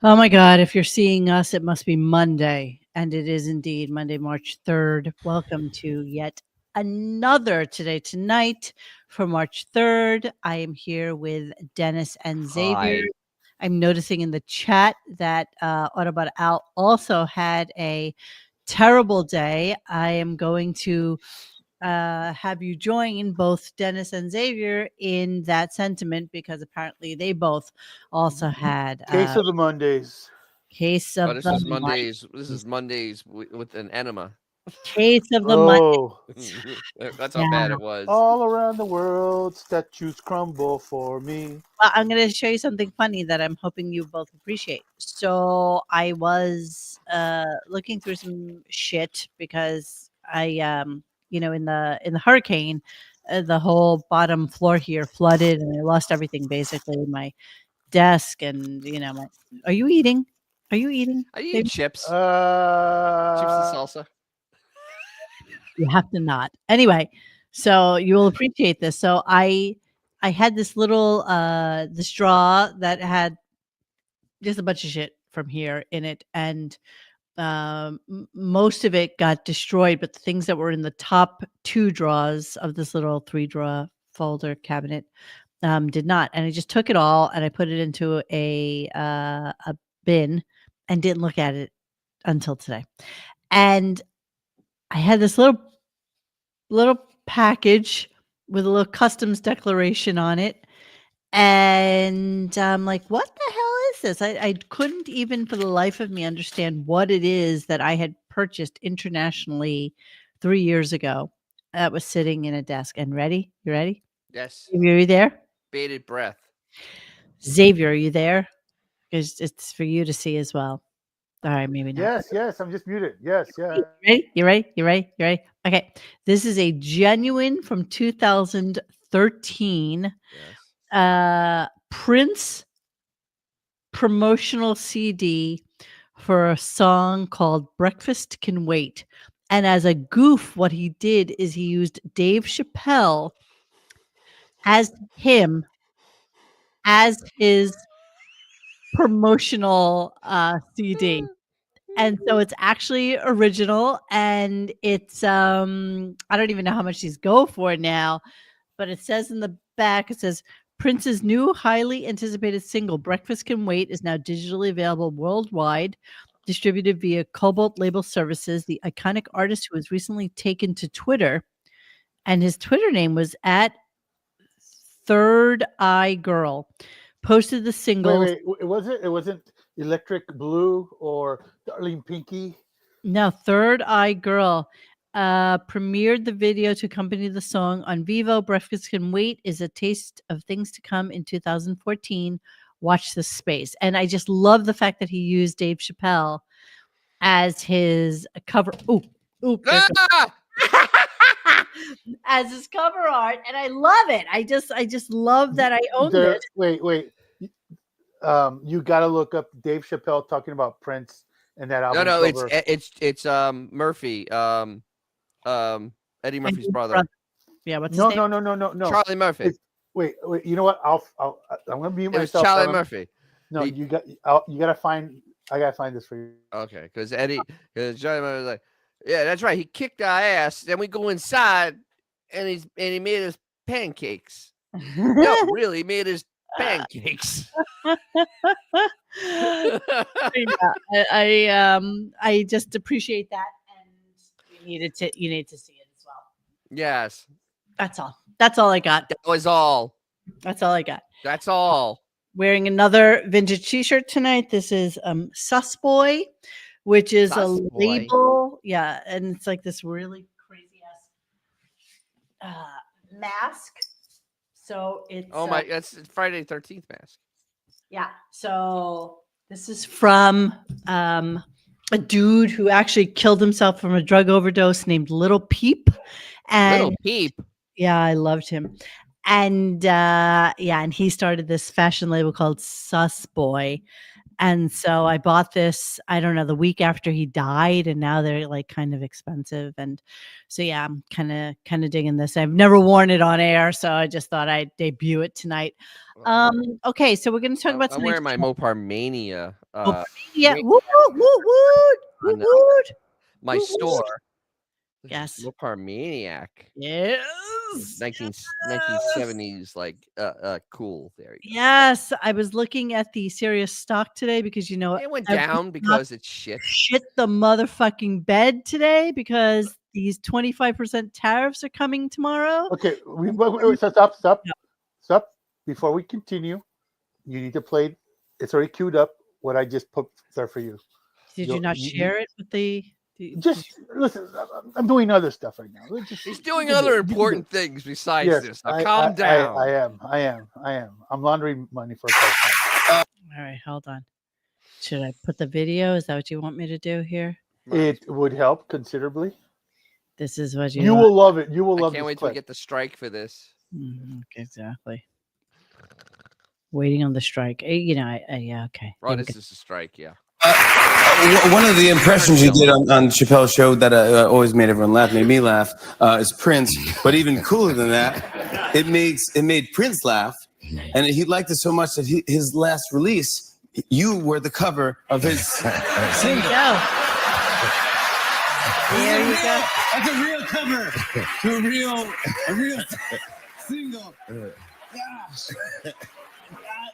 Oh my God, if you're seeing us, it must be Monday. And it is indeed Monday, March 3rd. Welcome to yet another Today Tonight for March 3rd. I am here with Dennis and Xavier. Hi. I'm noticing in the chat that Autobot Al also had a terrible day. I am going to have you join both Dennis and Xavier in that sentiment because apparently they both also had Case of the Mondays. case Oh, of this the is Mondays. This Mondays. is Mondays with an enema. Case of the Mondays. Oh, That's how Yeah. bad it was. all around the world, statues crumble for me. Well, I'm going to show you something funny that I'm hoping you both appreciate. So I was looking through some shit because in the hurricane, the whole bottom floor here flooded and I lost everything basically, my desk and my. Are you eating? Are you eating? I eat Maybe chips. Chips and Uh, salsa. you have to not. Anyway, so you will appreciate this. So I had this little the straw that had just a bunch of shit from here in it, and most of it got destroyed, but the things that were in the top two drawers of this little 3-drawer folder cabinet did not. And I just took it all and I put it into a bin and didn't look at it until today. And I had this little package with a little customs declaration on it. And I'm like, what the hell is this? I couldn't even for the life of me understand what it is that I had purchased internationally 3 years ago that was sitting in a desk. And ready? You ready? Yes. Are you there? Bated breath. Xavier, are you there? Because it's for you to see as well. All right, maybe not. yes, I'm just muted. Yes, yeah. You ready? You ready? You ready? You ready? Okay. This is a genuine from 2013 Yes. Prince promotional CD for a song called Breakfast Can Wait. And as a goof, what he did is he used Dave Chappelle as his promotional CD. And so it's actually original and it's I don't even know how much these go for now, but it says in the back, it says Prince's new highly anticipated single Breakfast Can Wait is now digitally available worldwide, distributed via Cobalt Label Services. The iconic artist who was recently taken to Twitter, and his Twitter name was at Third Eye Girl, posted the single. Wait. It wasn't Electric Blue or Darling Pinky. No, Third Eye Girl premiered the video to accompany the song on Vivo. Breakfast Can Wait is a taste of things to come in 2014. Watch this space. And I just love the fact that he used Dave Chappelle as his cover. Ooh, there it Ah! goes. As his cover art. And I love it. I just love that I owned it. Wait. You got to look up Dave Chappelle talking about Prince and that album. No, cover. it's Murphy. Eddie Murphy's brother. Yeah, what's his name? No. Charlie Murphy. Wait. You know what? I'm gonna mute It was myself. Charlie Murphy. No, you gotta find. I gotta find this for you. Okay, because Charlie Murphy was like, yeah, that's right. He kicked our ass. Then we go inside, and he made us pancakes. No, really, he made us pancakes. I just appreciate that, and you need to see it as well. Yes, that's all I got. That was all. That's all I got. That's all. Wearing another vintage T-shirt tonight. This is Sus Boy, which is a label. Yeah, and it's like this really crazy ass mask. So it's that's Friday the 13th mask. Yeah. So this is from a dude who actually killed himself from a drug overdose named Little Peep. And Little Peep. Yeah, I loved him. And and he started this fashion label called Sus Boy. And so I bought this, I don't know, the week after he died, and now they're like kind of expensive. And so yeah, I'm kind of digging this. I've never worn it on air, so I just thought I'd debut it tonight. Okay, so we're going to talk about I'm wearing my Mopar Mania. yeah, ring woo woo woo on, woo my store. Yes. Mopar Maniac. Yes. 1970s, like cool. There you go. Yes, I was looking at the Sirius stock today because It went down because it's shit. Shit the motherfucking bed today because these 25% tariffs are coming tomorrow. Okay, wait, stop. Before we continue, you need to play. It's already queued up. What I just put there for you. Did you not share it with the? Just listen. I'm doing other stuff right now. He's doing other important things besides this. Now, calm down. I am. I'm laundering money for a part-time. All right, hold on. Should I put the video? Is that what you want me to do here? It would help considerably. This is what you will love it. You will love it. I can't wait till we get the strike for this. Exactly. Waiting on the strike. Yeah, okay. Oh, this is a strike, yeah. One of the impressions you did on Chappelle's show that always made everyone laugh, made me laugh, is Prince. But even cooler than that, it made Prince laugh, and he liked it so much that his last release, you were the cover of his single. There you go. That's a real cover to a real single. Gosh. That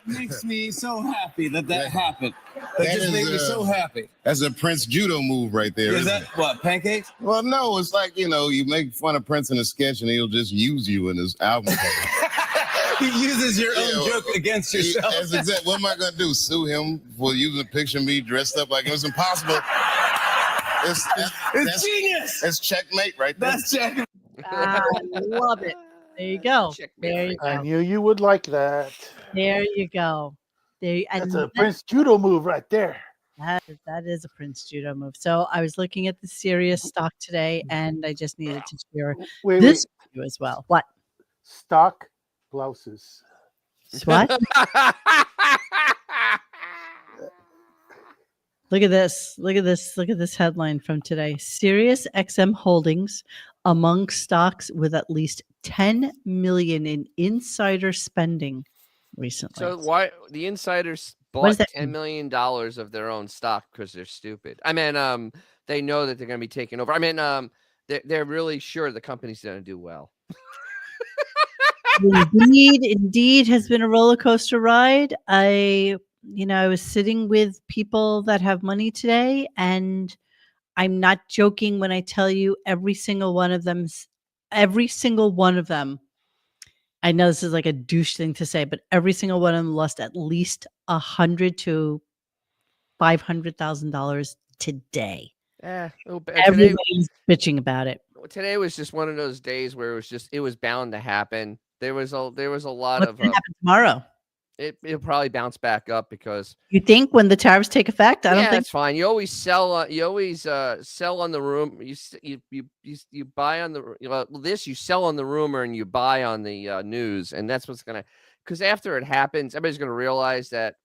makes me so happy that happened. That just made me so happy. That's a Prince judo move right there. Is that what, pancakes? Well, no, it's like, you make fun of Prince in a sketch and he'll just use you in his album. He uses your own joke against yourself. That's exactly. What am I going to do? Sue him for using a picture of me dressed up like it was impossible? It's genius. It's checkmate right there. That's checkmate. I love it. There you go. There you go. I knew you would like that. There you go. That's a Prince judo move right there. That is a Prince judo move. So I was looking at the Sirius stock today, and I just needed to share this with you as well. What? Stock blouses. What? Look at this. Look at this. Look at this headline from today. Sirius XM Holdings among stocks with at least 10 million in insider spending recently. So why the insiders bought $10 million of their own stock because they're stupid? I mean, they know that they're going to be taken over. I mean, they're really sure the company's going to do well. Indeed has been a roller coaster ride. I was sitting with people that have money today, and I'm not joking when I tell you every single one of them, I know this is like a douche thing to say, but every single one of them lost at least $100,000 to $500,000 today. Everybody's bitching about it. Today was just one of those days where it was bound to happen. There was a lot What's of gonna happen tomorrow. It'll probably bounce back up because you think when the tariffs take effect, I don't think that's fine. You always sell. You always sell on the room. You buy on the you sell on the rumor and you buy on the news, and that's what's gonna. Because after it happens, everybody's gonna realize that.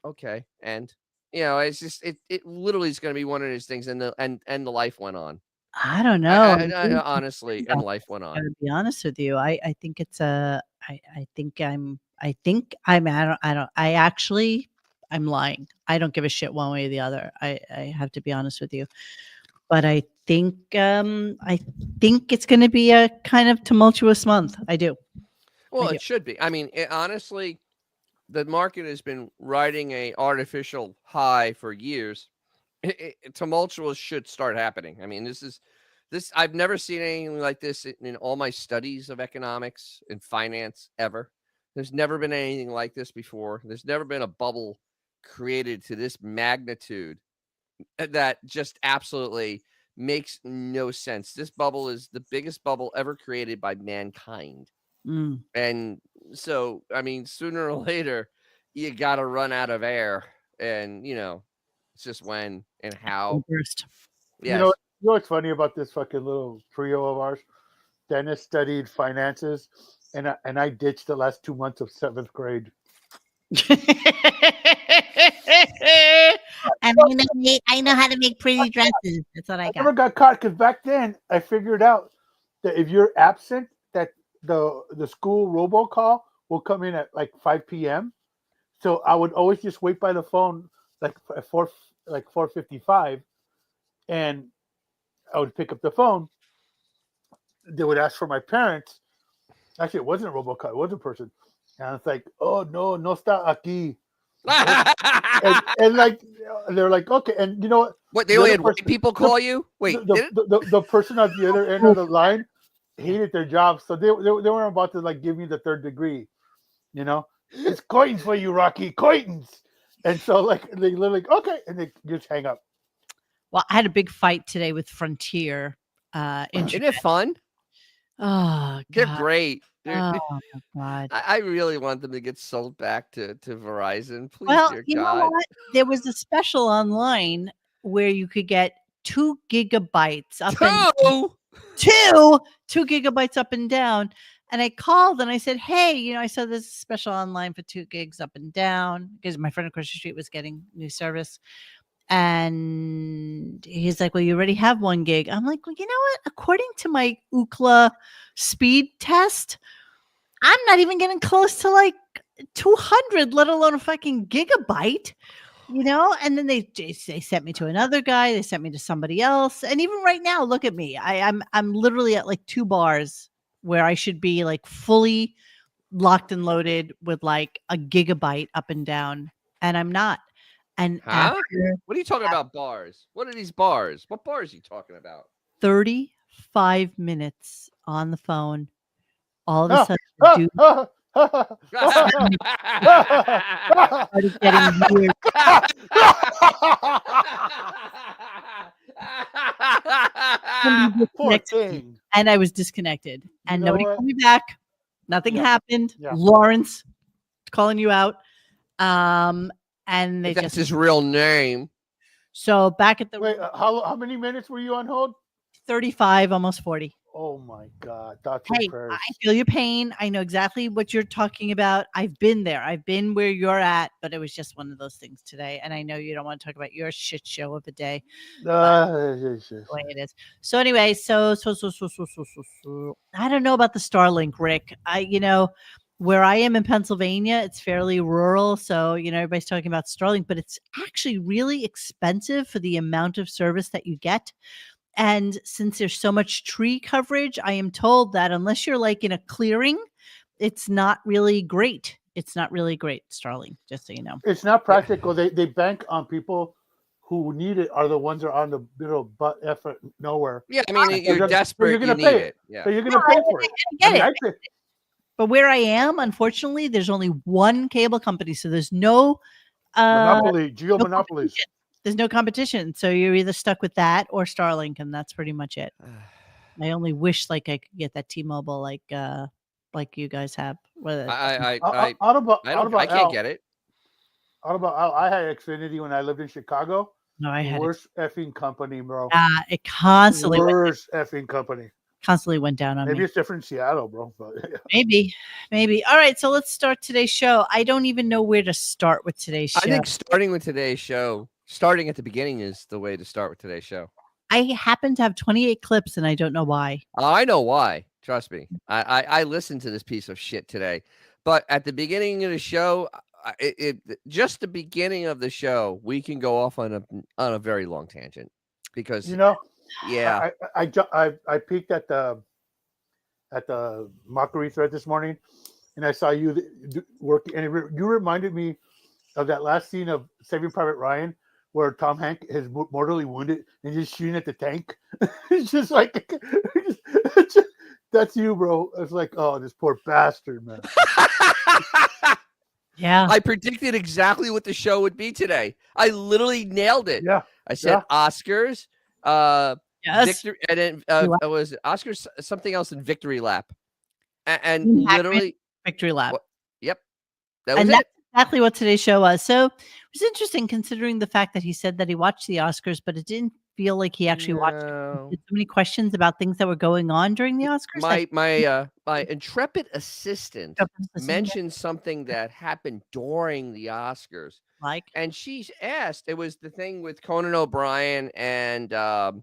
Okay, and it's just it literally is gonna be one of those things, and the life went on. I don't know. I honestly, and life went on. To be honest with you, I think it's a. I think I'm lying. I don't give a shit one way or the other. I have to be honest with you, but I think it's going to be a kind of tumultuous month. I do. Well, it should be. I mean, honestly, the market has been riding a artificial high for years. Tumultuous should start happening. I mean, this. I've never seen anything like this in all my studies of economics and finance ever. There's never been anything like this before. There's never been a bubble created to this magnitude that just absolutely makes no sense. This bubble is the biggest bubble ever created by mankind. And so, I mean, sooner or later, you got to run out of air. And, it's just when and how. Yes. You know what's funny about this fucking little trio of ours? Dennis studied finances. And I ditched the last 2 months of 7th grade. And I know how to make pretty dresses. That's what I I never got. got caught because back then I figured out that if you're absent, that the school robocall will come in at like 5 p.m. So I would always just wait by the phone like at 4:55, and I would pick up the phone. They would ask for my parents. Actually, it wasn't a robocall; it was a person. And I was like, "Oh no, no está aquí." And like they're like, "Okay," and you know what? What, they The only other had white person- people call you? Wait, the, did it? the person at the other end of the line hated their job, so they weren't about to like give me the third degree. You know, it's coins for you, Rocky, coins. And so like they literally okay, and they just hang up. Well, I had a big fight today with Frontier. Isn't it fun? Oh, They're God. great. Oh, my God. I really want them to get sold back to Verizon. Please, Well, dear you know God. what? There was a special online where you could get 2 gigabytes up and two gigabytes up and down. And I called and I said, "Hey, I saw this special online for 2 gigs up and down," because my friend across the street was getting new service. And he's like, "Well, you already have 1 gig." I'm like, "Well, you know what? According to my Ookla speed test, I'm not even getting close to like 200, let alone a fucking gigabyte." And then they sent me to another guy. They sent me to somebody else. And even right now, look at me. I'm literally at like 2 bars where I should be like fully locked and loaded with like a gigabyte up and down, and I'm not. And Huh? after What are you talking about, bars? What are these bars? What bars are you talking about? 35 minutes on the phone, all of a Ah, sudden, ah, dude ah, ah, ah, started getting weird. Poor Next week, thing. and I was disconnected, and know nobody what? called me back. Nothing Yeah. happened. Yeah. Lawrence calling you out. And they That's just his real name. so back at the Wait, how many minutes were you on hold? 35, almost 40. Oh my God, thoughts Hey, and prayers. I feel your pain. I know exactly what you're talking about. I've been there. I've been where you're at, but it was just one of those things today. And I know you don't want to talk about your shit show of a day, the way it is. So anyway, so I don't know about the Starlink, Rick. Where I am in Pennsylvania, it's fairly rural. So, everybody's talking about Starlink, but it's actually really expensive for the amount of service that you get. And since there's so much tree coverage, I am told that unless you're like in a clearing, it's not really great. It's not really great, Starlink, just so you know. It's not practical. They bank on people who need it are the ones that are on the middle butt effort nowhere. Yeah, I mean, you're desperate. You're You gonna need pay it. Yeah. So you're going to pay for it. I get I it. pay. But where I am, unfortunately, there's only one cable company. So there's no Monopoly, geo monopolies. there's no competition. So you're either stuck with that or Starlink, and that's pretty much it. I only wish like I could get that T-Mobile like you guys have. I can't get it. I had Xfinity when I lived in Chicago. No, I had it. Worst effing company, bro. It constantly effing company. went down on Maybe me. it's different in Seattle, bro. But, yeah. Maybe. All right, so let's start today's show. I don't even know where to start with today's show. I think starting with today's show, starting at the beginning is the way to start with today's show. I happen to have 28 clips, and I don't know why. I know why. Trust me. I listened to this piece of shit today, but at the beginning of the show, just the beginning of the show, we can go off on a very long tangent because yeah, I peeked at the mockery thread this morning, and I saw you working, and you reminded me of that last scene of Saving Private Ryan where Tom Hanks is mortally wounded and just shooting at the tank. It's just like that's you, bro. It's like, oh, this poor bastard, man. Yeah. I predicted exactly what the show would be today. I literally nailed it. Yeah. I said Oscars, Yes. victory, and then it was Oscars, something else in Victory Lap, and Hackman, literally Victory Lap. Yep, that was That's exactly what today's show was. So it was interesting considering the fact that he said that he watched the Oscars, but it didn't feel like he actually watched it. No. He had so many questions about things that were going on during the Oscars. My intrepid assistant Yeah. mentioned something that happened during the Oscars, Like, and she asked. It was the thing with Conan O'Brien and oh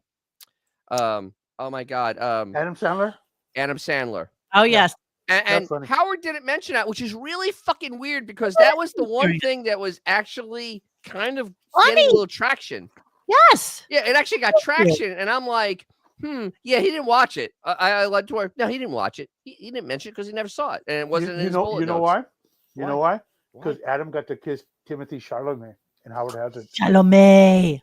my God, Adam Sandler. Adam Sandler. oh yes, And funny. Howard didn't mention that, which is really fucking weird because that was the one thing that was actually kind of getting a Funny. little traction. yes. Yeah, it actually got traction, and I'm like, yeah, he didn't watch it. I led to her. No, he didn't watch it. He didn't mention it because he never saw it, and it wasn't in his bullet You know notes. why? You know why? Why? Because Adam got to kiss Timothy Chalamet and Howard hasn't. Chalamet.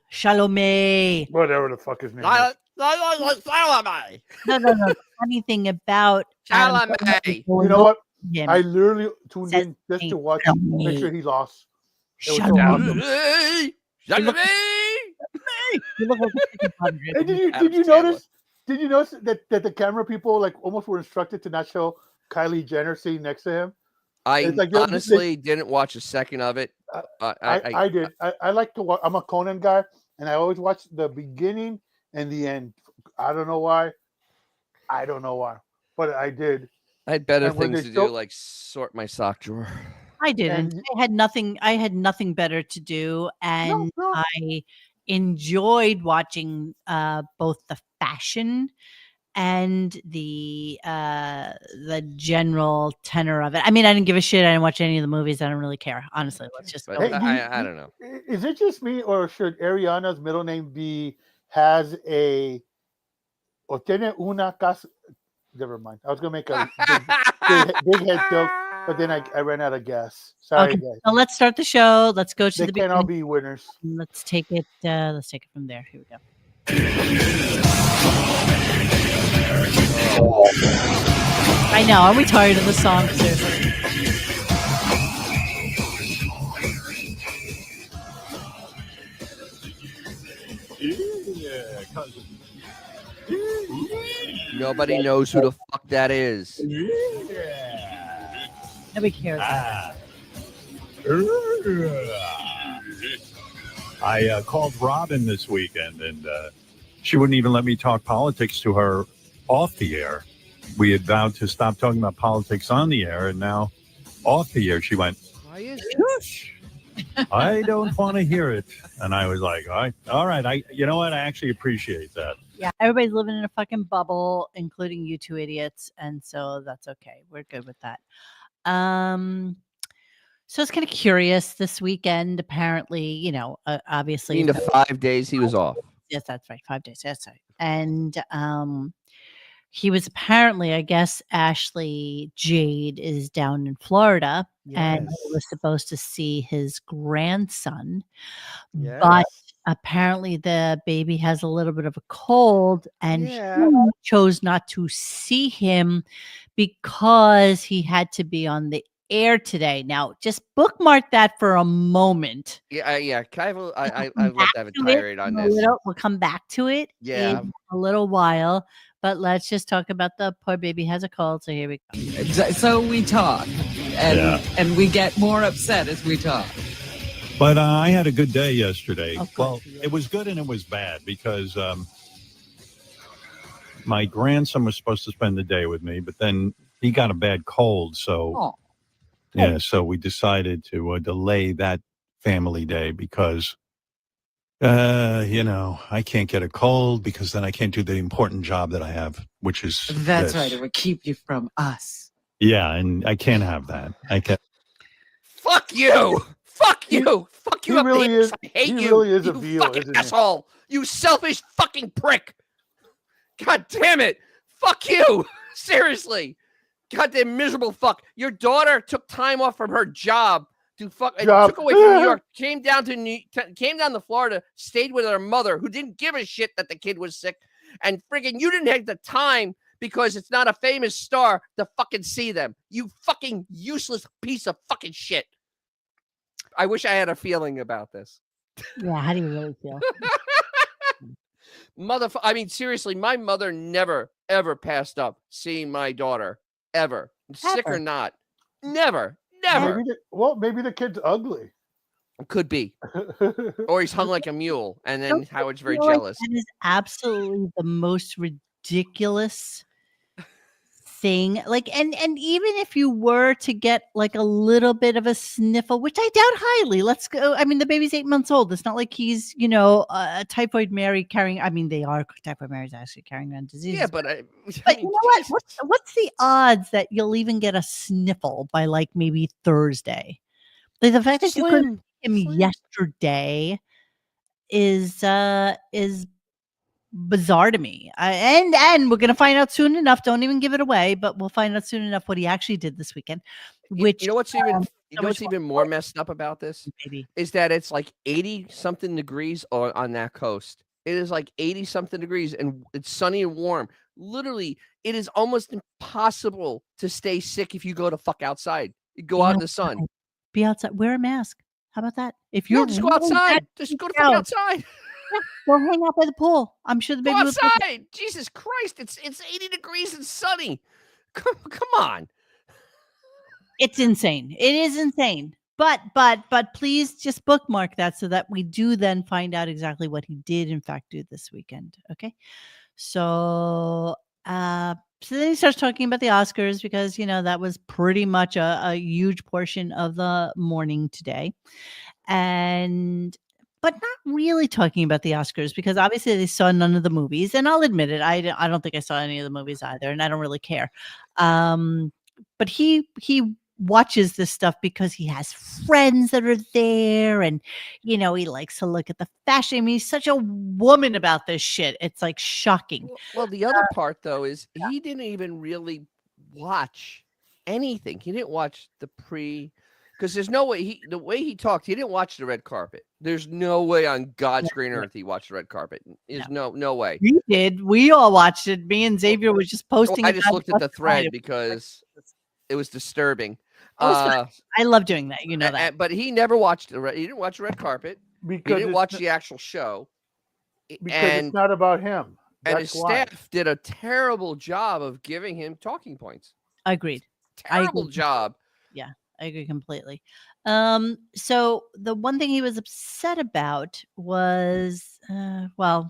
Whatever the fuck his name is. Chalamet. No. The funny thing about Adam Chalamet. Sandler is You know what? him. I literally tuned Says in just to name, watch, make sure he lost. It was Chalamet. awesome. Chalamet. You look like a chicken butter. Hey, did Adam you Sandler. notice? Did you notice that the camera people like almost were instructed to not show Kylie Jenner sitting next to him? I It's like, honestly didn't watch a second of it. I did. I like to watch. I'm a Conan guy, and I always watch the beginning and the end. I don't know why. But I did. I had better And when things they to show- do, like sort my sock drawer. I didn't. And- I had nothing better to do, and No. I enjoyed watching both the fashion and the general tenor of it. I mean, I didn't give a shit. I didn't watch any of the movies. I don't really care, honestly. Let's just But go. Hey, with do that. I don't know. Is it just me, or should Ariana's middle name be has a o tiene una casa? Never mind. I was gonna make a big head joke, but then I ran out of gas. Sorry, Okay, guys. so let's start the show. Let's go to They the can't all beginning. be winners. Let's take it. Let's take it from there. Here we go. I know. Are we tired of the song? Seriously. Nobody knows who the fuck that is. Nobody cares. I called Robin this weekend, and she wouldn't even let me talk politics to her off the air. We had vowed to stop talking about politics on the air, and now off the air, she went, Why is "Shush. I don't want to hear it." And I was like, all right. You know what? I actually appreciate that. Yeah, everybody's living in a fucking bubble, including you two idiots, and so that's okay. We're good with that. So it's kind of curious this weekend. Apparently, obviously, the 5 days he was off? yes, that's right, 5 days. That's right, and he was apparently, I guess, Ashley Jade is down in Florida, and he was supposed to see his grandson, but apparently the baby has a little bit of a cold, and he chose not to see him because he had to be on the air today. Now, just bookmark that for a moment. Yeah. I'd We'll love come to have a back to it tirade on in a this. little- We'll come back to it Yeah. in a little while, but let's just talk about the poor baby has a cold. So here we go. So we talk, and Yeah. and we get more upset as we talk. But I had a good day yesterday. Oh, good Well, for you. it was good and it was bad because my grandson was supposed to spend the day with me, but then he got a bad cold. So, so we decided to delay that family day because, I can't get a cold because then I can't do the important job that I have, which is That's this. right. It would keep you from us. Yeah, and I can't have that. I can't. Fuck you! Fuck you! Fuck you! he up the really ass. is- I hate he you. really is a you veal, fucking isn't he? asshole! You selfish fucking prick! God damn it! Fuck you! Seriously! Goddamn miserable fuck! Your daughter took time off from her job to took away from New York, came down to Florida, stayed with her mother, who didn't give a shit that the kid was sick, and friggin' you didn't have the time because it's not a famous star to fucking see them. You fucking useless piece of fucking shit. I wish I had a feeling about this. Yeah, how do you really feel? I mean, seriously, my mother never, ever passed up seeing my daughter. Ever. Sick or Ever. not. Never. Never. Maybe the kid's ugly. Could be. Or he's hung like a mule, and then Don't Howard's you very feel like jealous. that is absolutely the most ridiculous thing. Like, and even if you were to get like a little bit of a sniffle, which I doubt highly, let's go. I mean, the baby's 8 months old. It's not like he's, a typhoid Mary carrying. I mean, they are typhoid Marys actually carrying around diseases. Yeah, but But you know what? What's the odds that you'll even get a sniffle by like maybe Thursday? Like the fact that you couldn't see him yesterday is bizarre to me. And we're gonna find out soon enough. Don't even give it away, but we'll find out soon enough what he actually did this weekend. Which you know what's even more messed up about this maybe is that it's like 80 something degrees on that coast. It is like 80 something degrees and it's sunny and warm. Literally, it is almost impossible to stay sick if you go to fuck outside. You go out in the sun. Be outside. Wear a mask. How about that? If No, you're just go outside. Just go to fuck outside. Go hang out by the pool. I'm sure the baby Go was outside. Jesus Christ, it's 80 degrees and sunny. Come on. It's insane. It is insane. But please just bookmark that so that we do then find out exactly what he did in fact do this weekend. Okay. So then he starts talking about the Oscars because that was pretty much a huge portion of the morning today. But not really talking about the Oscars because obviously they saw none of the movies, and I'll admit it, I don't think I saw any of the movies either, and I don't really care. But he watches this stuff because he has friends that are there, and he likes to look at the fashion. I mean, he's such a woman about this shit. It's like shocking. Well, the other part though is he didn't even really watch anything. He didn't watch the because there's no way the way he talked, he didn't watch the red carpet. There's no way on God's green earth he watched the red carpet. There's no way. We did. We all watched it. Me and Xavier was just posting. I just looked at the thread because it was disturbing. I love doing that. You know that. But he never watched he didn't watch the red carpet. Because he didn't watch the actual show. Because it's not about him. And his staff did a terrible job of giving him talking points. Agreed. Terrible job. Yeah, I agree completely. So the one thing he was upset about was,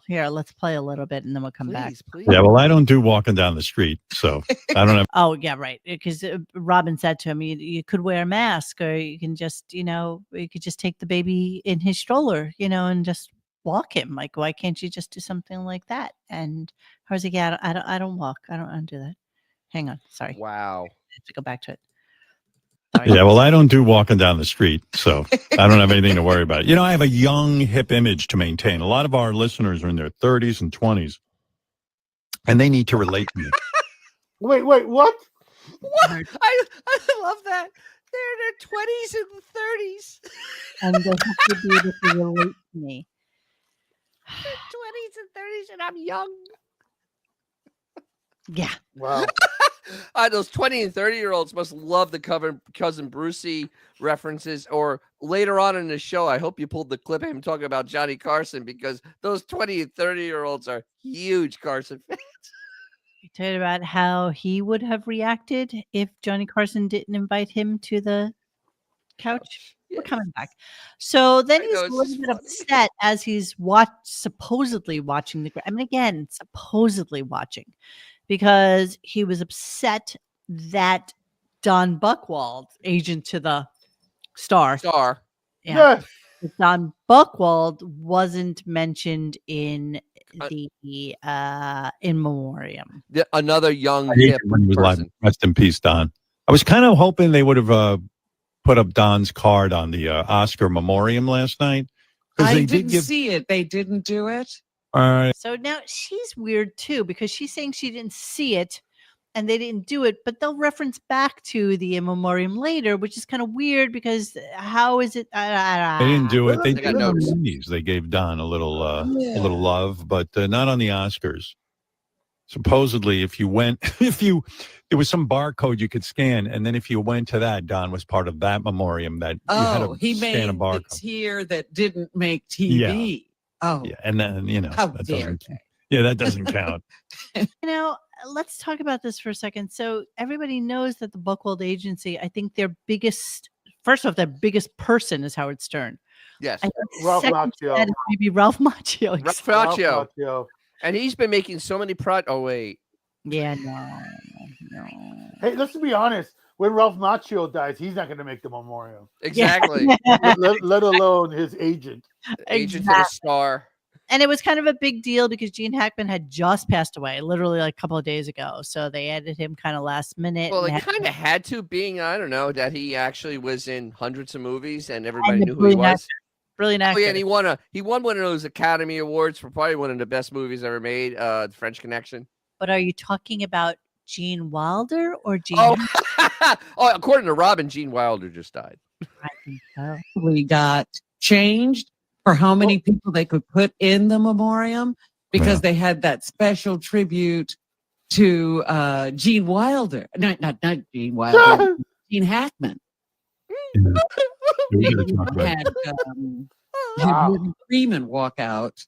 here, let's play a little bit and then we'll come back. Please. Yeah, well, I don't do walking down the street, so I don't have. Oh, yeah, right. Because Robin said to him, you could wear a mask, or you can just, you could just take the baby in his stroller, and just walk him. Like, why can't you just do something like that? And I was like, yeah, I don't walk. I don't do that. Hang on. Sorry. Wow. I have to go back to it. Yeah, well, I don't do walking down the street, so I don't have anything to worry about. I have a young, hip image to maintain. A lot of our listeners are in their 30s and 20s, and they need to relate to me. Wait, what? What? I love that. They're in their 20s and 30s. And they have to be able to relate to me. 20s and 30s, and I'm young. Yeah. Wow. Those 20 and 30-year-olds must love the Cousin Brucey references. Or later on in the show, I hope you pulled the clip of him talking about Johnny Carson, because those 20 and 30-year-olds are huge Carson fans. He told about how he would have reacted if Johnny Carson didn't invite him to the couch. We're coming back. So then he's a little bit upset as he's supposedly watching supposedly watching, because he was upset that Don Buchwald, agent to the Star. Yeah. Don Buchwald wasn't mentioned in the in memoriam. Another young I hate hip it when he was person. alive. Rest in peace, Don. I was kind of hoping they would have put up Don's card on the Oscar memoriam last night. I didn't see it. They didn't do it. So now she's weird too, because she's saying she didn't see it and they didn't do it, but they'll reference back to the in memoriam later, which is kind of weird because how is it? They didn't do it. They got did notes. on the Emmys. They gave Don a little love, but not on the Oscars. Supposedly, if there was some barcode you could scan, and then if you went to that, Don was part of that memoriam that you had to he scan made a barcode. the tier that didn't make TV. Yeah. Oh, yeah, and then how that dare doesn't. they? Yeah, that doesn't count. Let's talk about this for a second. So everybody knows that the Buchwald agency, I think their biggest first off, the biggest person is Howard Stern. Yes. And Ralph second to Macchio. that is maybe Ralph Macchio. Ralph Ralph Macchio. Macchio. And he's been making so many Oh, wait. Yeah, no. Hey, let's be honest. When Ralph Macchio dies, he's not going to make the memorial. Exactly. let alone his agent. Agent to the star. And it was kind of a big deal because Gene Hackman had just passed away, literally like a couple of days ago. So they added him kind of last minute. Well, and it kind of had to, being, I don't know, that he actually was in hundreds of movies and everybody And a knew who he was. brilliant Oh actor. yeah, and he won one of those Academy Awards for probably one of the best movies ever made, The French Connection. But are you talking about Gene Wilder or Gene? Oh, according to Robin, Gene Wilder just died. I think so. We got changed for how many people they could put in the memoriam because they had that special tribute to Gene Wilder. Not Gene Wilder, Gene Hackman. Had Morgan Freeman walk out.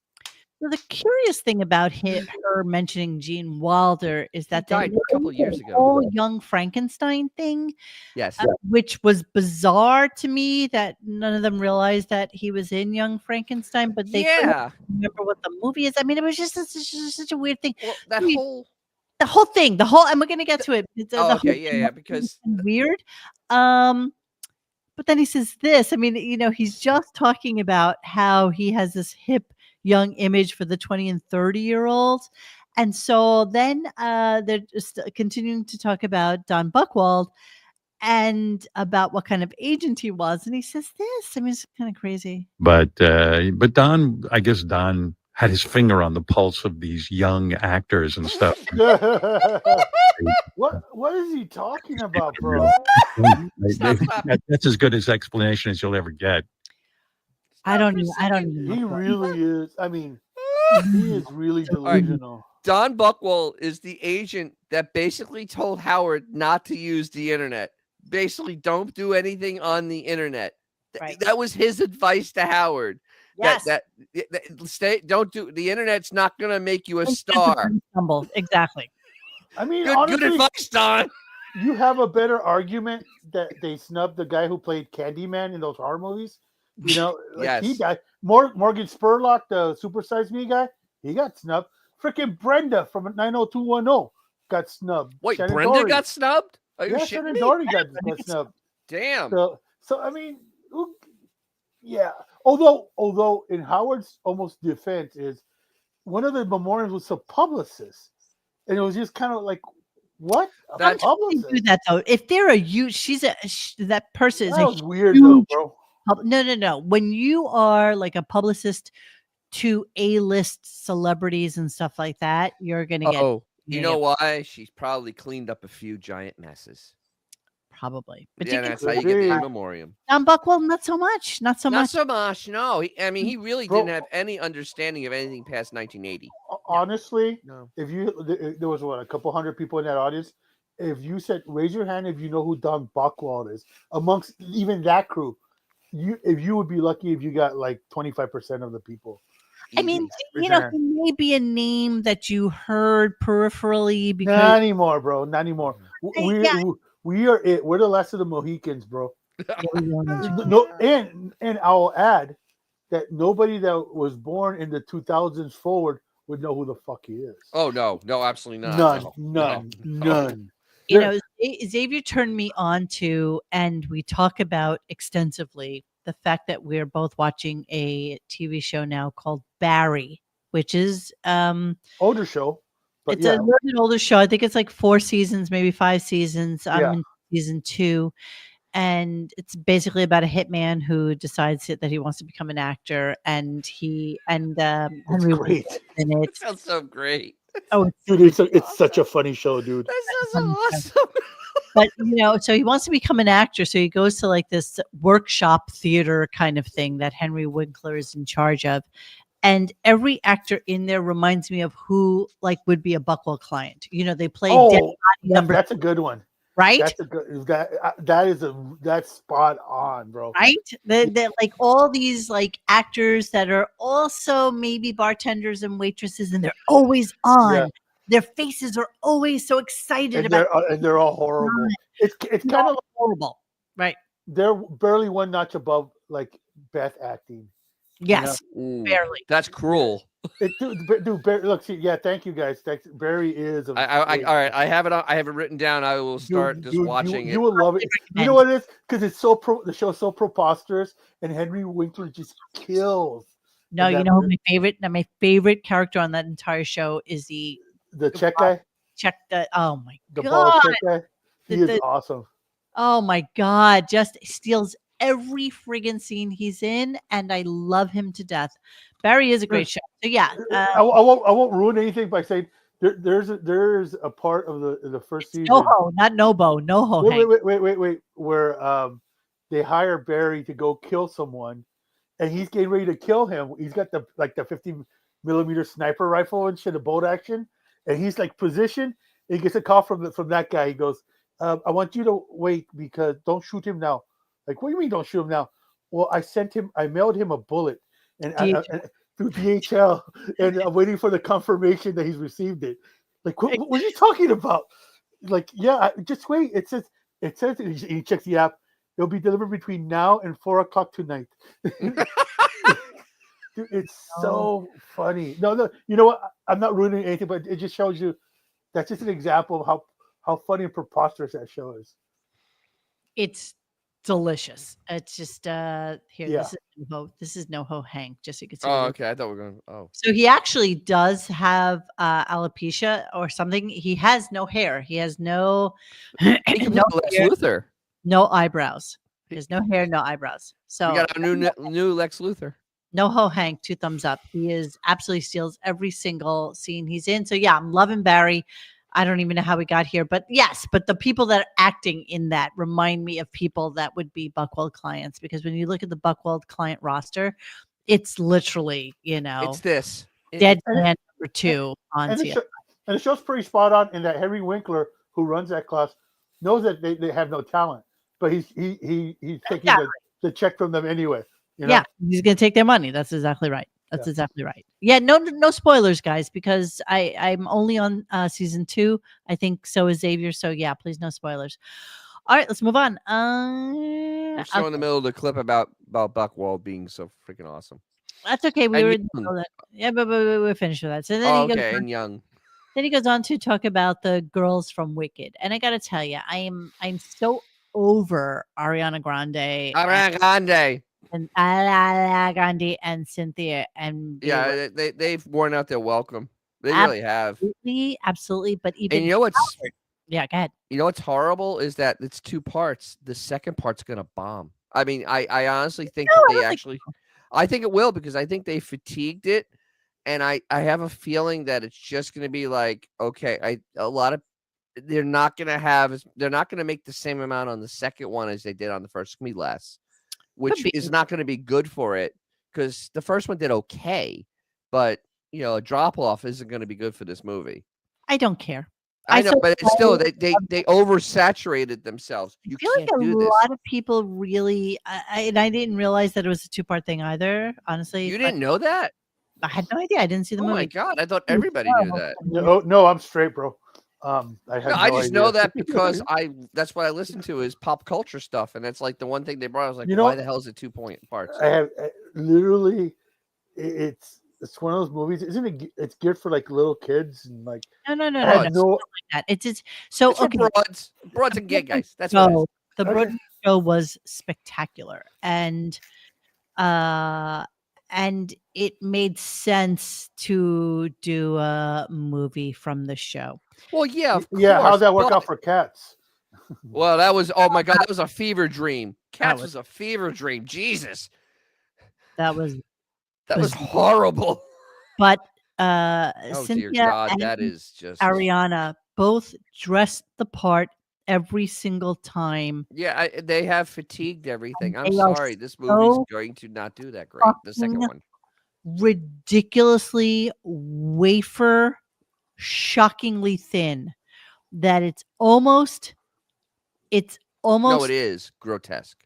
So the curious thing about her mentioning Gene Wilder is that died a couple years ago. whole Young Frankenstein thing, Yes. which was bizarre to me that none of them realized that he was in Young Frankenstein, but they couldn't remember what the movie is. I mean, it was just such a weird thing. Well, that the whole thing, and we're gonna get to it. The whole okay, thing was because weird. But then he says this. I mean, he's just talking about how he has this hip young image for the 20 and 30-year-olds. And so then they're just continuing to talk about Don Buchwald and about what kind of agent he was. And he says this. I mean, it's kind of crazy. But Don, I guess Don had his finger on the pulse of these young actors and stuff. What is he talking about, bro? That's as good as explanation as you'll ever get. I don't even He really is. I mean, he is really delusional. Don Buchwald is the agent that basically told Howard not to use the internet. Basically, don't do anything on the internet. Right. That was his advice to Howard. Yes. That don't do the internet's not going to make you a star. Exactly. I mean, good honestly, advice, Don. You have a better argument that they snubbed the guy who played Candyman in those horror movies. Yes. He died. Morgan Spurlock, the Super Size Me guy, he got snubbed. Freaking Brenda from 90210 got snubbed. Wait, Shannon Brenda Doherty. got snubbed? Are you shitting Shannon me? Doherty got snubbed. Damn. So I mean, yeah. Although in Howard's almost defense is one of the memorials was a publicist, and it was just kind of like, what? How do they do that though? If they're that person is That was weird huge, though, bro. No. When you are like a publicist to A-list celebrities and stuff like that, you're gonna get. Oh, you know why? She's probably cleaned up a few giant messes. Probably, but Yeah, that's how you get the in memoriam. Don Buchwald, not so much. Not so much. No, he really didn't have any understanding of anything past 1980. Honestly, no. If there was a couple hundred people in that audience. If you said raise your hand if you know who Don Buchwald is amongst even that crew, you would be lucky if you got like 25% of the people. I mean, he may be a name that you heard peripherally. Because not anymore, bro. Not anymore. We're the last of the Mohicans, bro. No, and I'll add that nobody that was born in the 2000s forward would know who the fuck he is. Oh no, absolutely not. None. Xavier turned me on to, and we talk about extensively the fact that we're both watching a TV show now called Barry, which is older show. It's a little bit older show. I think it's like 4 seasons, maybe 5 seasons. I'm in season 2. And it's basically about a hitman who decides that he wants to become an actor. And Henry great. In it. It sounds so great. Oh, dude, it's such a funny show, dude. That sounds awesome. But so he wants to become an actor, so he goes to like this workshop theater kind of thing that Henry Winkler is in charge of. And every actor in there reminds me of who like would be a Buchwald client. They play dead body number. That's a good one, right? That's a good. That's spot on, bro. Right? They're like all these like actors that are also maybe bartenders and waitresses, and they're always on. Yeah. Their faces are always so excited and they're all horrible. It's kind of like, horrible, right? they're barely one notch above like Beth acting. Yes, Ooh, barely. That's cruel. Dude, Barry, look, see, yeah, thank you guys. Thanks. Barry is. All right. I have it written down. I will start watching you will love it. You know what it is? Because it's the show's so preposterous, and Henry Winkler just kills. No, you know who my favorite character on that entire show is the Czech guy. Oh my The god, bald Czech guy. He is awesome. Oh my god, just steals every friggin' scene he's in, and I love him to death. Barry is a great show. So yeah, I won't ruin anything by saying there's a part of the first season. NoHo, not Nobo. NoHo. Wait. Where they hire Barry to go kill someone, and he's getting ready to kill him. He's got the 50mm sniper rifle and shit, a bolt action, and he's like positioned. He gets a call from that guy. He goes, "I want you to wait because don't shoot him now." Like, what do you mean don't shoot him now? Well, I mailed him a bullet and through DHL, and I'm waiting for the confirmation that he's received it. Like, what are you talking about? Like, yeah, just wait. It says he checks the app. It'll be delivered between now and 4:00 tonight. Dude, it's so funny. No, you know what? I'm not ruining anything, but it just shows you that's just an example of how funny and preposterous that show is. It's delicious. It's just here. Yeah. This is NoHo Hank. Just so you can see. Oh, okay. I thought we were going. Oh, so he actually does have alopecia or something. He has no hair. He has no he can no Lex hair, Luthor. no eyebrows. He has no hair, no eyebrows. So We got a new Lex Luthor. NoHo Hank, 2 thumbs up. He is absolutely steals every single scene he's in. So yeah, I'm loving Barry. I don't even know how we got here, but yes, but the people that are acting in that remind me of people that would be Buchwald clients, because when you look at the Buchwald client roster, it's literally, It's this. Dead Man number 2 on CSI. And the show's pretty spot on in that Henry Winkler, who runs that class, knows that they have no talent, but he's taking the check from them anyway. Yeah, he's going to take their money. That's exactly right. Exactly right. Yeah, no spoilers, guys, because I'm only on season 2. I think so is Xavier. So yeah, please no spoilers. All right, let's move on. We're still in the middle of the clip about Buchwald being so freaking awesome. That's okay. We were in the middle of that. Yeah, but we're finished with that. So then and young. Then he goes on to talk about the girls from Wicked, and I got to tell you, I'm so over Ariana Grande. And Grande and Cynthia and they've worn out their welcome. They really have. Absolutely. But even and you know what's go ahead. You know what's horrible is that it's 2 parts. The second part's gonna bomb. I mean, I honestly think I think it will, because I think they fatigued it, and I have a feeling that it's just gonna be like, okay, they're not gonna make the same amount on the second one as they did on the first. It's gonna be less. Which is not going to be good for it, because the first one did okay, but a drop off isn't going to be good for this movie. I don't care. I know, but it's still they oversaturated themselves. I feel like a lot of people really, and I didn't realize that it was a 2-part thing either. Honestly, you didn't know that? I had no idea. I didn't see the movie. Oh my god! I thought everybody knew that. No, I'm straight, bro. I just know that because that's what I listen to is pop culture stuff, and that's like the one thing they brought. I was like, why the hell is it 2 parts? I have literally, it's one of those movies. Isn't it? It's geared for like little kids and like no, like that. It's so it's okay. Broads and gay guys. That's what it is. The Broad show was spectacular, and it made sense to do a movie from the show. Well, yeah, how'd that work out for Cats? Well, that was my god, that was a fever dream. Cats was a fever dream. Jesus, that was horrible. But Cynthia dear God, and that is just Ariana both dressed the part every single time. Yeah, they have fatigued everything. I'm sorry, this movie's going to not do that great. The second one, ridiculously wafer, shockingly thin, that it's almost no, it is grotesque.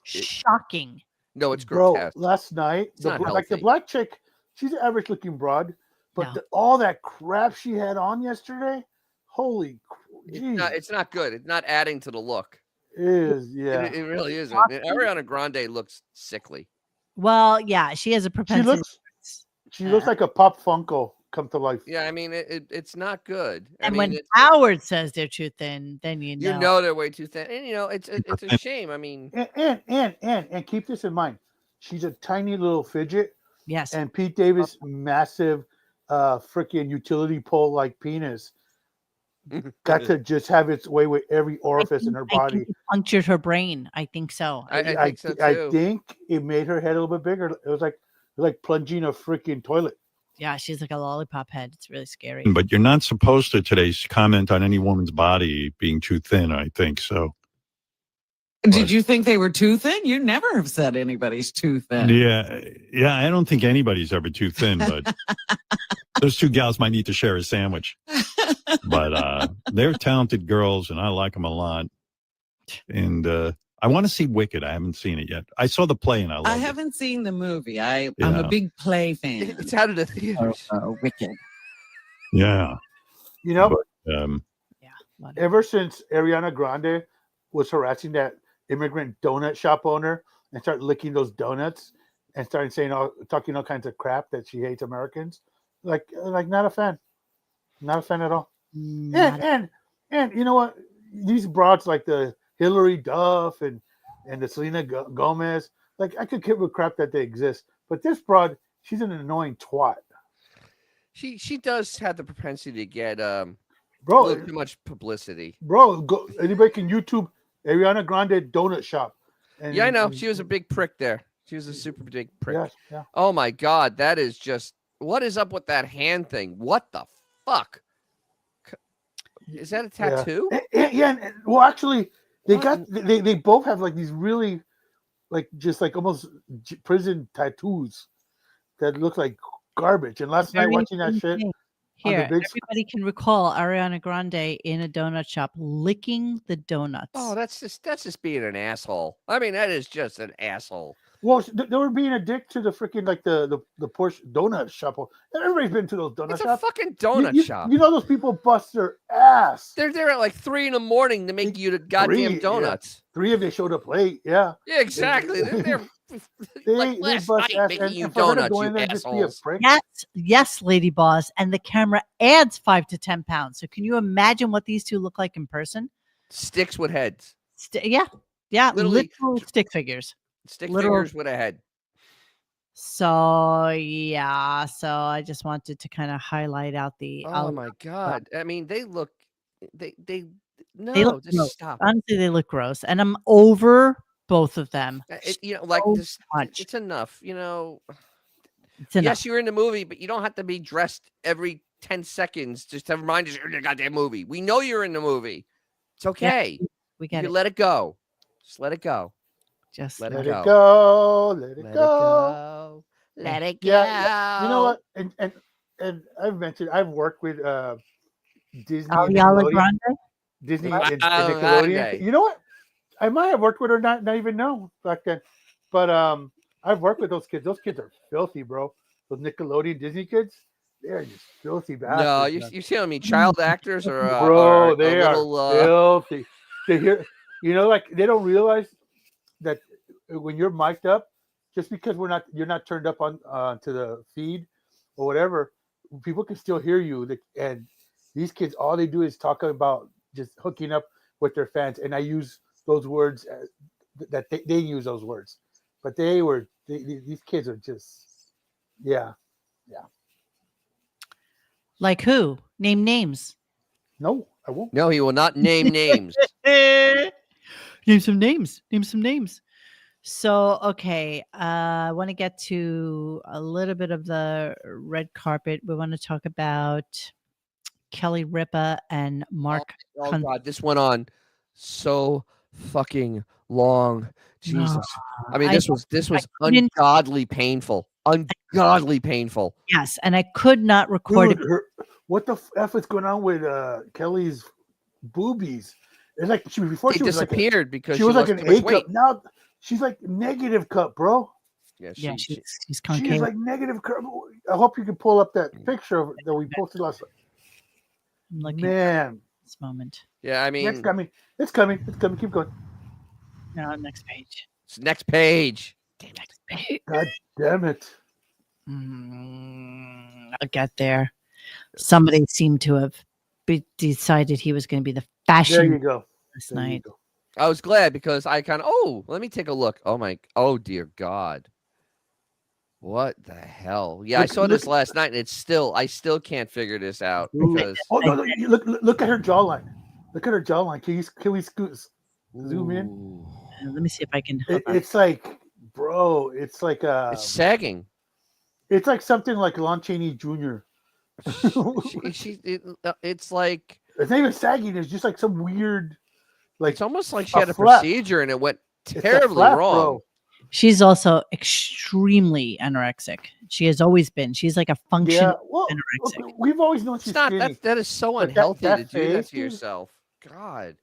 Shocking. No, it's grotesque. Last night, the black chick, she's an average looking broad, but all that crap she had on yesterday, holy. It's not good. It's not adding to the look. is, yeah. It really isn't. Ariana Grande looks sickly. Well, yeah, she has a She propensity. looks like a Pop Funko come to life. Yeah, I mean, it's not good. I And mean, when Howard says they're too thin, then you know. you know they're way too thin, and it's a shame. I mean, And keep this in mind. She's a tiny little fidget, Yes. and Pete Davis, massive, freaking utility pole like penis, got to just have its way with every orifice in her I body. think it punctured her brain. I think so. I think so too. I think it made her head a little bit bigger. It was like plunging a freaking toilet. Yeah, she's like a lollipop head. It's really scary. But you're not supposed to today comment on any woman's body being too thin, I think. So Did you think they were too thin? You never have said anybody's too thin. yeah, I don't think anybody's ever too thin, but those two gals might need to share a sandwich. But they're talented girls, and I like them a lot. And I want to see Wicked. I haven't seen it yet. I saw the play, and I loved I it. haven't seen the movie. I'm Yeah. a big play fan. It's out of the theaters. Wicked. Yeah. You know, But, ever since Ariana Grande was harassing that immigrant donut shop owner and started licking those donuts and started talking all kinds of crap that she hates Americans, like not a fan at all. And you know what? These broads like the Hillary Duff and the Selena Gomez, like I could give a crap that they exist, but this broad, she's an annoying twat. She does have the propensity to get a Bro, little too much publicity. Bro, anybody can YouTube Ariana Grande donut shop. And, Yeah, I know. She was a big prick there. She was a super big prick. Yeah. Oh my God, that is just what is up with that hand thing? What the fuck? Is that a tattoo? And well, actually, they both have like these really, like just like almost prison tattoos that look like garbage. And last night watching that shit. Here, everybody can recall Ariana Grande in a donut shop licking the donuts. Oh, that's just being an asshole. I mean, that is just an asshole. Well, they were being a dick to the freaking like the Porsche donut shop. Everybody's been to those donut shops. It's a fucking donut shop. You know those people bust their ass. They're there at like 3 a.m. to make you the goddamn donuts. Yeah. 3 of they showed up late. Yeah. Yeah, exactly. They're there like last bust night ass making you and for her to donuts, go in you there and just be a assholes. prick. Yes, Lady Boss, and the camera adds 5 to 10 pounds. So can you imagine what these two look like in person? Sticks with heads. Yeah, Literally. literal stick figures. Stick figures with a head. So yeah, so I just wanted to kind of highlight out the. Oh my God! I mean, they look. They no. They look just gross. stop. Honestly, they look gross, and I'm over both of them. Like so this. much. It's enough. You know. It's enough. Yes, you're in the movie, but you don't have to be dressed every 10 seconds just to remind us you're in the goddamn movie. We know you're in the movie. It's okay. Yeah, we get you it. let it go. Just let it go. Just let Let it it go. go. Let it Let go. Let it go. Yeah. You know what? And I've mentioned I've worked with Disney and Ariana Nickelodeon. Grande. Disney Wow, and Nickelodeon. Grande. You know what? I might have worked with her, not even know back then. But I've worked with those kids. Those kids are filthy, bro. Those Nickelodeon Disney kids, they're just filthy bastards. No, man. you're telling me child actors are Bro, they a are little, filthy. They hear, like they don't realize that when you're mic'd up, just because you're not turned up on to the feed or whatever, people can still hear you. And these kids, all they do is talk about just hooking up with their fans. And I use those words that they use those words, but these kids are just, yeah. Like who? Name names. No, I won't. No, he will not name names. Name some names. Name some names. So, okay, I want to get to a little bit of the red carpet. We want to talk about Kelly Ripa and Mark. Oh God, this went on so fucking long. Jesus. I mean, this was ungodly painful. Ungodly painful. Yes, and I could not record Dude, what the F is going on with Kelly's boobies? It's like she disappeared because she was like an A cup. weight. Now she's like negative cup, bro. Yeah, she's concave. She's like negative cup. I hope you can pull up that picture that we posted last night. Man, this moment. Yeah, I mean, it's coming. Keep going. No, next page. It's next page. Damn, next page. God damn it. I'll get there. Somebody seemed to have decided he was going to be the There fashion you go. this There you night. go. I was glad because I kind of, let me take a look. Oh dear God. What the hell? Yeah, I saw this last night and I still can't figure this out because Oh no, look at her jawline. Look at her jawline. Can we zoom in? Ooh. Let me see if I can. It's like, bro, it's like It's sagging. it's like something like Lon Chaney Jr. It's like It's not even sagging. It's just like some weird, like it's almost like she had a flap. procedure and it went It's a terribly flap, wrong. bro. She's also extremely anorexic. She has always been. She's like a functional Yeah, well, anorexic. we've always known It's she's not skinny. that is so But unhealthy that to do that face, to dude. yourself. God.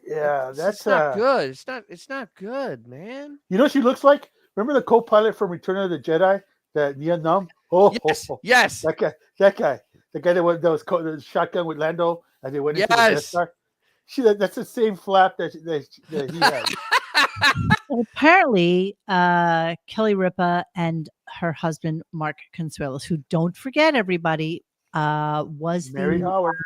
Yeah, It's not good. It's not good, man. You know what she looks like? Remember the co-pilot from Return of the Jedi, that Nia Num? Oh, Yes. that guy, the guy that was the shotgun with Lando, and they went into the Death Star. That's the same flap that he had. Well, apparently, Kelly Ripa and her husband Mark Consuelos, who, don't forget, everybody, was Married the Howard.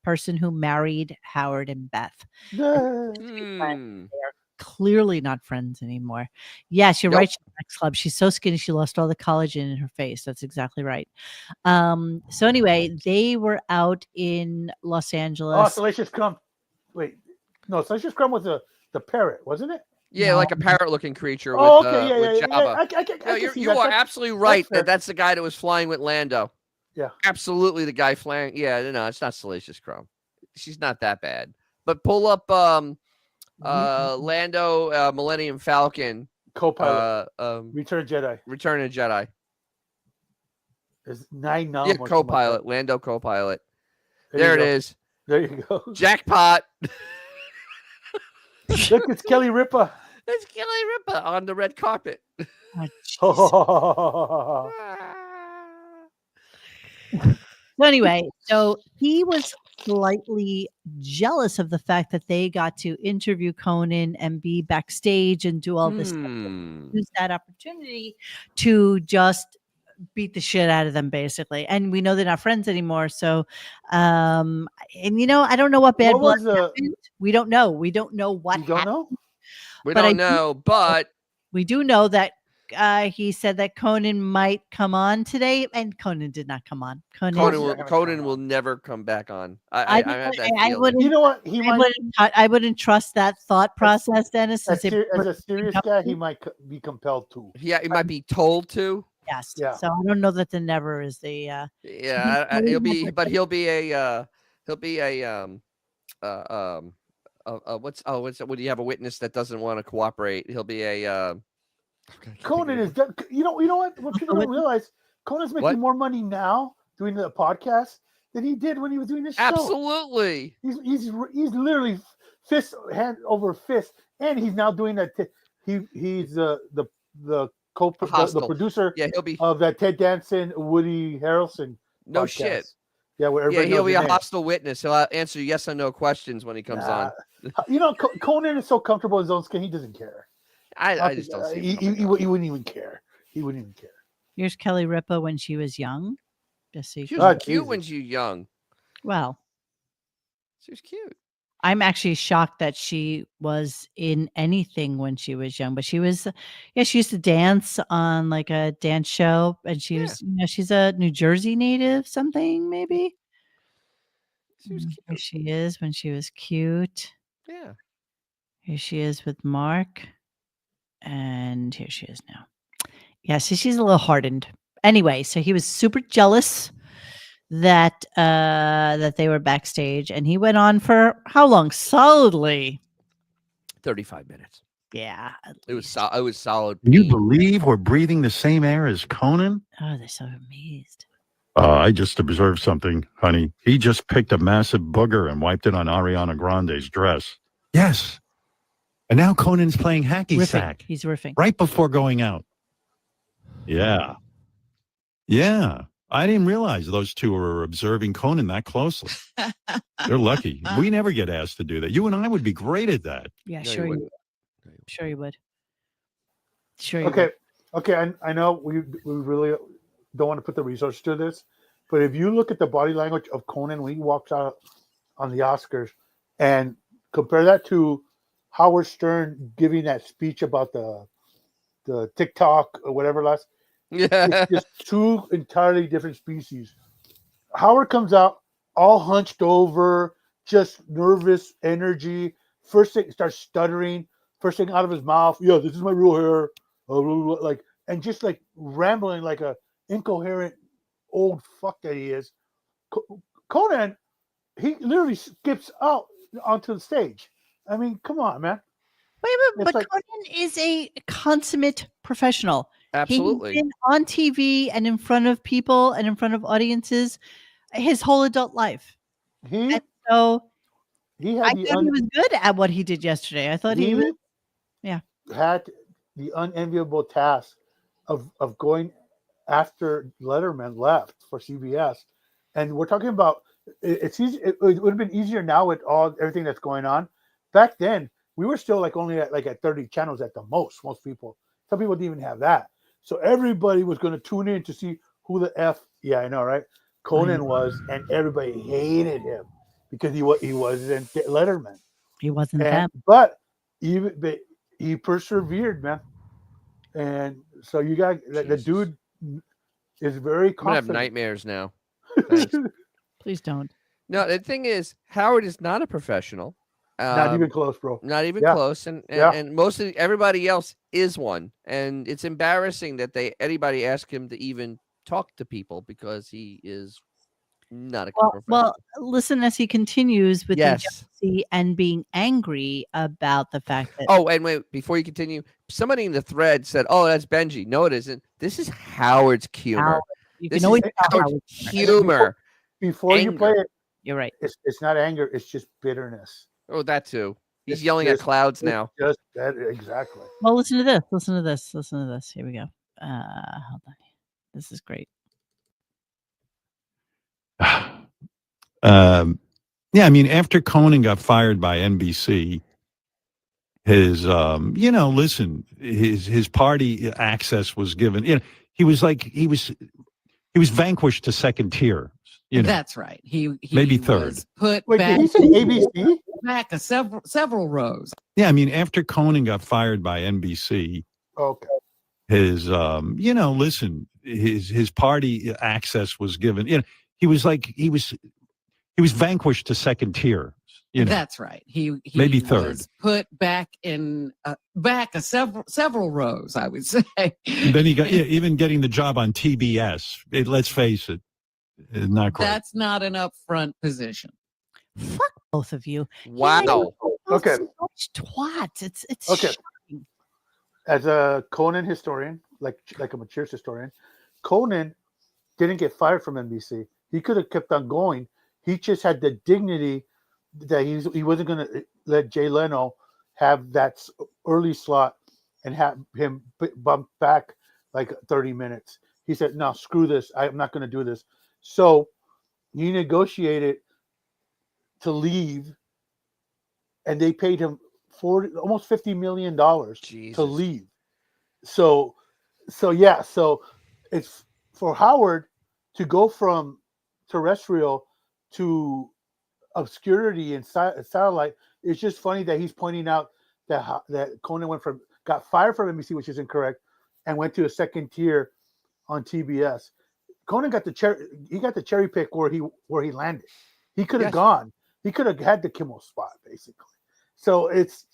person who married Howard and Beth. Hmm. They're clearly not friends anymore. Yes, you're Nope. right. She's in X Club. She's so skinny she lost all the collagen in her face. That's exactly right. So anyway, they were out in Los Oh, Angeles. Salacious Crumb. Wait, no, Salacious Crumb was the parrot, wasn't it? Yeah, No. like a parrot-looking creature Oh, with okay, with Jabba. I can No, see you that. are absolutely right fair. that's the guy that was flying with Lando. Yeah. Absolutely the guy flying. Yeah, no, it's not Salacious Crumb. She's not that bad. But pull up Lando Millennium Falcon Co-pilot. Return Jedi. Return of Jedi. There's 9 now. Yeah, co-pilot, Lando co-pilot. There There you it go. is. There you go. Jackpot. Look, it's Kelly Ripa. It's Kelly Ripa on the red carpet. Oh, jeez. So anyway, so he was slightly jealous of the fact that they got to interview Conan and be backstage and do all this stuff. Use that opportunity to just beat the shit out of them, basically. And we know they're not friends anymore. So, and I don't know what bad blood happened. We don't know. We don't know what You don't happened. know? We don't know, but we do know that he said that Conan might come on today, and Conan did not come on. Conan will never come back on. I have that feeling. wouldn't. You know what? I wouldn't trust that thought process, Dennis. As a serious guy, he might be compelled to. Yeah, he might be told to. Yes. Yeah. So I don't know that the never is the. He'll be what do you have a witness that doesn't want to cooperate? He'll be a Conan is done. You know what people don't realize, Conan's making more money now doing the podcast than he did when he was doing this show. Absolutely. He's literally fist hand over fist, and he's now doing that. He's the producer. Yeah, he'll be of that Ted Danson, Woody Harrelson. No podcast. Shit. Yeah, where everybody he'll be a name. hostile witness. He'll answer yes or no questions when he comes on. Conan is so comfortable in his own skin, he doesn't care. I just don't see he wouldn't even care. He wouldn't even care. Here's Kelly Ripa when she was young. Just so she was cute when she was young. Well, she was cute. I'm actually shocked that she was in anything when she was young, but she was, she used to dance on like a dance show, and she was, she's a New Jersey native, something maybe. She was cute. Here she is when she was cute. Yeah. Here she is with Mark, and here she is now. Yeah, so she's a little hardened. Anyway, so he was super jealous that they were backstage, and he went on for how long? Solidly 35 minutes. Yeah, it was solid. Can you believe we're breathing the same air as Conan? Oh, they're so amazed. I just observed something, honey. He just picked a massive booger and wiped it on Ariana Grande's dress. Yes. And now Conan's playing hacky sack. He's riffing right before going out. Yeah. Yeah. I didn't realize those two were observing Conan that closely. They're lucky. We never get asked to do that. You and I would be great at that. Yeah, No, sure. Sure you would. Sure you Okay, would. okay. I know we really don't want to put the resources to this, but if you look at the body language of Conan when he walks out on the Oscars, and compare that to Howard Stern giving that speech about the TikTok or whatever last, Yeah. it's just two entirely different species. Howard comes out all hunched over, just nervous energy. First thing starts stuttering. First thing out of his mouth, yeah, this is my real hair. Like, and just like rambling like a incoherent old fuck that he is. Conan, he literally skips out onto the stage. I mean, come on, man. But Conan is a consummate professional. Absolutely. He's been on TV and in front of people and in front of audiences his whole adult life. He And so he I had the thought he was good at what he did yesterday. I thought he was, yeah. had the unenviable task of going after Letterman left for CBS, and we're talking about it's easy. It would have been easier now with everything that's going on. Back then, we were still like only at 30 channels at the most. Most people, some people didn't even have that. So everybody was going to tune in to see who the f. Yeah, I know, right? Conan was, and everybody hated him because he wasn't Letterman. He wasn't them. But he persevered, man. And so you got the dude is very I'm gonna have confident. nightmares now. Thanks. Please don't. No, the thing is, Howard is not a professional. Not even close, bro. Not even Yeah. close, and most of everybody else is one, and it's embarrassing that anybody ask him to even talk to people because he is not a professional. Well, listen as he continues with Yes. the jealousy and being angry about the fact that. Oh, and wait, before you continue, somebody in the thread said, "Oh, that's Benji." No, it isn't. This is Howard's humor. Howard. You This can always is tell Howard's Howard's humor. Before you play it, you're right. It's not anger. It's just bitterness. Oh, that too. He's It's yelling at just- clouds it's now. Just that exactly. Well, listen to this. Listen to this. Listen to this. Here we go. Hold on. This is great. Yeah, I mean, after Conan got fired by NBC, his listen, his party access was given. You know, he was vanquished to second tier. You know, That's right. He maybe was third. Put Wait, back, did he say ABC? back several rows. Yeah, I mean, after Conan got fired by NBC, Okay. his listen, his party access was given. You know, he was vanquished to second tier. You know, That's right. He maybe third. was put back in several rows, I would say. Then he got even getting the job on TBS. Let's face it, not great. That's not an upfront position. Fuck both of you. Wow. Okay. Such twats. It's Okay. shocking. As a Conan historian, like a mature historian, Conan didn't get fired from NBC. He could have kept on going. He just had the dignity that he wasn't going to let Jay Leno have that early slot and have him bump back like 30 minutes. He said, "No, screw this. I'm not going to do this." So he negotiated to leave, and they paid him almost $50 million to leave. So it's for Howard to go from terrestrial to obscurity and satellite. It's just funny that he's pointing out that Conan got fired from NBC, which is incorrect, and went to a second tier on TBS. Conan got the cherry pick where he landed. He could have gone. He could have had the Kimmel spot basically. So it's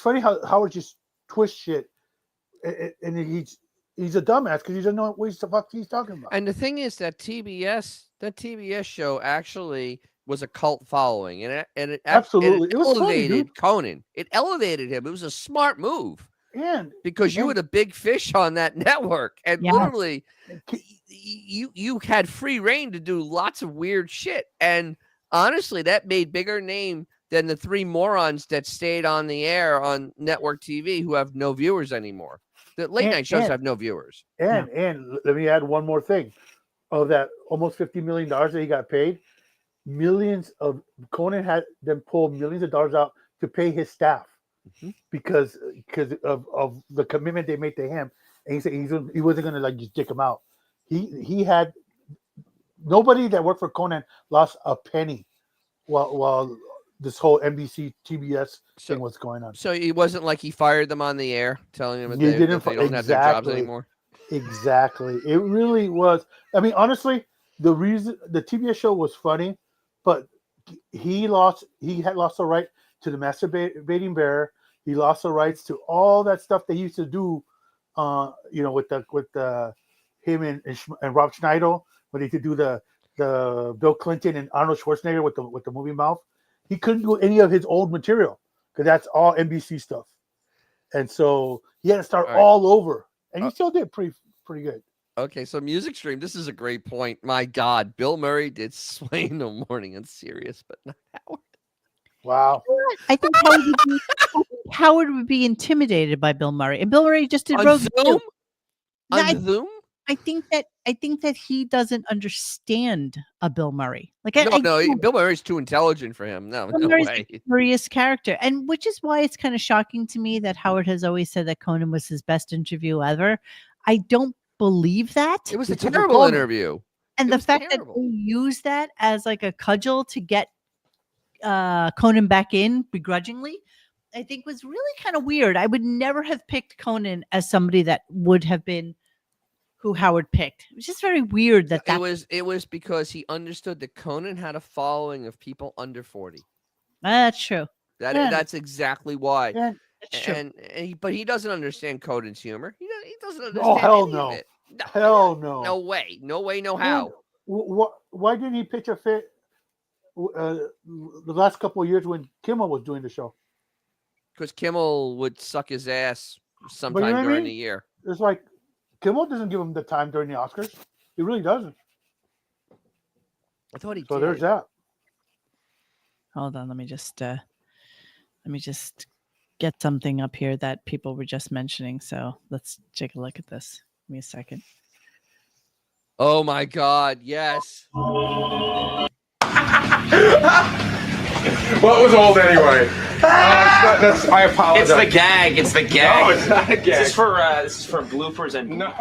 funny how Howard just twists shit, and he's a dumbass because he doesn't know what the fuck he's talking about. And the thing is that TBS show actually was a cult following, and it Absolutely. it It was funny, elevated dude. Conan. It elevated him. It was a smart move because you and- were the big fish on that network, and Yeah. literally, you had free reign to do lots of weird shit. And honestly, that made bigger name than the three morons that stayed on the air on network TV who have no viewers anymore. The late night shows have no viewers. And let me add one more thing. Of that almost $50 million that he got paid, Conan had them pull millions of dollars out to pay his staff. because of the commitment they made to him, and he said he wasn't gonna like just dick him out. He had nobody that worked for Conan lost a penny while this whole NBC TBS thing was going on. So it wasn't like he fired them on the air, telling them that He they didn't don't have their jobs anymore. Exactly. It really was. I mean, honestly, the reason the TBS show was funny, but he had lost the right to the masturbating bear. He lost the rights to all that stuff they used to do, with him and Rob Schneider when they could do the Bill Clinton and Arnold Schwarzenegger with the movie mouth. He couldn't do any of his old material because that's all NBC stuff, and so he had to start all over. And he still did pretty good. Okay, so Music Stream, this is a great point. My God, Bill Murray did Sway in the Morning on Sirius, but not Howard. Wow. I think Howard would be intimidated by Bill Murray, and Bill Murray just did On Rogue Zoom? too. No, Zoom? I think that he doesn't understand a Bill Murray. Like Bill Murray's too intelligent for him. No Murray's way. a curious character, and which is why it's kind of shocking to me that Howard has always said that Conan was his best interview ever. I don't believe that. It was a terrible interview. And the fact that they used that as like a cudgel to get Conan back in begrudgingly, I think was really kind of weird. I would never have picked Conan as somebody that would have been who Howard picked. It was just very weird that it was because he understood that Conan had a following of people under 40. That's true. That's exactly why. Yeah, that's true. But he doesn't understand Conan's humor. He doesn't understand. Oh hell any no! of it. No, hell no! No way! No way! No how! Why didn't he pitch a fit the last couple of years when Kimmel was doing the show? Because Kimmel would suck his ass sometime during the year. It's like Kimmel doesn't give him the time during the Oscars. He really doesn't. I thought he did. So there's that. Hold on, let me just get something up here that people were just mentioning. So let's take a look at this. Give me a second. Oh my God! Yes. Well, it was old anyway. I apologize. It's the gag. It's the gag. No, it's not a gag. This is for bloopers and. No.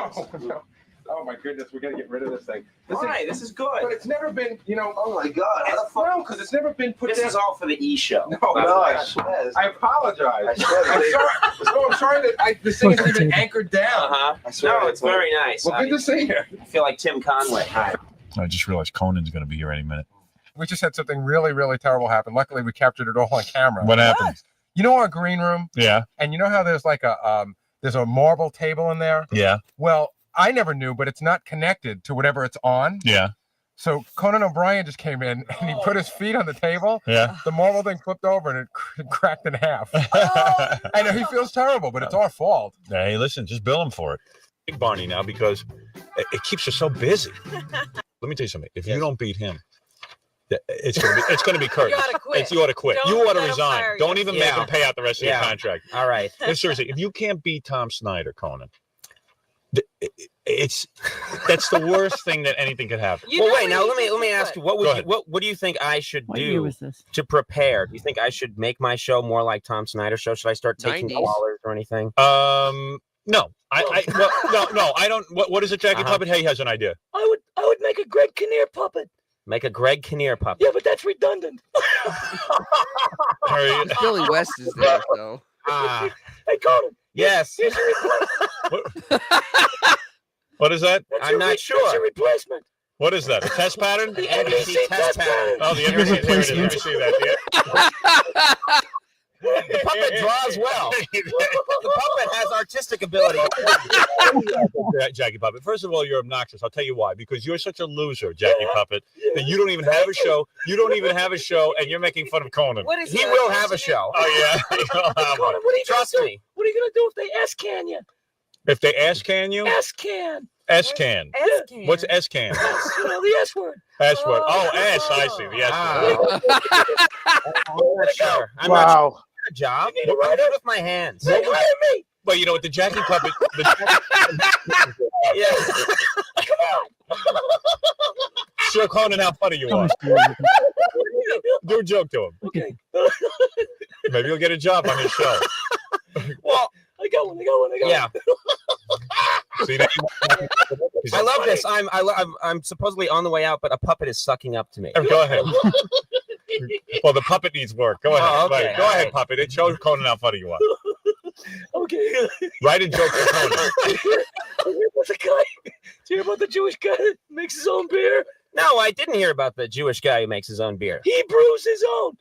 Oh my goodness, we got to get rid of this thing. This is good. But it's never been, Oh my God. No, because it's never been put. This is all for the E show. No, I apologize. I'm sorry that this thing isn't even anchored down. No, it's very nice. Well, good to see you. I feel like Tim Conway. Hi. I just realized Conan's going to be here any minute. We just had something really, really terrible happen. Luckily, we captured it all on camera. What happened? You know our green room? Yeah. And you know how there's like there's a marble table in there? Yeah. Well, I never knew, but it's not connected to whatever it's on. Yeah. So Conan O'Brien just came in and he put his feet on the table. Yeah. The marble thing flipped over and it cracked in half. I know he feels terrible, but it's our fault. Hey, listen, just bill him for it. Big Barney now because it keeps you so busy. Let me tell you something. If you don't beat him, it's gonna be Curtis. You ought to quit. You ought to resign. Don't even make him pay out the rest of your contract. All right. Seriously, if you can't beat Tom Snyder, Conan, that's the worst thing that anything could happen. Well, wait. Now let me ask you. What do you think I should do to prepare? Do you think I should make my show more like Tom Snyder's show? Should I start taking callers or anything? No. I don't. What is it, Jackie Puppet? Hey, he has an idea. I would make a Greg Kinnear puppet. Make a Greg Kinnear puppet. Yeah, but that's redundant. Billy West is there, though. Hey, Conan. Yes. Here's your replacement. What is that? I'm not sure. That's your replacement. What is that? A test pattern? The NBC test pattern. Oh, the NBC. Here it is. Let me see that. The puppet draws well. The puppet has artistic ability. Jackie Puppet. First of all, you're obnoxious. I'll tell you why. Because you're such a loser, Jackie Puppet, that you don't even have a show. You don't even have a show, and you're making fun of Conan. He will have a show. Oh, yeah. Conan, Trust me. What are you going to do if they S-can you? If they S-can you? S-can. S-can. S-can. What's S-can? The S word. S word. Oh, S. I see. The S word. I'm not sure. Wow. A job. I do it with my hands. Say hi to me. But you know what? The Jackie Puppet. Yes. Come on. Show Conan how funny you are. Do a joke to him. Okay. Maybe you'll get a job on his show. Well, I got one. Yeah. See, that- I love this. I'm supposedly on the way out, but a puppet is sucking up to me. Go ahead. Well, the puppet needs work. Go ahead. Oh, okay. Right. Go ahead, puppet. It shows Conan how funny you are. Okay. Write a joke for Conan. Do you hear about the Jewish guy that makes his own beer? No, I didn't hear about the Jewish guy who makes his own beer. He brews his own.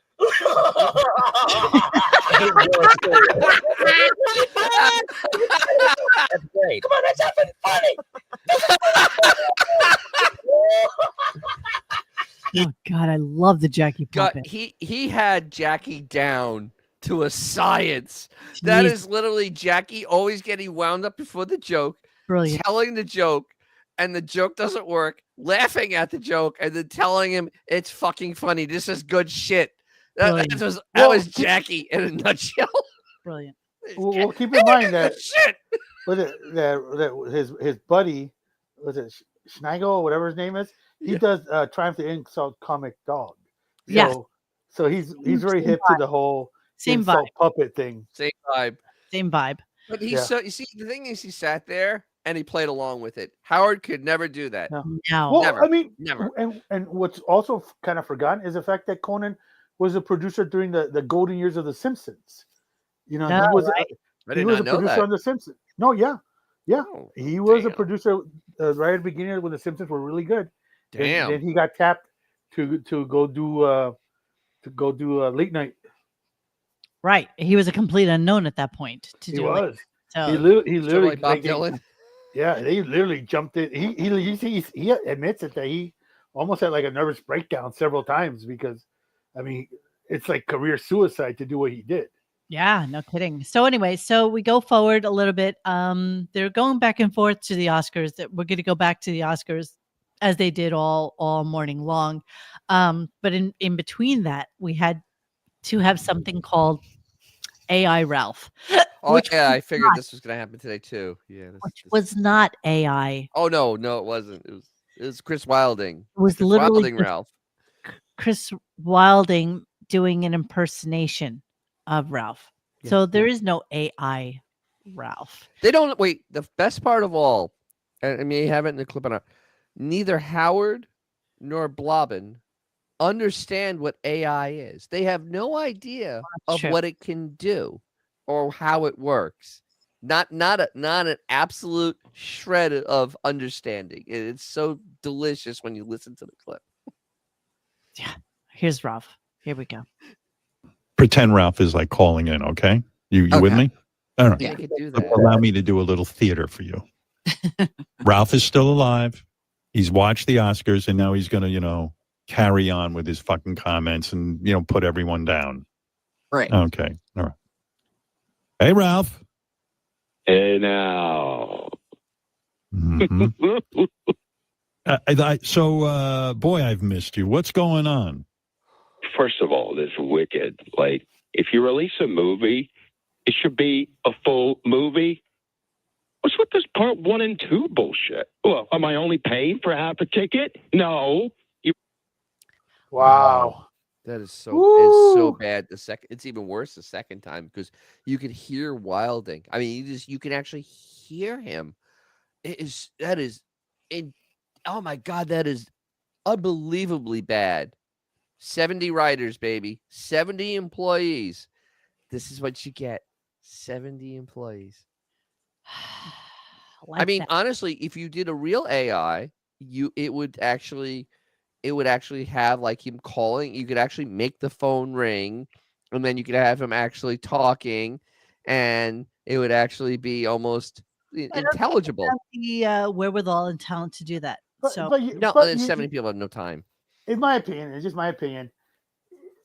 That's great. Come on, that's not funny. Oh God, I love the Jackie God, puppet. he had Jackie down to a science. That Jeez. is literally Jackie always getting wound up before the joke, Brilliant. telling the joke, and the joke doesn't work, laughing at the joke, and then telling him it's fucking funny. This is good shit. Brilliant. That was Jackie in a nutshell. Brilliant. Well, keep in mind that Shit. was it that his buddy was it Schneigel or whatever his name is. He does Triumph the Insult Comic Dog. Yes. So he's very Same hip to the whole Same insult vibe. puppet thing. Same vibe. Same vibe. But he's Yeah. so you see the thing is he sat there and he played along with it. Howard could never do that. No. No. Well, Never. I mean, Never. And what's also kind of forgotten is the fact that Conan was a producer during the golden years of The Simpsons. You know, No, he was right? I he did was not a know producer that. on The Simpsons. No, yeah, Oh, he was a damn. producer right at the beginning when The Simpsons were really good. Damn. Then he got tapped to go do late night. Right. He was a complete unknown at that point. He was. So He literally Sort of like Bob like, Dylan. Yeah, they literally jumped in. He admits it that he almost had like a nervous breakdown several times because, I mean, it's like career suicide to do what he did. yeah, no kidding. So anyway, so we go forward a little bit. They're going back and forth to the Oscars. That we're going to go back to the Oscars as they did all morning long. But in between that, we had to have something called AI Ralph. Oh which yeah, was I figured not- this was gonna happen today too. Yeah. Which was not AI. Oh no, it wasn't. It was Chris Wilding. It was Chris literally Wilding just Ralph. Chris Wilding doing an impersonation of Ralph. So there is no AI Ralph. They don't wait. The best part of all, and I mean, you have it in the clip on our. Neither Howard nor Blobbin understand what AI is. They have no idea of true. what it can do or how it works. Not an absolute shred of understanding. It's so delicious when you listen to the clip. Yeah. Here's Ralph. Here we go. Pretend Ralph is like calling in, okay? You with Okay. me? All right. Yeah, you can do that. Allow me to do a little theater for you. Ralph is still alive. He's watched the Oscars, and now he's going to, carry on with his fucking comments and, put everyone down. Right. Okay. All right. Hey, Ralph. Hey, now. Mhm. Boy, I've missed you. What's going on? First of all, this wicked. Like, if you release a movie, it should be a full movie. What's with this part 1 and 2 bullshit? Well, am I only paying for half a ticket? No. Wow. That is so bad. It's even worse the second time because you can hear Wilding. I mean, you can actually hear him. Oh my God, that is unbelievably bad. 70 writers, baby. 70 employees. This is what you get. 70 employees. I mean, honestly, if you did a real AI, it would actually have like him calling. You could actually make the phone ring, and then you could have him actually talking, and it would actually be almost intelligible. The wherewithal and talent to do that. But 70 people have no time. In my opinion, it's just my opinion.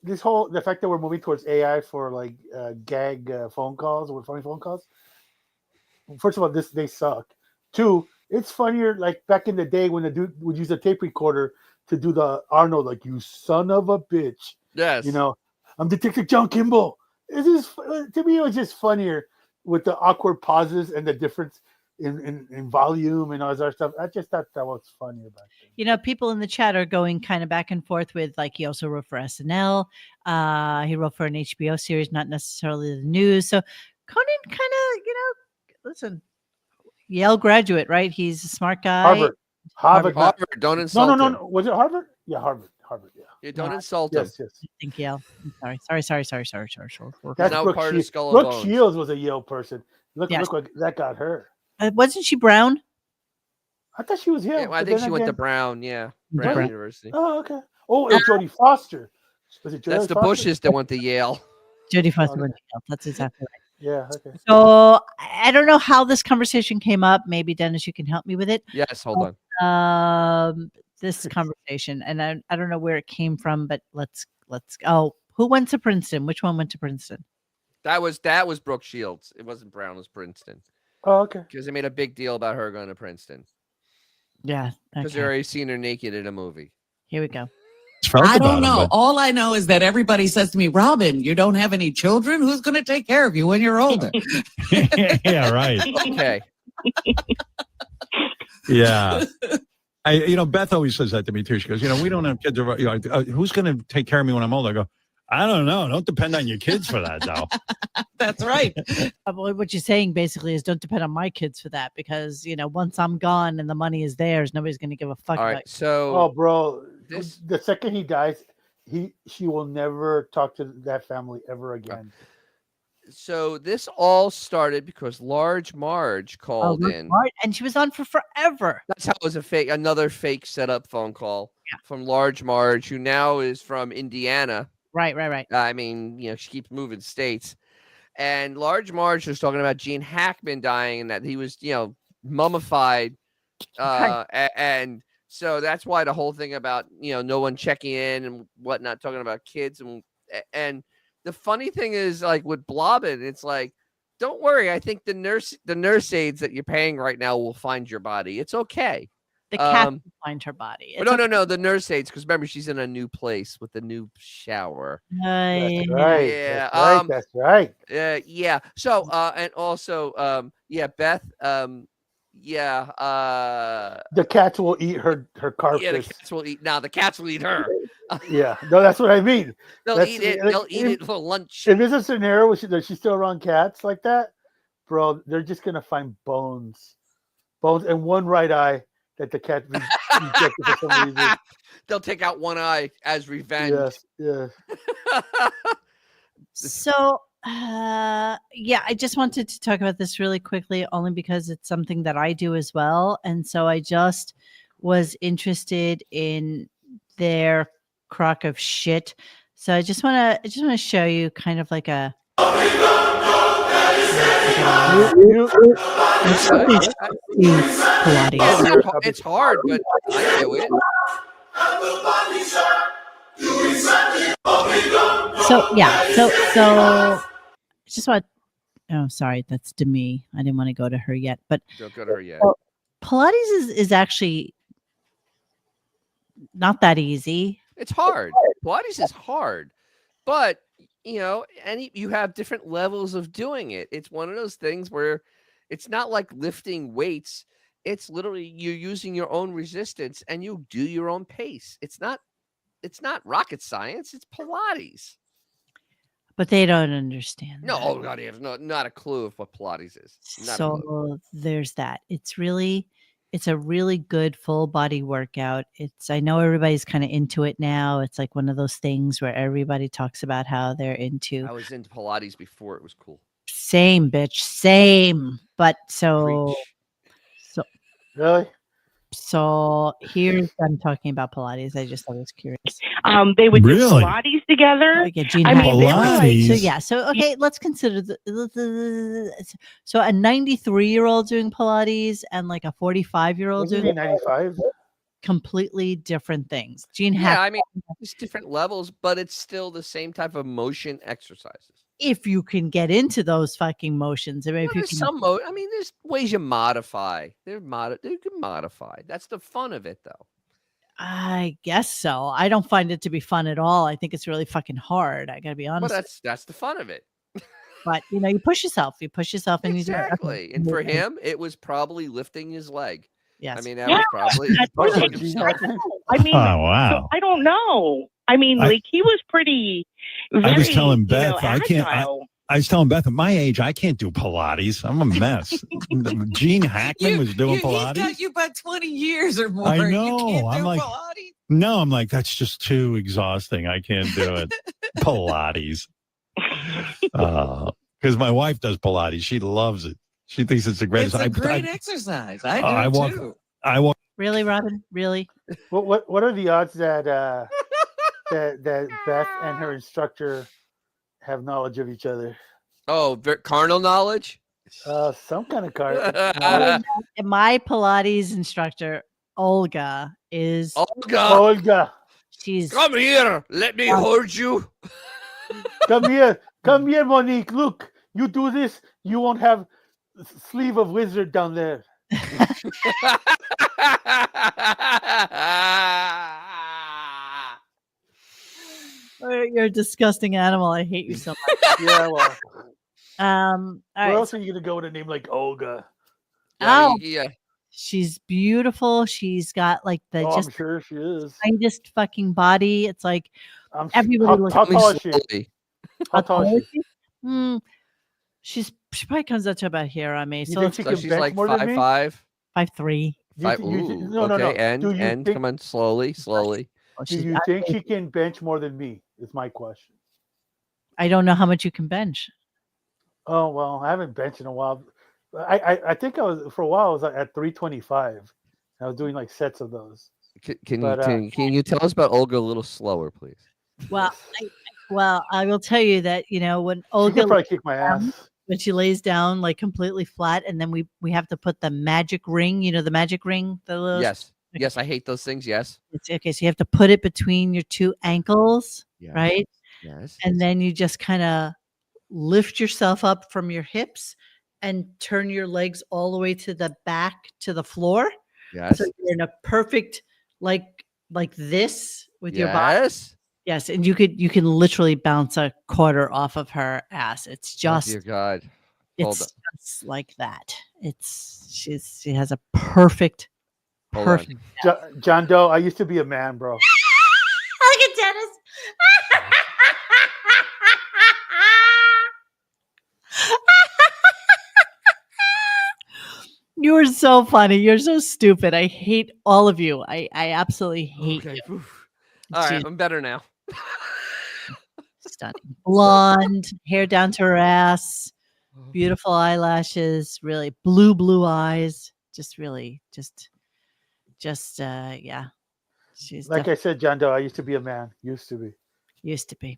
The fact that we're moving towards AI for like gag phone calls or funny phone calls. First of all, they suck. 2, it's funnier like back in the day when the dude would use a tape recorder to do the Arnold, like, you son of a bitch. Yes. I'm Detective John Kimball. To me, it was just funnier with the awkward pauses and the difference. in volume and all this other stuff. I just thought that was funny about it. You know, people in the chat are going kind of back and forth with, like, he also wrote for SNL. He wrote for an HBO series, not necessarily the news. So Conan kind of, listen, Yale graduate, right? He's a smart guy. Harvard. Don't insult him. No. Was it Harvard? Yeah, Harvard. Yeah. Yeah, don't insult him. Yes. I think Yale. I'm sorry. That's now Brooke part of Shields. Skull and Brooke Bones. Shields was a Yale person. Look Yes. like that got her. Wasn't she Brown? I thought she was Yale. Yeah, well, I think she went to Brown. Yeah, Brown Brown. University. Oh, okay. Oh, and Jodie Foster. Was it Jodie That's the Foster? Bushes that went to Yale. Jodie Foster went to Yale. That's exactly right. Yeah. Okay. So I don't know how this conversation came up. Maybe Dennis, you can help me with it. Yes, hold on. This conversation, and I don't know where it came from, but let's. Oh, who went to Princeton? Which one went to Princeton? That was Brooke Shields. It wasn't Brown. It was Princeton. Oh, okay. Because they made a big deal about her going to Princeton. Yeah. Because they already seen her naked in a movie. Here we go. I don't know. All I know is that everybody says to me, Robin, you don't have any children? Who's going to take care of you when you're older? Yeah, right. Okay. Yeah. Beth always says that to me too. She goes, we don't have kids. Who's going to take care of me when I'm older? I go, I don't know. Don't depend on your kids for that, though. That's right. What you're saying basically is don't depend on my kids for that, because, once I'm gone and the money is theirs, nobody's going to give a fuck. All right. about So, oh, bro, the second he dies, she will never talk to that family ever again. So this all started because Large Marge called in. And she was on for forever. That's how it was another fake setup phone call from Large Marge, who now is from Indiana. Right. I mean, she keeps moving states. And Large Marge was talking about Gene Hackman dying and that he was, mummified. And so that's why the whole thing about, no one checking in and whatnot, talking about kids. And the funny thing is, like, with Blobbin, it's like, don't worry. I think the nurse aides that you're paying right now will find your body. It's okay. The cat will find her body. But no, the nurse aides, because remember, she's in a new place with a new shower. That's right. Yeah. That's right. Yeah. So, and also, Beth, the cats will eat her carcass. Yeah, the cats will eat. Now the cats will eat her. Yeah, no, that's what I mean. They'll eat it. They'll eat it for lunch. If there's a scenario where she's still around cats like that, bro, they're just gonna find bones, and one right eye that the cat rejected for some reason. They'll take out one eye as revenge. Yes. So, I just wanted to talk about this really quickly, only because it's something that I do as well, and so I just was interested in their crock of shit. So I just want to show you kind of like a. Pilates. It's hard, but I do it. So just what? Oh, sorry, that's to me. I didn't want to go to her yet, but don't go to her yet. Pilates is actually not that easy. It's hard. Pilates is hard, but you have different levels of doing it. It's one of those things where it's not like lifting weights. It's literally you're using your own resistance and you do your own pace. It's not rocket science. It's Pilates. But they don't understand. No, oh God, they have not a clue of what Pilates is. So there's that. It's a really good full body workout. I know everybody's kind of into it now. It's like one of those things where everybody talks about how they're into. I was into Pilates before it was cool. Same, bitch. Same. But so really. So here's I'm talking about Pilates. I just thought I was curious. They would do Pilates together. So okay, let's consider so a 93-year-old doing Pilates and like a 45-year-old doing 95. Completely different things. I mean, it's different levels, but it's still the same type of motion exercises. If you can get into those fucking motions, I mean, there's ways you modify. They can modify. That's the fun of it, though. I guess so. I don't find it to be fun at all. I think it's really fucking hard. I gotta be honest. Well, that's the fun of it. but you push yourself. You push yourself, and exactly. And for him, it was probably lifting his leg. Yes. I mean, that was probably. I mean, Oh, wow. so I don't know. I mean, like he was pretty. Very, I was telling Beth, I can't. agile. I was telling Beth, at my age, I can't do Pilates. I'm a mess. Gene Hackman was doing Pilates. He's got you by 20 years or more. I You know. can't I'm do like, Pilates. no, I'm like, that's just too exhausting. I can't do it. Pilates. Because my wife does Pilates. She loves it. She thinks it's the greatest. It's a great exercise. I do too. I walk. Really, Robin? Really? What are the odds that that Beth and her instructor have knowledge of each other? Oh, carnal knowledge? Some kind of card. My Pilates instructor, Olga, is Olga. She's come here. Let me hold you. Come here, Monique. Look, you do this, you won't have sleeve of wizard down there. You're a disgusting animal. I hate you so much. Yeah, well. All Where right. else are you gonna go with a name like Olga? Yeah. She's beautiful. She's got like the I'm just sure she is. tightest fucking body. It's like everybody How looks. tall is she? How tall is she? She probably comes out to about here on me. You So think she can she's bench like more than me? 5'5". 5'3". No. And Do you think, come on, slowly. do you think she can bench more than me? Is my question. I don't know how much you can bench. Oh well, I haven't benched in a while. I think I was for a while. I was at 325. I was doing like sets of those. Can you tell us about Olga a little slower, please? Well, I will tell you that when She Olga could probably kick my ass. when she lays down like completely flat, and then we have to put the magic ring. The magic ring. Yes, I hate those things. Yes. It's okay. So you have to put it between your two ankles, Yes. right? Yes. And then you just kind of lift yourself up from your hips and turn your legs all the way to the back to the floor. Yes. So you're in a perfect like this with your body. Yes. Yes, and you can literally bounce a quarter off of her ass. It's just dear God. it's just like that. She has a perfect. John Doe, I used to be a man, bro. Look at Dennis. You are so funny. You're so stupid. I hate all of you. I absolutely hate you. All right, I'm better now. Stunning. Blonde, hair down to her ass, beautiful eyelashes, really blue eyes. Just really, yeah. She's Like I said, John Doe, I used to be a man. Used to be. Used to be.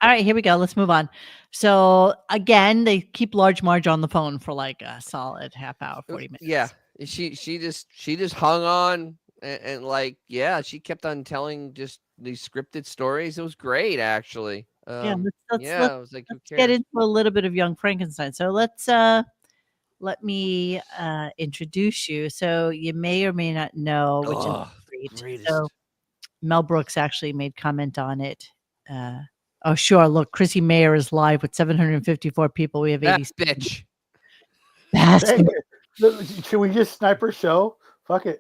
All right, here we go. Let's move on. So again, they keep Large Marge on the phone for like a solid half hour, 40 minutes. Yeah, she just hung on and like she kept on telling just these scripted stories. It was great, actually. Let's I was like, who cares? get into a little bit of Young Frankenstein. So let me introduce you. So you may or may not know, which is great. So Mel Brooks actually made comment on it. Oh sure, look, Chrissy Mayer is live with 754 people. We have 80 bitch. Bastard. Hey, should we just snipe her show? Fuck it.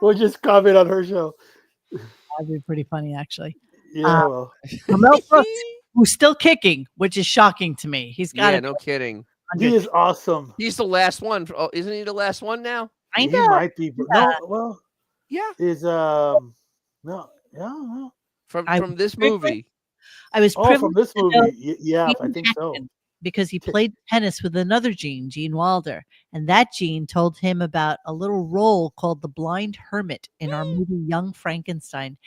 We'll just comment on her show. That'd be pretty funny, actually. Yeah. Well. Mel Brooks, who's still kicking, which is shocking to me. He's got no kidding. He is awesome. He's the last one. Oh, isn't he the last one now? I know. He might be. Yeah. No, well. Yeah. Is no. Yeah. From this movie. I was from this movie. Yeah, I think so. Because he played tennis with another Gene Wilder, and that Gene told him about a little role called the Blind Hermit in our movie Young Frankenstein.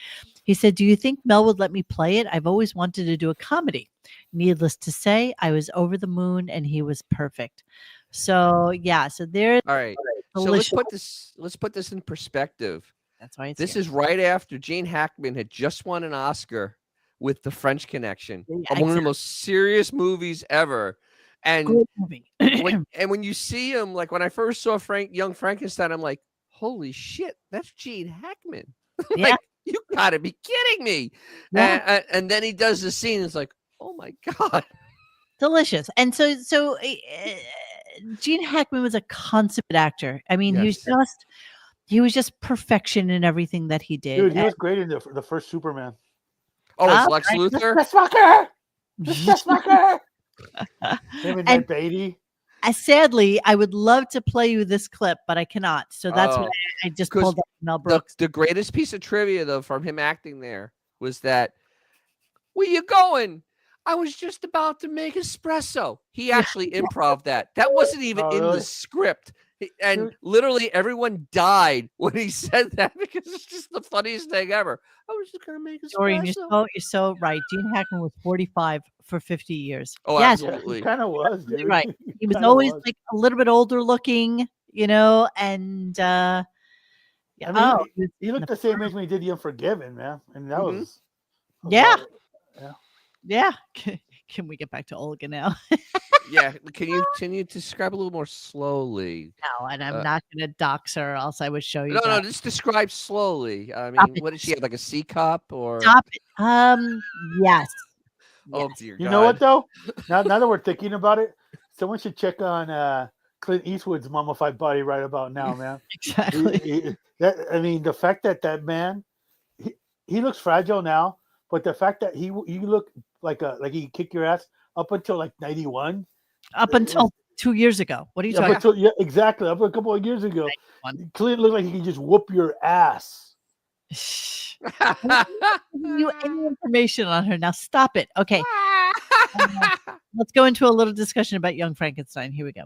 He said, "Do you think Mel would let me play it? I've always wanted to do a comedy." Needless to say, I was over the moon, and he was perfect. So yeah, so there. All right. So let's put this in perspective. That's why this is right after Gene Hackman had just won an Oscar with The French Connection, one of the most serious movies ever. And great movie. when you see him, like when I first saw Young Frankenstein, I'm like, holy shit, that's Gene Hackman. Yeah. You gotta be kidding me. Yeah. And then he does the scene. It's like, oh my God. Delicious. And so Gene Hackman was a consummate actor. I mean, Yes. he was just perfection in everything that he did. Dude, he was great in the first Superman. Oh, it's Lex Luthor? Mr. Smucker! Him and Ned Beatty. Sadly, I would love to play you this clip, but I cannot. So that's what I just pulled up Mel Brooks. The greatest piece of trivia, though, from him acting there was that, where you going? I was just about to make espresso. He actually improv that. That wasn't even in the script. And literally everyone died when he said that because it's just the funniest thing ever. I was just going to make espresso. Dorian, you're so right. Gene Hackman was 45 for 50 years. Oh, yes, absolutely. He kind of was, dude. Right. He was always like a little bit older looking, and I mean, he looked the same age when he did The Unforgiven, man. And that was yeah. Can we get back to Olga now? Yeah. Can you describe a little more slowly? No, and I'm not going to dox her, else I would show you. No, just describe slowly. I mean, what did she have? Like a C cup or? Stop it. Yes. Oh dear God. You know what though? Now that we're thinking about it, someone should check on Clint Eastwood's mummified body right about now, man. Exactly. I mean, the fact that man, he looks fragile now, but the fact that he looked like he kicked your ass up until like 91, up until 2 years ago. What are you talking about? Yeah, exactly. Up a couple of years ago, Clint looked like he could just whoop your ass. You any information on her now? Stop it. Okay. Let's go into a little discussion about Young Frankenstein. Here we go.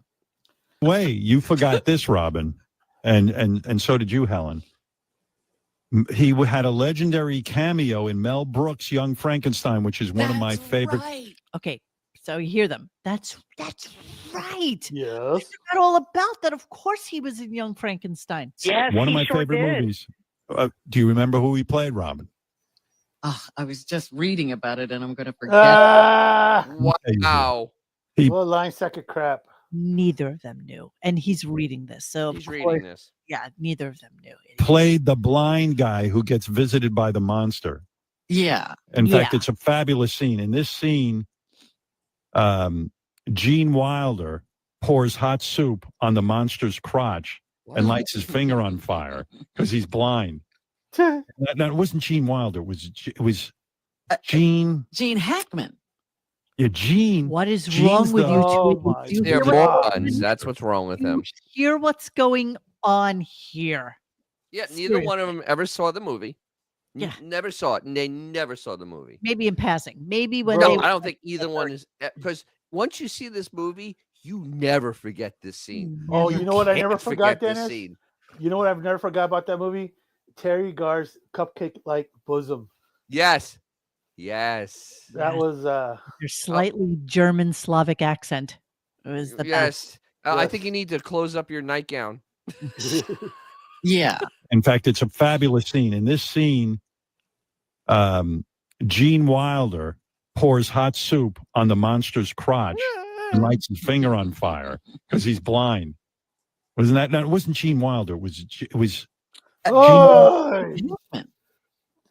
Wait, you forgot this, Robin, and so did you, Helen. He had a legendary cameo in Mel Brooks' Young Frankenstein, which is one of my favorite. Right. Okay, so you hear them. That's right. Yes. I forgot all about that. Of course, he was in Young Frankenstein. Yes, One of my favorite movies. Do you remember who he played, Robin? Oh, I was just reading about it, and I'm going to forget. Wow. What a line sack of crap. Neither of them knew, and he's reading this. So he's reading this. Yeah, neither of them knew. Played the blind guy who gets visited by the monster. Yeah. In fact, it's a fabulous scene. In this scene, Gene Wilder pours hot soup on the monster's crotch and lights his finger on fire because he's blind. No, it wasn't Gene Wilder. It was Gene Hackman. Yeah, Gene. What is wrong with you two? They're morons. That's what's wrong with them. Hear what's going on here. Yeah, neither one of them ever saw the movie. Yeah. Never saw it. And they never saw the movie. Maybe in passing. Maybe when I don't think either one is, because once you see this movie, you never forget this scene. Oh, you know what I never forgot, this Dennis? scene. You know what I've never forgot about that movie? Terry Garr's cupcake-like bosom. Yes. That was your slightly German Slavic accent. It was the best. I think you need to close up your nightgown. Yeah. In fact, it's a fabulous scene. In this scene, Gene Wilder pours hot soup on the monster's crotch and lights his finger on fire because he's blind. Wasn't that? No, it wasn't Gene Wilder. It was Gene.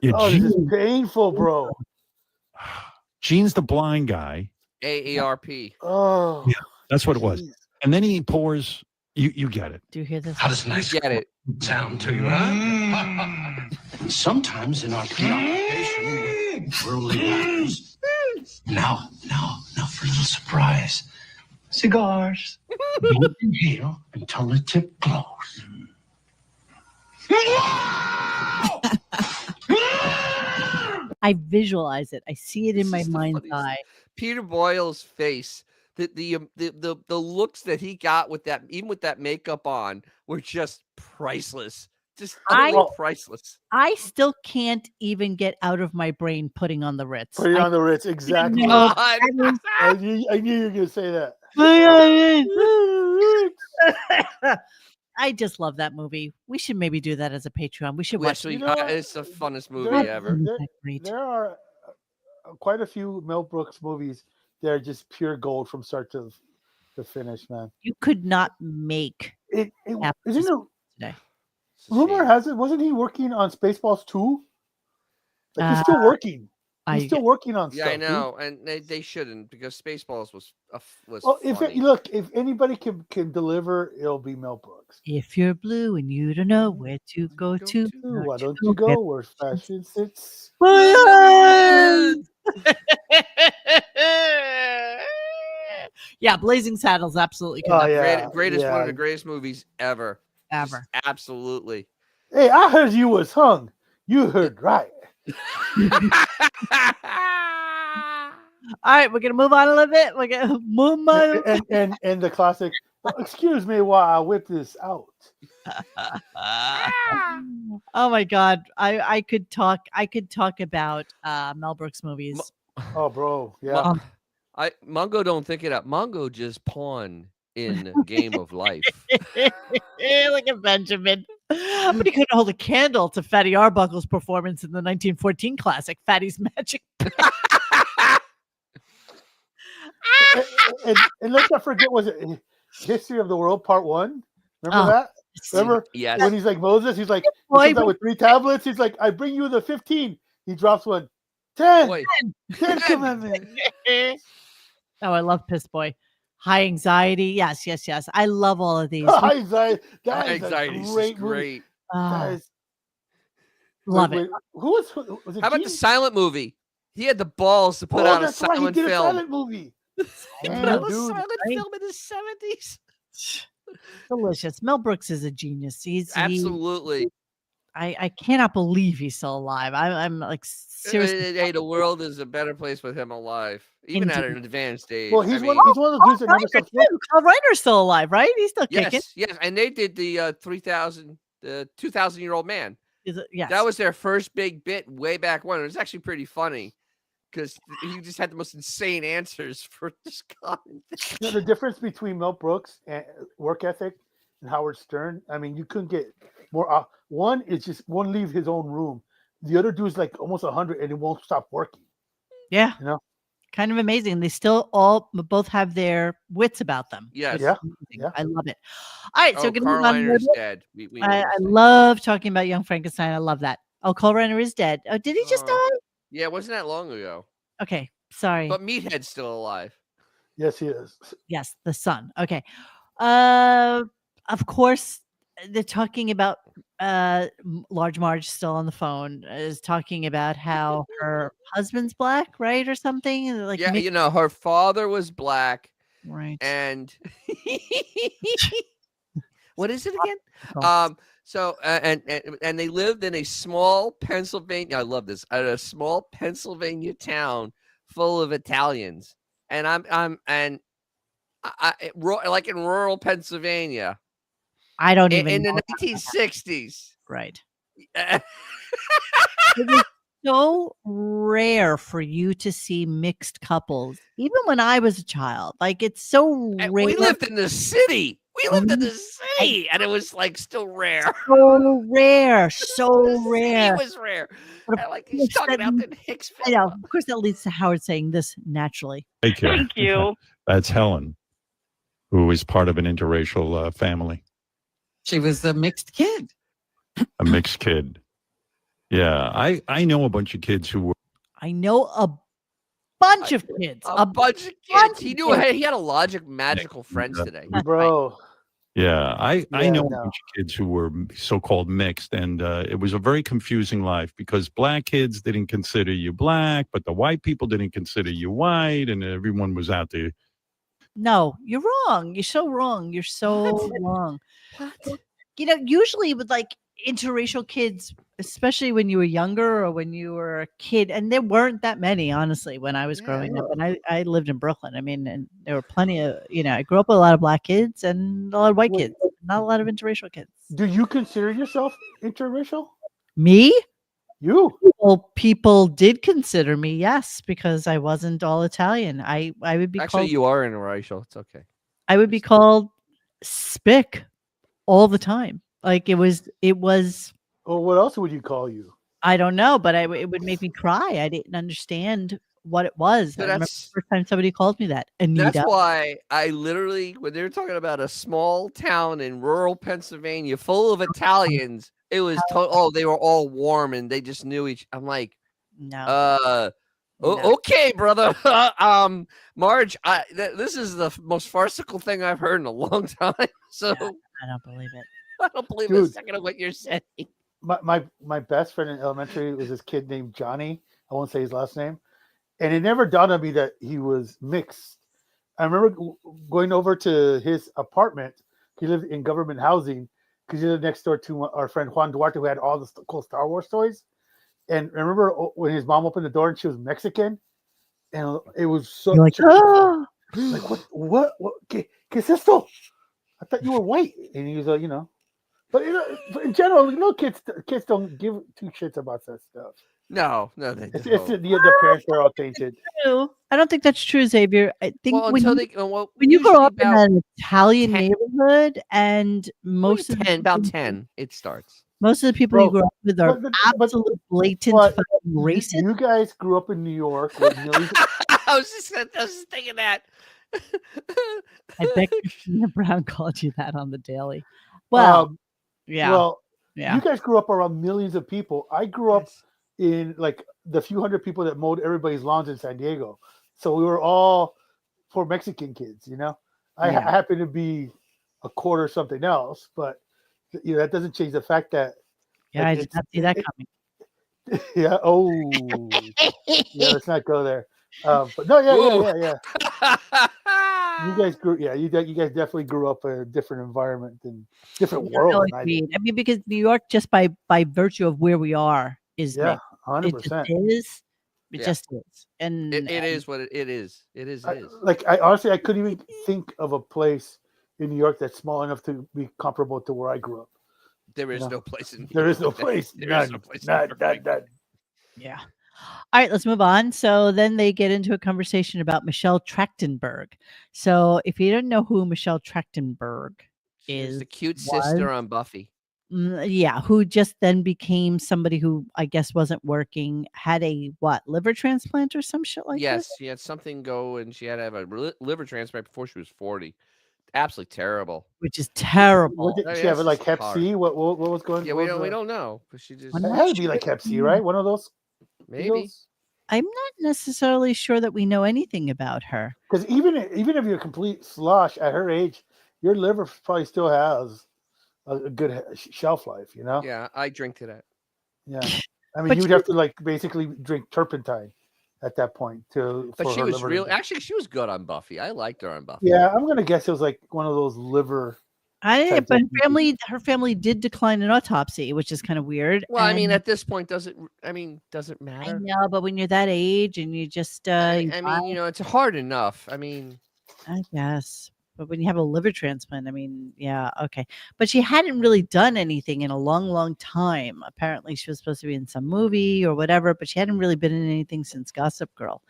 Yeah, this is painful, bro. Gene's the blind guy. AARP. Oh, yeah, that's what it was. And then he pours. You get it. Do you hear this? How does nice get it sound to you, huh? Sometimes in our preoccupation, worldly matters. Now for a little surprise. Cigars. Don't inhale until the tip glows. I visualize it. I see it in my mind's eye. Peter Boyle's face, the looks that he got with that, even with that makeup on, were just priceless. Just priceless. I still can't even get out of my brain putting on the Ritz. Putting on the Ritz, exactly. I knew you were going to say that. I just love that movie. We should maybe do that as a Patreon. We should watch it. It's the funnest movie ever. There are quite a few Mel Brooks movies that are just pure gold from start to finish, man. You could not make it. Isn't it? Today. Rumor has it, wasn't he working on Spaceballs 2? Like he's still working. He's I- still working on Yeah, stuff. I know, and they shouldn't because Spaceballs was Oh, funny. if anybody can deliver, it'll be Mel Brooks. If you're blue and you don't know where to go to, Why don't you go where fashion sits? Yeah, Blazing Saddles absolutely. Oh, cannot- yeah. Greatest one yeah. of the greatest movies ever. Ever. Just absolutely. Hey, I heard you was hung. You heard right. All right, we're gonna move on a little bit. We're gonna move on. And the classic. Excuse me while I whip this out. Oh my God, I could talk about Mel Brooks movies. Oh, bro, yeah. Mongo don't think it up. Mongo just pawn in Game of Life. Look at Benjamin. But he couldn't hold a candle to Fatty Arbuckle's performance in the 1914 classic Fatty's Magic. and let's not forget, was it History of the World Part 1? Remember that? Remember? Yes. When he's like Moses, he's like, he comes out with 3 tablets. He's like, I bring you the 15. He drops one. 10. Boy. 10 commandments. Oh, I love Piss Boy. High Anxiety. Yes. I love all of these. High Anxiety. That High is Anxiety a is great movie. great. That is, Love it. Who was it? How about Gene? the silent movie? He had the balls to put out a that's right. He silent did a film. silent movie. Damn, dude. Silent film in the 70s. Delicious. Mel Brooks is a genius. Absolutely. I cannot believe he's still alive. I'm like seriously. Hey, the world is a better place with him alive, even at an advanced age. Well, he's one of the dudes that never stops smoking. Carl Reiner's still alive, right? He's still kicking. Yes, and they did the 2,000-year-old man. Yes. That was their first big bit way back when. It was actually pretty funny because he just had the most insane answers for this common thing. You know, the difference between Mel Brooks and work ethic and Howard Stern, I mean, you couldn't get more. One is just one leave his own room. The other dude's like almost 100 and he won't stop working. Yeah. You know? Kind of amazing. They still both have their wits about them. Yes. Yeah. I love it. All right. So Carl Reiner's dead. We I love talking about Young Frankenstein. I love that. Oh, Carl Reiner is dead. Oh, did he just die? Yeah, it wasn't that long ago. Okay. Sorry. But Meathead's still alive. Yes, he is. Yes, the son. Okay. Of course, they're talking about Large Marge still on the phone is talking about how her husband's black, right, or something. Like, Yeah, you know, her father was black, right? And what is it again? So and they lived in a small Pennsylvania. I love this. A small Pennsylvania town full of Italians, and I'm like in rural Pennsylvania. I don't even in know the 1960s. Right. It is so rare for you to see mixed couples, even when I was a child. Like, it's so rare. We lived in the city. And it was like still rare. So rare. So rare. It was rare. Like he's talking out in Hicksville. I know. Of course, that leads to Howard saying this naturally. Thank you. Thank you. That's Helen, who is part of an interracial family. She was a mixed kid. A mixed kid. Yeah, I know a bunch of kids who were. I know a bunch of kids. A bunch of kids. He knew he had a lot of magical friends today. Bro. Yeah, I know a no. bunch of kids who were so-called mixed, and it was a very confusing life because black kids didn't consider you black, but the white people didn't consider you white, and everyone was out there. No, you're wrong. You're so wrong. You're so wrong. You know, usually with like interracial kids, especially when you were younger or when you were a kid, and there weren't that many, honestly, when I was growing up. And I lived in Brooklyn. I mean, and there were plenty of, I grew up with a lot of black kids and a lot of white kids, not a lot of interracial kids. Do you consider yourself interracial? Me? You? Well, people did consider me, yes, because I wasn't all Italian. I would be Actually, called, you are interracial. It's okay. I would be called spick all the time. Like it was. Well, what else would you call you? I don't know, but it would make me cry. I didn't understand what it was. So I remember that's- the first time somebody called me that. Anita. That's why I literally, when they were talking about a small town in rural Pennsylvania full of Italians, it was they were all warm and they just knew each. I'm like, No. Okay, brother. Marge, this is the most farcical thing I've heard in a long time. So I don't believe it. I don't believe a Dude. second of what you're saying. My best friend in elementary was this kid named Johnny. I won't say his last name. And it never dawned on me that he was mixed. I remember going over to his apartment. He lived in government housing because he lived next door to our friend Juan Duarte, who had all the cool Star Wars toys. And I remember when his mom opened the door and she was Mexican. And it was so You're like, oh. like what? ¿Qué es esto? I thought you were white. And he was like, But in general, kids don't give two shits about that stuff. No, they don't. It's the parents are all tainted. I don't think that's true, Xavier. I think when you grow usually up in an Italian neighborhood, and most of about 10, it starts. Most of the people you grow up with are absolute blatant fucking racist. You guys grew up in New York with Millie. I was just thinking that. I bet Christina Brown called you that on the daily. Well, yeah. You guys grew up around millions of people. I grew up in like the few hundred people that mowed everybody's lawns in San Diego. So we were all poor Mexican kids, I happen to be a quarter something else, but that doesn't change the fact that I did not see that coming. Yeah. Oh, yeah. Let's not go there. But no, yeah. You guys grew. Yeah, you guys definitely grew up in a different environment and different world. I mean, because New York, just by virtue of where we are, is 100%. It just is, and it is what it is. It is. Like I honestly, I couldn't even think of a place in New York that's small enough to be comparable to where I grew up. There is no place in. There is no place. There is no place. None. Yeah. All right, let's move on. So then they get into a conversation about Michelle Trachtenberg. So if you don't know who Michelle Trachtenberg is, the cute sister on Buffy. Who just then became somebody who I guess wasn't working, had a liver transplant or some shit like yes, this? she had something go and she had to have a liver transplant before she was 40. Absolutely terrible. Which is terrible. Did she have like Hep C? What was going on? Yeah, we don't know. But she just it had to be like Hep C, right? One of those. Maybe. Deals? I'm not necessarily sure that we know anything about her. Because even if you're a complete slosh at her age, your liver probably still has a good shelf life, Yeah, I drink to that. Yeah, I mean, you'd have to like basically drink turpentine at that point to. But she was real. Actually, she was good on Buffy. I liked her on Buffy. Yeah, I'm gonna guess it was like one of those liver. But her family did decline an autopsy, which is kind of weird. Well, I mean, at this point, doesn't matter. I know, but when you're that age and you just, I mean, it's hard enough. I mean, I guess, but when you have a liver transplant, I mean, yeah, okay. But she hadn't really done anything in a long, long time. Apparently, she was supposed to be in some movie or whatever, but she hadn't really been in anything since Gossip Girl.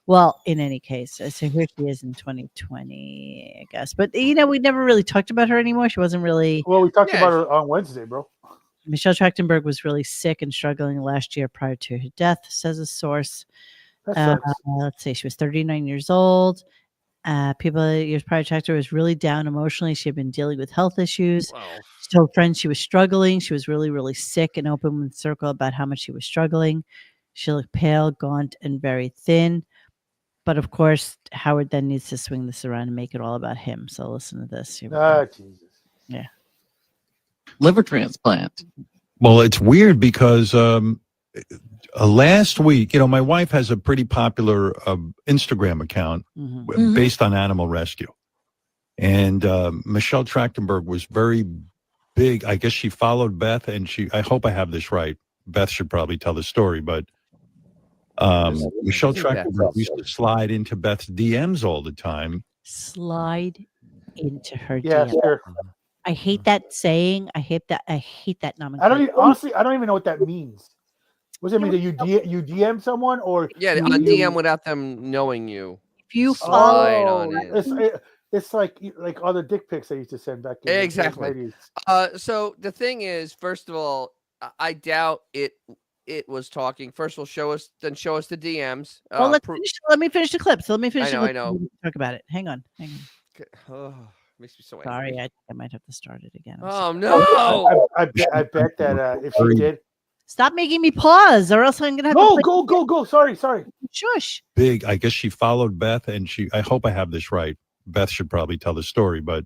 Well, in any case, so here she is in 2020, I guess. But, we never really talked about her anymore. She wasn't really... Well, we talked about her on Wednesday, bro. Michelle Trachtenberg was really sick and struggling last year prior to her death, says a source. Let's see, she was 39 years old. Years prior to her was really down emotionally. She had been dealing with health issues. Wow. She told friends she was struggling. She was really, really sick and open with circle about how much she was struggling. She looked pale, gaunt, and very thin. But of course, Howard then needs to swing this around and make it all about him. So listen to this. Jesus. Yeah. Liver transplant. Well, it's weird because last week, my wife has a pretty popular Instagram account based on animal rescue. And Michelle Trachtenberg was very big. I guess she followed Beth, and I hope I have this right. Beth should probably tell the story, but Michelle Trachtenberg used to slide into Beth's DMs all the time. Slide into her DMs. Sure. I hate that saying. I hate that nomenclature. I don't even know what that means. What does it mean that you DM someone or on DM without them knowing you? If you slide on it. It's like all the dick pics I used to send back in exactly. So the thing is, first of all, I doubt it was talking. First of all, show us the DMs. Well, let me finish the clip. So let me finish. I know. Talk about it. Hang on. Oh, makes me so angry. Sorry, I might have to start it again. Oh no! I bet that if she did, Stop making me pause, or else I'm gonna have to go. Sorry. Shush. Big. I guess she followed Beth, and I hope I have this right. Beth should probably tell the story, but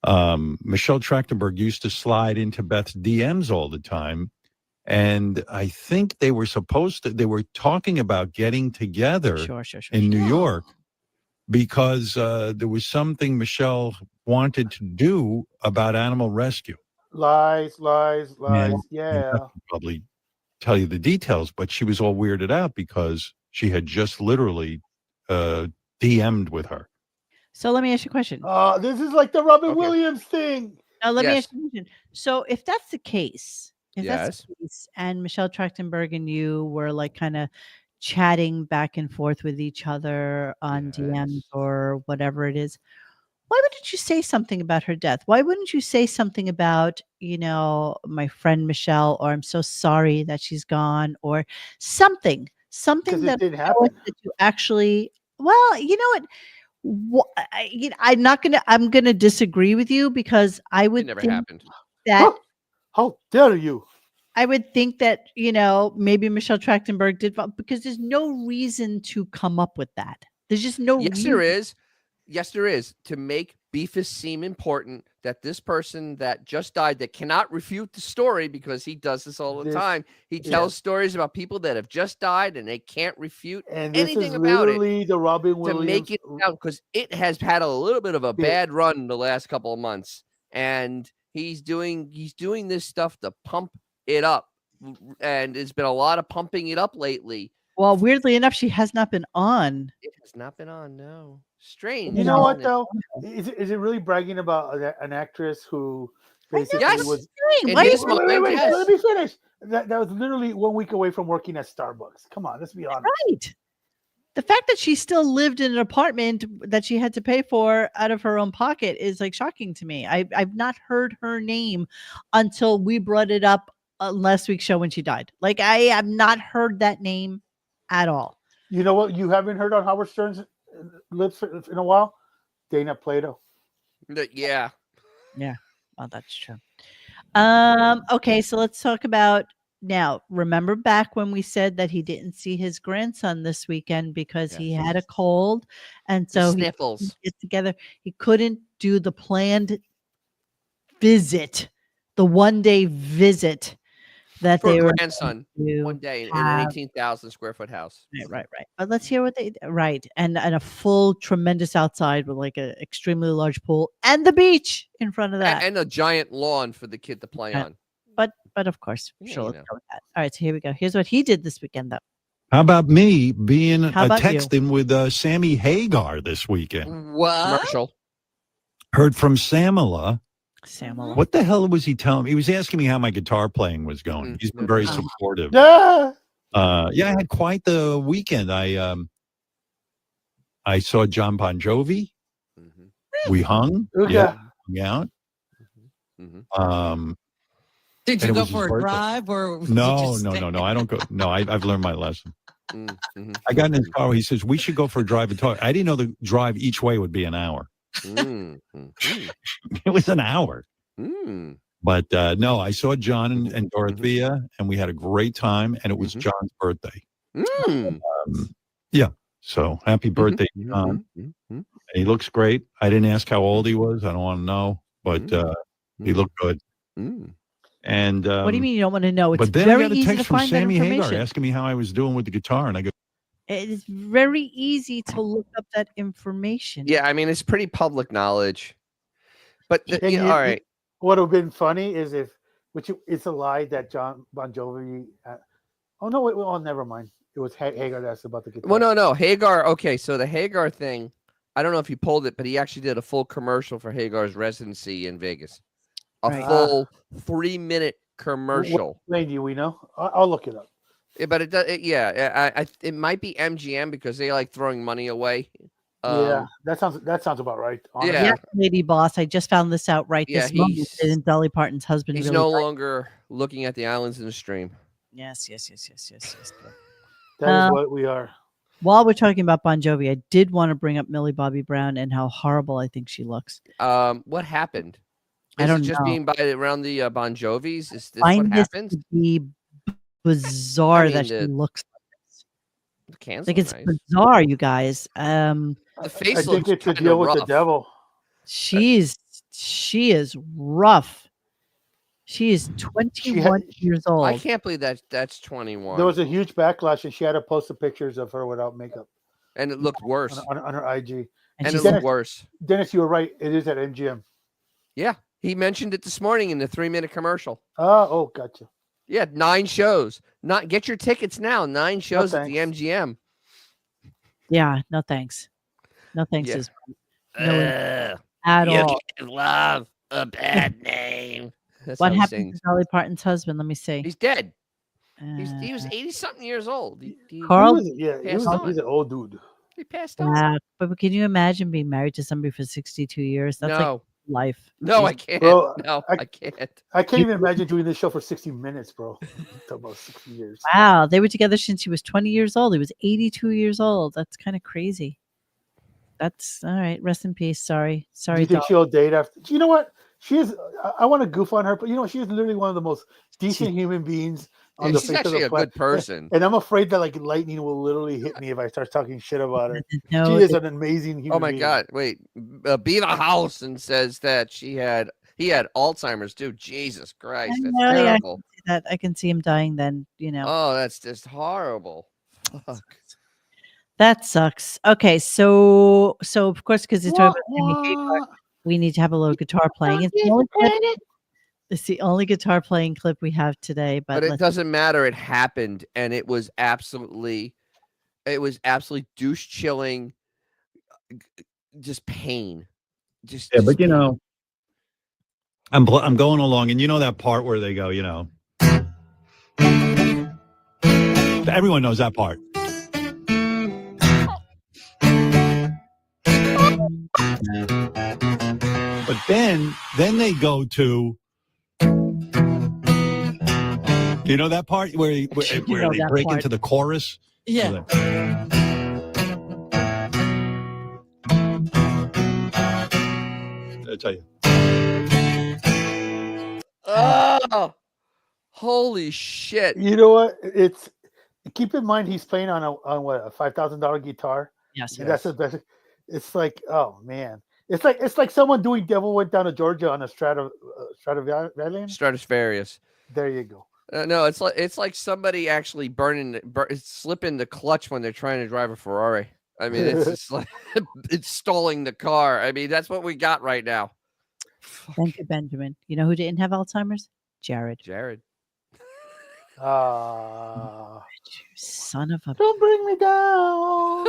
Michelle Trachtenberg used to slide into Beth's DMs all the time. And I think they were talking about getting together in New York because there was something Michelle wanted to do about animal rescue. Lies. And Yeah. Beth could probably tell you the details, but she was all weirded out because she had just literally DM'd with her. So let me ask you a question. This is like the Robin Williams thing. Now let me ask you a question. So if that's the case, Yes. and Michelle Trachtenberg and you were like kind of chatting back and forth with each other on DMs or whatever it is, why wouldn't you say something about her death? Why wouldn't you say something about, my friend Michelle, or I'm so sorry that she's gone, or something that didn't happen. that you actually, well, you know what? I'm gonna disagree with you because I would It never think happened. that how dare you? I would think that maybe Michelle Trachtenberg did, because there's no reason to come up with that. There's just no Yes, reason. there is. Yes, there is. To make Beefus seem important, that this person that just died, that cannot refute the story because he does this all the time. He tells stories about people that have just died and they can't refute anything about it. The Robin Williams to make it out, because it has had a little bit of a bad run the last couple of months, and he's doing this stuff to pump it up, and there's been a lot of pumping it up lately. Well, weirdly enough, she has not been on. It has not been on. No, strange. You know what though? Is it really bragging about an actress who basically was? Wait, let me finish. That was literally 1 week away from working at Starbucks. Come on, let's be honest. Right. The fact that she still lived in an apartment that she had to pay for out of her own pocket is like shocking to me. I've not heard her name until we brought it up last week's show when she died. Like, I have not heard that name at all. You know what you haven't heard on Howard Stern's lips in a while? Dana Plato. Yeah. Well, that's true. Okay, so let's talk about now. Remember back when we said that he didn't see his grandson this weekend because he had a cold, and so sniffles. He couldn't get together. He couldn't do the planned visit, the 1-day visit that For they a were grandson, to 1 day in an 18,000 square foot house. Right. But let's hear what they and a full tremendous outside with like an extremely large pool and the beach in front of that, and a giant lawn for the kid to play on. But of course, sure, let's go with that. All right, so here we go. Here's what he did this weekend, though. How about me being How about texting with Sammy Hagar this weekend? What? Commercial. Heard from Samala. Samala. What the hell was he telling me? He was asking me how my guitar playing was going. He's been very supportive. Yeah. I had quite the weekend. I saw John Bon Jovi. We hung. Hung out. Did you go for a drive or? No. I don't go. No, I've learned my lesson. I got in his car. He says we should go for a drive and talk. I didn't know the drive each way would be an hour. It was an hour. But no, I saw John and Dorothea, and we had a great time, and it was John's birthday. Yeah. So happy birthday, John. He looks great. I didn't ask how old he was. I don't want to know, but he looked good. And what do you mean you don't want to know? It's but then very I got a easy to text from find Sammy that Hagar information. asking me how I was doing with the guitar, and I go, It's very easy to look up that information. Yeah, I mean, it's pretty public knowledge. But all right. What would have been funny is it's a lie that John Bon Jovi. Never mind. It was Hagar that asked about the guitar. Well, no, Hagar. Okay, so the Hagar thing, I don't know if you pulled it, but he actually did a full commercial for Hagar's residency in Vegas. A full 3-minute commercial. What do we know? I'll look it up. Yeah, but it does. It might be MGM because they like throwing money away. Yeah, that sounds about right. Honestly. Yeah, maybe, boss. I just found this out this moment. And Dolly Parton's husband. He's really no liked longer looking at the islands in the stream. Yes. That is what we are. While we're talking about Bon Jovi, I did want to bring up Millie Bobby Brown and how horrible I think she looks. What happened? I don't know. Just being around the Bon Jovis? Is this Find what happens? To be bizarre that she the looks the cancel's like it's nice. bizarre, you guys. The face I looks think it's a kinda deal with the rough. devil. She is rough. She is She 21 years I old. can't believe that's 21. There was a huge backlash, and she had to post the pictures of her without makeup And it looked worse. on her IG. And it she's looked worse. Dennis, you were right. It is at MGM. Yeah. He mentioned it this morning in the 3-minute commercial. Oh, gotcha. Yeah, 9 shows. Get your tickets now. 9 shows at the thanks. MGM. Yeah, no thanks. No thanks Yeah. is no at you all. can't love a bad name. That's What how he happened sings. to Dolly Parton's husband? Let me see. He's dead. He was 80-something years old. Carl? He's an old dude. He passed on. But can you imagine being married to somebody for 62 years? That's like No. life. No, I can't. Bro, No, I can't. I can't even imagine doing this show for 60 minutes, bro. Talk about 60 years. Wow, they were together since he was 20 years old. He was 82 years old. That's kind of crazy. That's all right. Rest in peace. Sorry. Do you think Dolly. she'll date after? You know what? She is. I want to goof on her, but she is literally one of the most decent human beings on the she's face of actually the a planet. good person. And I'm afraid that like lightning will literally hit me if I start talking shit about her. No, She is an amazing human Oh my being. God! Wait, Beaver Howson says that he had Alzheimer's too. Jesus Christ, that's No, yeah, I terrible. can see that. I can see him dying then, Oh, that's just horrible. Fuck. That sucks. Okay, so of course, because it's talking about Jimmy Hagar, we need to have a little guitar playing. It's the only guitar playing clip we have today, But it doesn't matter. It happened, and it was absolutely douche chilling. Just pain. Just but I'm going along, and that part where they go, everyone knows that part. But then they go to, that part where they break into the chorus. Yeah. I tell you. Oh, holy shit! You know what? Keep in mind he's playing on what, a $5,000 guitar. Yes, and that's it's like, oh man, it's like someone doing "Devil Went Down to Georgia" on a Stradivarius. There you go. No, it's like somebody actually slipping the clutch when they're trying to drive a Ferrari. I mean, it's just like it's stalling the car. I mean, that's what we got right now. Thank you, Benjamin. You know who didn't have Alzheimer's? Jared. Son of a. Don't bring me down.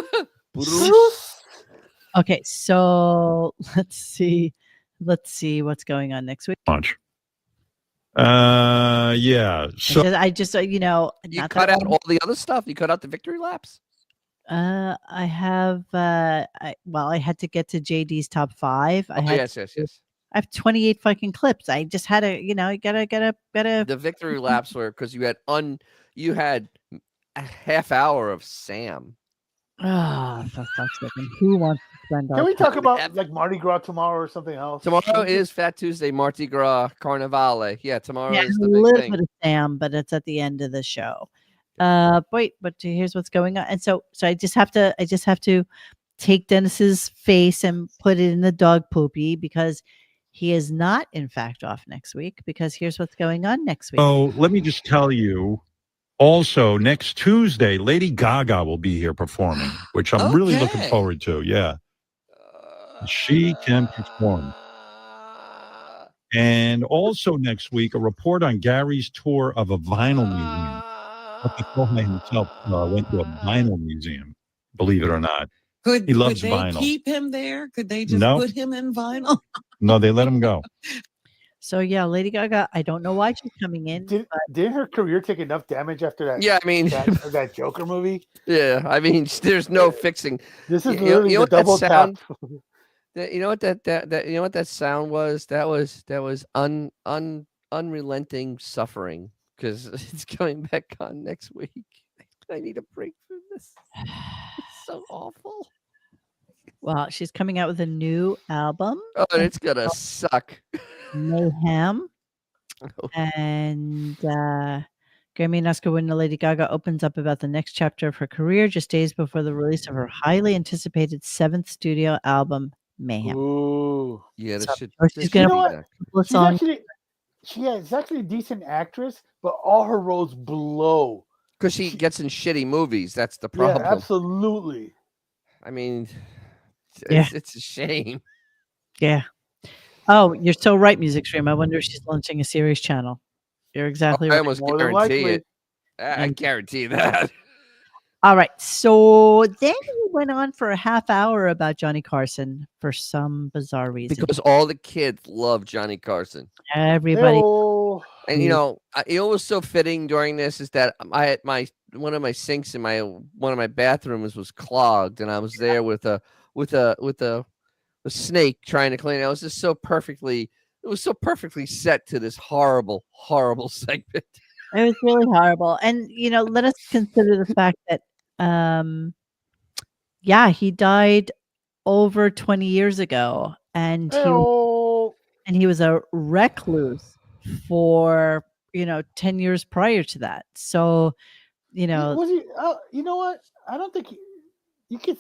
Okay, so let's see what's going on next week. Bunch. Yeah. So I just you cut out all the other stuff. You cut out the victory laps. I have I had to get to JD's top 5. Yes. I have 28 fucking clips. I just had to, gotta. The victory laps were because you had a half hour of Sam. Ah, for fuck's sake! Who wants to spend? Can we talk about like Mardi Gras tomorrow or something else? Tomorrow is Fat Tuesday, Mardi Gras, Carnivale. Yeah, tomorrow is the a big little thing. bit of Sam, but it's at the end of the show. But here's what's going on, and so I just have to take Dennis's face and put it in the dog poopy because he is not, in fact, off next week. Because here's what's going on next week. Oh, let me just tell you. Also, next Tuesday, Lady Gaga will be here performing, which I'm really looking forward to. Yeah. She can perform. And also next week, a report on Gary's tour of a vinyl museum. Kohe himself went to a vinyl museum, believe it or not. He loves could they vinyl. keep him there? Could they just No. put him in vinyl? No, they let him go. So yeah, Lady Gaga. I don't know why she's coming in. Didn't her career take enough damage after that? Yeah, I mean that Joker movie. Yeah, I mean, there's no fixing. This is literally the what double that tap. sound, you know what that sound was? That was unrelenting suffering because it's coming back on next week. I need a break from this. It's so awful. Well, she's coming out with a new album. Oh, and it's gonna suck. Mayhem. And Grammy and Oscar winner Lady Gaga opens up about the next chapter of her career just days before the release of her highly anticipated 7th studio album, Mayhem. Ooh. Yeah, So this should. she's This gonna should be what? that. She's actually a decent actress, but all her roles blow. Because she gets in shitty movies. That's the Yeah, problem. absolutely. I mean, Yeah. it's a shame. Yeah. Oh, you're so right, Music Stream. I wonder if she's launching a series channel. You're exactly I right. almost More than guarantee likely. it. I guarantee that. All right. So then we went on for a half hour about Johnny Carson for some bizarre reason. Because all the kids love Johnny Carson. Everybody. And it was so fitting during this is that I had one of my sinks in one of my bathrooms was clogged, and I was there with a snake trying to clean it. It was just so perfectly set to this horrible segment. It was really horrible. And, let us consider the fact that, he died over 20 years ago. And he was a recluse for, 10 years prior to that. So, Was he? You know what? I don't think you could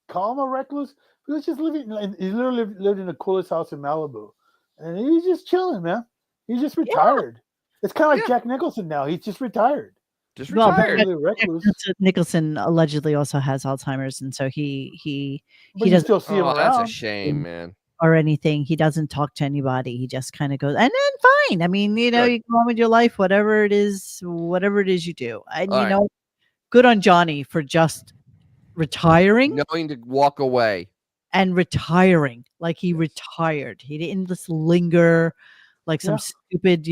call him a recluse. He was just living. He literally lived in the coolest house in Malibu, and he was just chilling, man. He's just retired. It's kind of like Jack Nicholson now. He's just retired. Nicholson allegedly also has Alzheimer's, and so he doesn't still see him around. That's a shame, man. Or anything. He doesn't talk to anybody. He just kind of goes, and then fine. I mean, you go on with your life, whatever it is you do. And good on Johnny for just retiring, knowing to walk away and retiring. Like he retired. He didn't just linger like some stupid,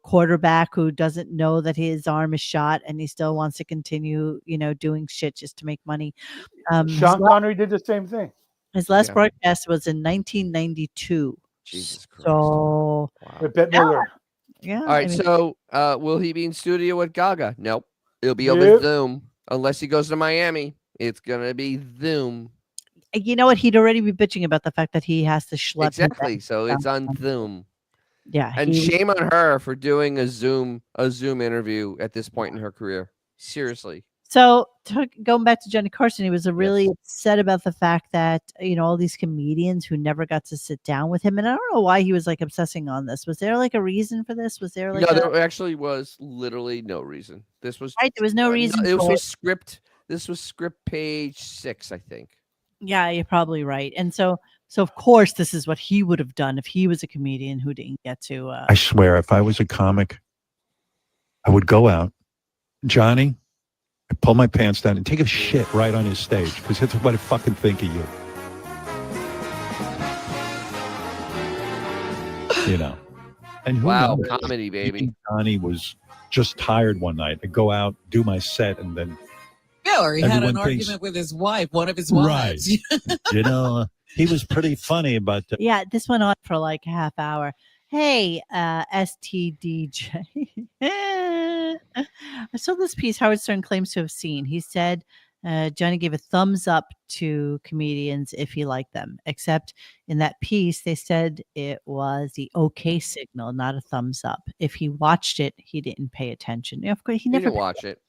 quarterback who doesn't know that his arm is shot and he still wants to continue, doing shit just to make money. Sean Connery did the same thing. His last broadcast was in 1992. Jesus Christ. So, with Bette Midler. Yeah. All right. So, will he be in studio with Gaga? Nope. It'll be over Zoom. Unless he goes to Miami, it's gonna be Zoom. You know what? He'd already be bitching about the fact that he has to schlep. Exactly. So it's on Zoom. Yeah. And shame on her for doing a Zoom interview at this point in her career. Seriously. So going back to Johnny Carson, he was really upset about the fact that, all these comedians who never got to sit down with him. And I don't know why he was like obsessing on this. Was there like a reason for this? Was there like there actually was literally no reason. This was right. There was no reason. It was script. This was script page 6, I think. Yeah, you're probably right. And so of course, this is what he would have done if he was a comedian who didn't get to. I swear, if I was a comic, I would go out, Johnny, and pull my pants down and take a shit right on his stage because that's what I fucking think of you. And who knows? Comedy, baby. Johnny was just tired one night. I'd go out, do my set, and then. Yeah, or he had an argument with his wife, one of his wives. Right. He was pretty funny about that. Yeah, this went on for like a half hour. Hey, STDJ. I saw this piece Howard Stern claims to have seen. He said Johnny gave a thumbs up to comedians if he liked them, except in that piece, they said it was the okay signal, not a thumbs up. If he watched it, he didn't pay attention. Of course, he never didn't watch it.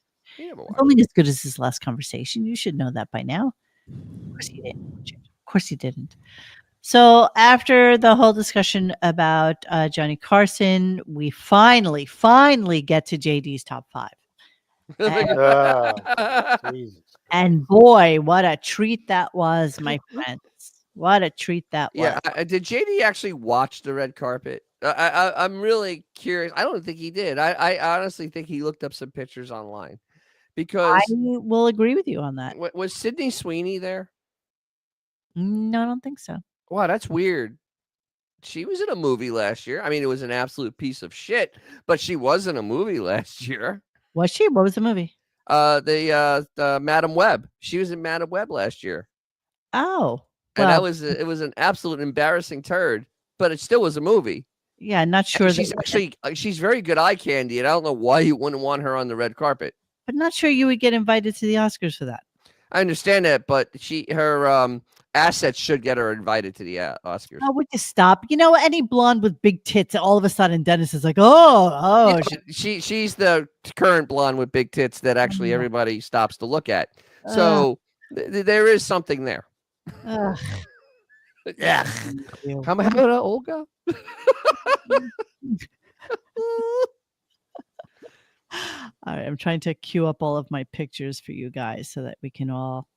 Only as good as his last conversation. You should know that by now. Of course he didn't watch it. Of course he didn't. So after the whole discussion about Johnny Carson, we finally get to JD's top 5. And boy, what a treat that was, my friends. What a treat that was. Yeah, did JD actually watch the red carpet? I'm really curious. I don't think he did. I honestly think he looked up some pictures online. Because I will agree with you on that. Was Sydney Sweeney there? No, I don't think so. Wow, that's weird. She was in a movie last year. I mean, it was an absolute piece of shit, but she was in a movie last year. Was she? What was the movie? The Madam Web. She was in Madam Web last year. Oh. And it was an absolute embarrassing turd, but it still was a movie. Yeah, not sure. And she's very good eye candy, and I don't know why you wouldn't want her on the red carpet. But not sure you would get invited to the Oscars for that. I understand that, but assets should get her invited to the Oscars. Oh, would you stop? You know, any blonde with big tits, all of a sudden Dennis is like, oh. Yeah, she's the current blonde with big tits that actually everybody stops to look at. So there is something there. Yeah. How about Olga? All right, I'm trying to queue up all of my pictures for you guys so that we can all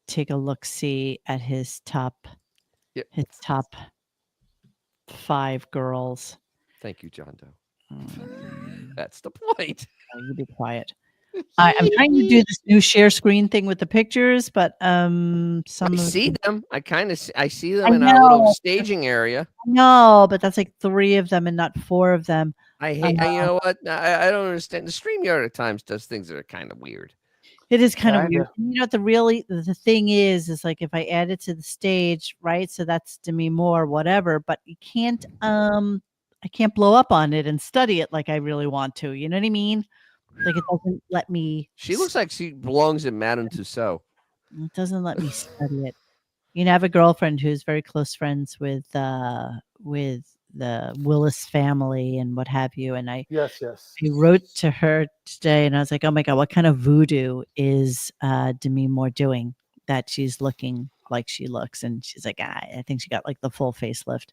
take a look-see at his top 5 girls. Thank you, John Doe. That's the point. You be quiet. I'm trying to do this new share screen thing with the pictures, but I see them. I see them in our little staging area. No, but that's like 3 of them and not 4 of them. I hate. You know what? I don't understand. The StreamYard at times does things that are kind of weird. It is kind of weird. You know what the thing is like if I add it to the stage, right? So that's Demi Moore, whatever. But you can't. I can't blow up on it and study it like I really want to. You know what I mean? Like it doesn't let me. She looks like she belongs in Madame Tussauds. It doesn't let me study it. You know, I have a girlfriend who's very close friends with the Willis family and what have you. And I wrote to her today and I was like, oh my God, what kind of voodoo is Demi Moore doing that she's looking like she looks? And she's like, I think she got like the full facelift,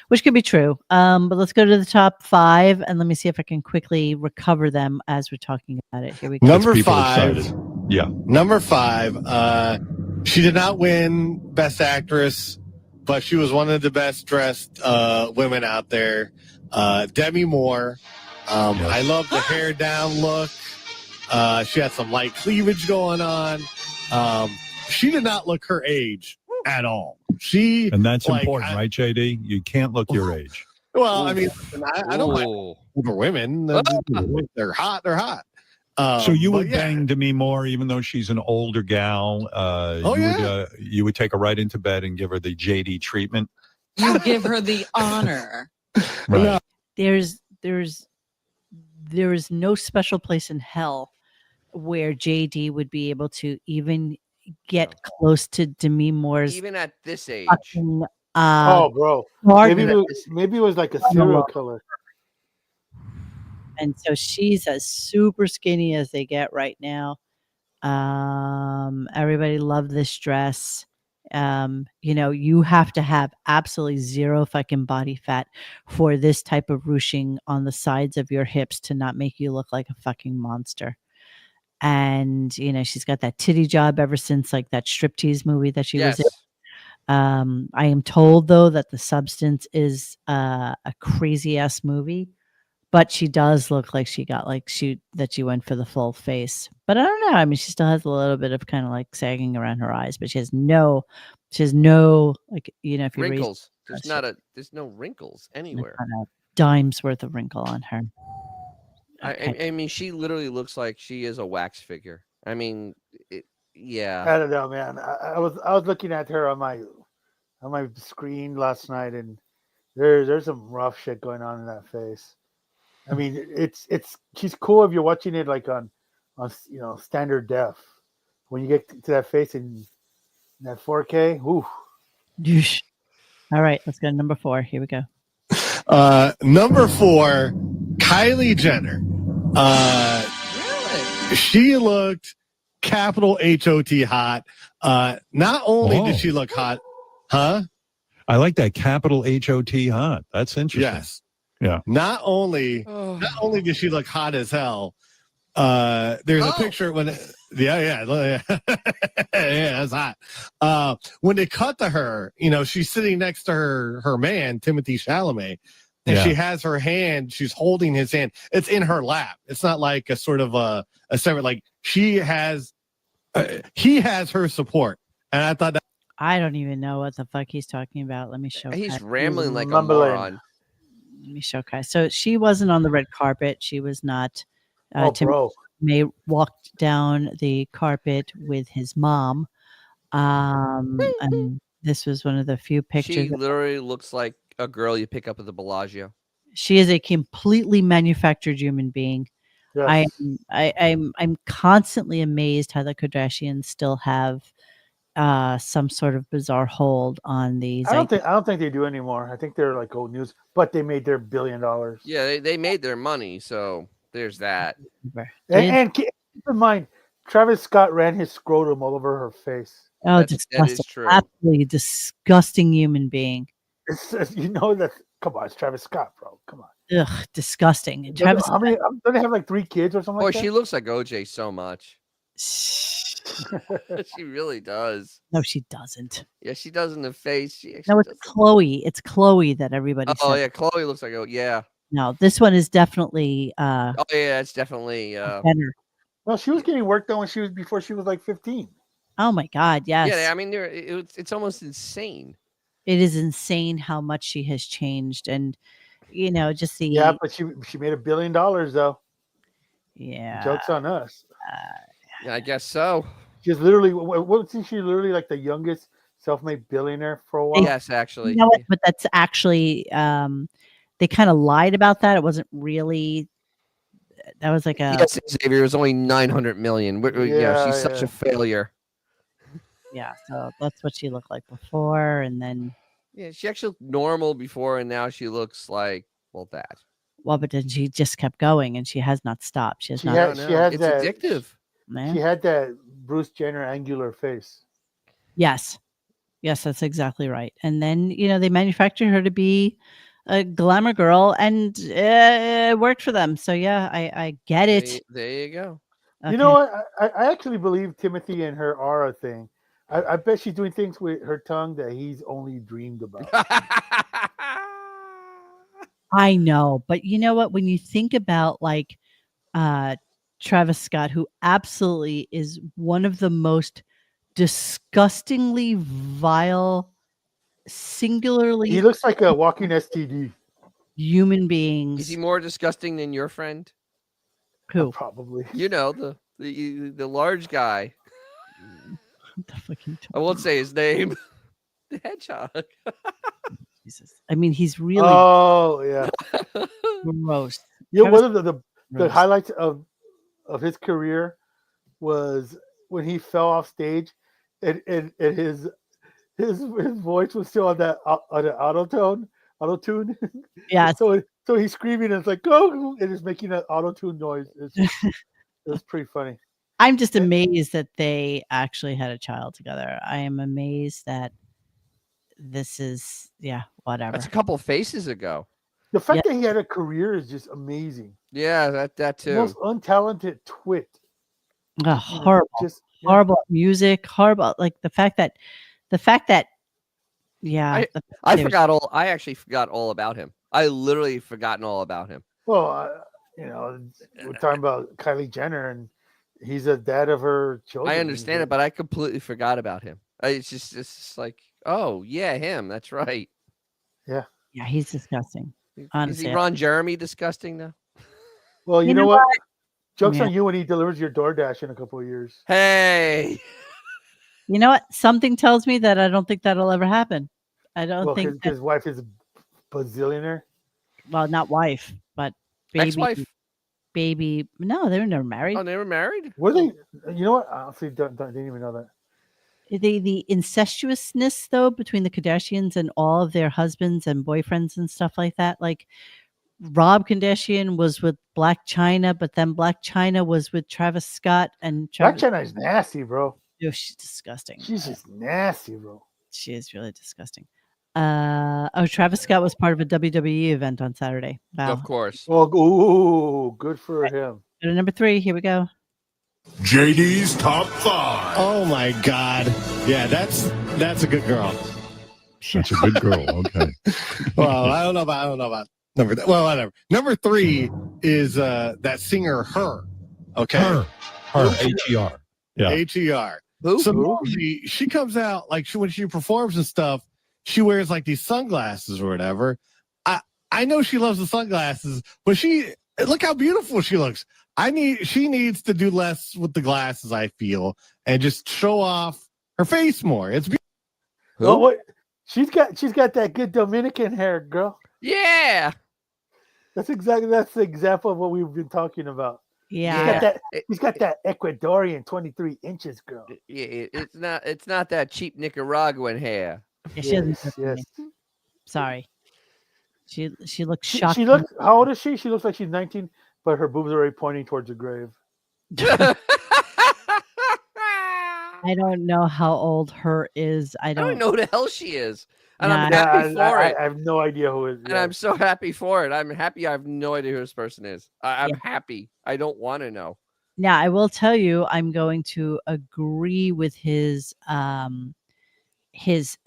which could be true. But let's go to the top 5 and let me see if I can quickly recover them as we're talking about it. Here we go. Number 5. Yeah. Number 5. She did not win Best Actress, but she was one of the best dressed women out there. Demi Moore. I love the hair down look. She had some light cleavage going on. She did not look her age at all. And that's important, right, JD? You can't look your age. Well, I mean, I don't like older women. They're hot. They're hot. So you would bang Demi Moore even though she's an older gal. You would take her right into bed and give her the JD treatment. You give her the honor. Right. There is no special place in hell where JD would be able to even get close to Demi Moore's. Even at this age. Fucking, bro. Maybe it was like a serial killer. And so she's as super skinny as they get right now. Everybody loved this dress. You know, you have to have absolutely 0 fucking body fat for this type of ruching on the sides of your hips to not make you look like a fucking monster. And, you know, she's got that titty job ever since like that striptease movie that she was in. I am told though that The Substance is a crazy ass movie. But she does look like she got she went for the full face. But I don't know. I mean, she still has a little bit of kind of like sagging around her eyes, but she has no like, you know, if you wrinkles. There's no wrinkles anywhere. Not a dime's worth of wrinkle on her. I mean, she literally looks like she is a wax figure. I mean, yeah. I don't know, man. I was looking at her on my screen last night, and there's some rough shit going on in that face. I mean, she's cool if you're watching it like on you know, standard def. When you get to that face in that 4K, whoo. All right, let's go to number 4. Here we go. Number 4, Kylie Jenner. Really? She looked capital HOT hot. Not only did she look hot, huh? I like that capital HOT hot. That's interesting. Yes. Yeah. Not only did she look hot as hell, there's a picture when yeah, that's hot. When they cut to her, you know, she's sitting next to her man, Timothée Chalamet, and she has her hand, she's holding his hand. It's in her lap. It's not like a sort of a separate, like he has her support. And I thought that I don't even know what the fuck he's talking about. Let me show. He's rambling like a moron. Let me show Kai. So she wasn't on the red carpet. She was not. Bro. May walked down the carpet with his mom. And this was one of the few pictures. She literally looks like a girl you pick up at the Bellagio. She is a completely manufactured human being. Yes. I'm constantly amazed how the Kardashians still have some sort of bizarre hold on the I don't think they do anymore. I think they're like old news, but they made their $1 billion. Yeah, they made their money, so there's that. And keep in mind, Travis Scott ran his scrotum all over her face. Oh, that disgusting. is true. Absolutely disgusting human being. You know that. Come on, it's Travis Scott, bro. Come on. Ugh, disgusting. And Travis How many? Don't they have like 3 kids or something? Boy, like that? she looks like OJ so much. She really does. No, she doesn't. Yeah, she does in the face. No, it's Chloe. It's Chloe that everybody Oh said. yeah, Chloe looks like yeah. No, this one is definitely Oh yeah, it's definitely better. Well, she was getting work done before she was like 15. Oh my God, yes. Yeah, I mean, it's almost insane. It is insane how much she has changed, and just the but she made $1 billion though. Yeah, Joke's on us. Yeah, I guess so. She's literally wasn't she literally like the youngest self-made billionaire for a while? Yes, actually. You know what? But that's actually they kind of lied about that. It wasn't really. That was like a yes, Xavier. It was only 900 million. She's such a failure. Yeah, so that's what she looked like before, and then she actually looked normal before, and now she looks like that. Well, but then she just kept going, and she has not stopped. She has not. It's addictive. Man. She had that Bruce Jenner angular face. Yes, that's exactly right. And then they manufactured her to be a glamour girl, and it worked for them. So yeah, I get it. There you go. Okay. You know what? I actually believe Timothy and her aura thing. I bet she's doing things with her tongue that he's only dreamed about. I know, but you know what? When you think about like Travis Scott, who absolutely is one of the most disgustingly vile, singularly. He looks like a walking STD. Human beings. Is he more disgusting than your friend? Who? Probably. The large guy. I won't say his name. The hedgehog. Jesus. I mean, he's really. Oh yeah. Gross. Yeah, one of the highlights of his career was when he fell off stage, and his voice was still on that auto tune. Yeah. So he's screaming, and it's like go, and it's making an auto tune noise. It was pretty funny. I'm just amazed that they actually had a child together. I am amazed that this is whatever. That's a couple of faces ago. The fact that he had a career is just amazing. Yeah, that too. Most untalented twit. Horrible. Horrible music. Horrible. Like the fact that. Yeah. I actually forgot all about him. I literally forgotten all about him. Well, we're talking about Kylie Jenner, and he's the dad of her children. I understand it, but I completely forgot about him. It's just like, oh yeah, him. That's right. Yeah. Yeah, he's disgusting. Honestly. Is he Ron Jeremy disgusting though? Well, you know what? Joke's on you when he delivers your DoorDash in a couple of years. Hey. You know what? Something tells me that I don't think that'll ever happen. I don't think his wife is a bazillionaire. Well, not wife, but baby. Ex-wife? Baby. No, they were never married. Oh, they were married? Were they? You know what? I didn't even know that. The incestuousness though between the Kardashians and all of their husbands and boyfriends and stuff like that, like Rob Kardashian was with Black China, but then Black China was with Travis Scott, and Black China is nasty, bro. Oh, she's disgusting. She's just nasty, bro. She is really disgusting. Travis Scott was part of a WWE event on Saturday. Wow. Of course. Well, ooh, good for him. Go to number 3. Here we go. JD's top 5. Oh my God. Yeah, that's a good girl. That's a good girl. Okay. Well, I don't know about number. Well, whatever. Number 3 is that singer Her. Okay. Her. H-E-R. Yeah. H-E-R. Who? So normally she comes out like when she performs and stuff, she wears like these sunglasses or whatever. I know she loves the sunglasses, but look how beautiful she looks. She needs to do less with the glasses, I feel, and just show off her face more. It's beautiful. Well, what? She's got that good Dominican hair, girl. Yeah. That's the example of what we've been talking about. Yeah. He's got that Ecuadorian 23 inches, girl. It's not that cheap Nicaraguan hair. Yeah, she doesn't look Yes. nice. Sorry. She looks She shocking. looks. How old is she? She looks like she's 19, but her boobs are already pointing towards the grave. I don't know how old her is. I I don't don't know who the hell she is. And Nah. I'm happy for it. I have no idea who it is. And I'm so happy for it. I'm happy. I have no idea who this person is. I'm happy. I don't want to know. Now, I will tell you, I'm going to agree with his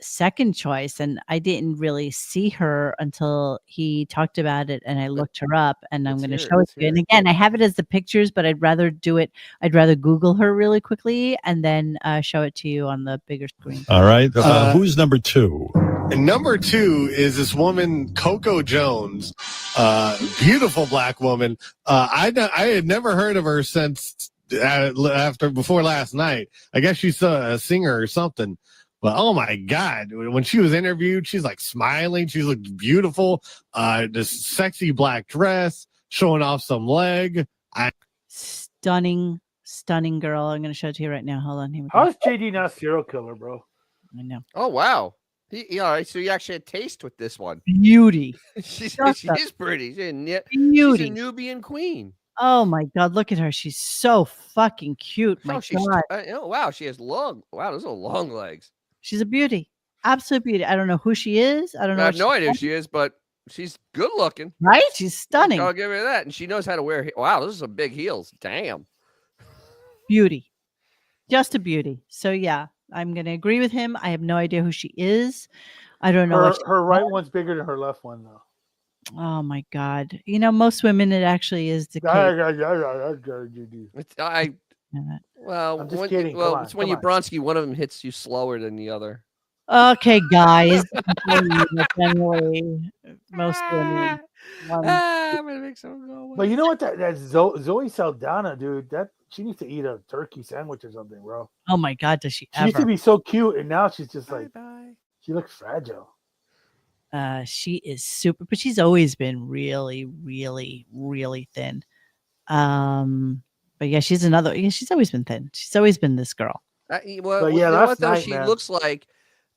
second choice, and I didn't really see her until he talked about it, and I looked her up, and I'm going to show it to you. And again, I have it as the pictures, but I'd rather Google her really quickly and then show it to you on the bigger screen. All right. Who's number 2? And number 2 is this woman, Coco Jones, beautiful black woman. I had never heard of her since before last night. I guess she's a singer or something. But oh my God, when she was interviewed, she's like smiling. She looked beautiful. This sexy black dress, showing off some leg. Stunning girl. I'm going to show it to you right now. Hold on. Here we go. How's JD not a serial killer, bro? I know. Oh wow. All right, so you actually had taste with this one. Beauty. she is pretty. She's a Nubian queen. Oh my God, look at her. She's so fucking cute. My God. Wow, she has those are long legs. She's a beauty. Absolute beauty. I don't know who she is. I don't know. I have no idea who she is, but she's good looking. Right? She's stunning. I'll give her that. And she knows how to wear. Wow, those are some big heels. Damn. Beauty. Just a beauty. So yeah, I'm going to agree with him. I have no idea who she is. I don't know. Her right one's bigger than her left one, though. Oh my God. Most women, it actually is the case. Well, I'm just kidding. It's when Bronski, one of them hits you slower than the other. Okay, guys. Generally, most women. I'm gonna make someone go away. But you know what? That Zoe Saldana, dude. She needs to eat a turkey sandwich or something, bro. Oh my God, does she She used to ever? be so cute, and now she's just like, she looks fragile. She is super, but she's always been really, really, really thin. But yeah, she's another. Yeah, she's always been thin. She's always been this girl. You know what though? She looks like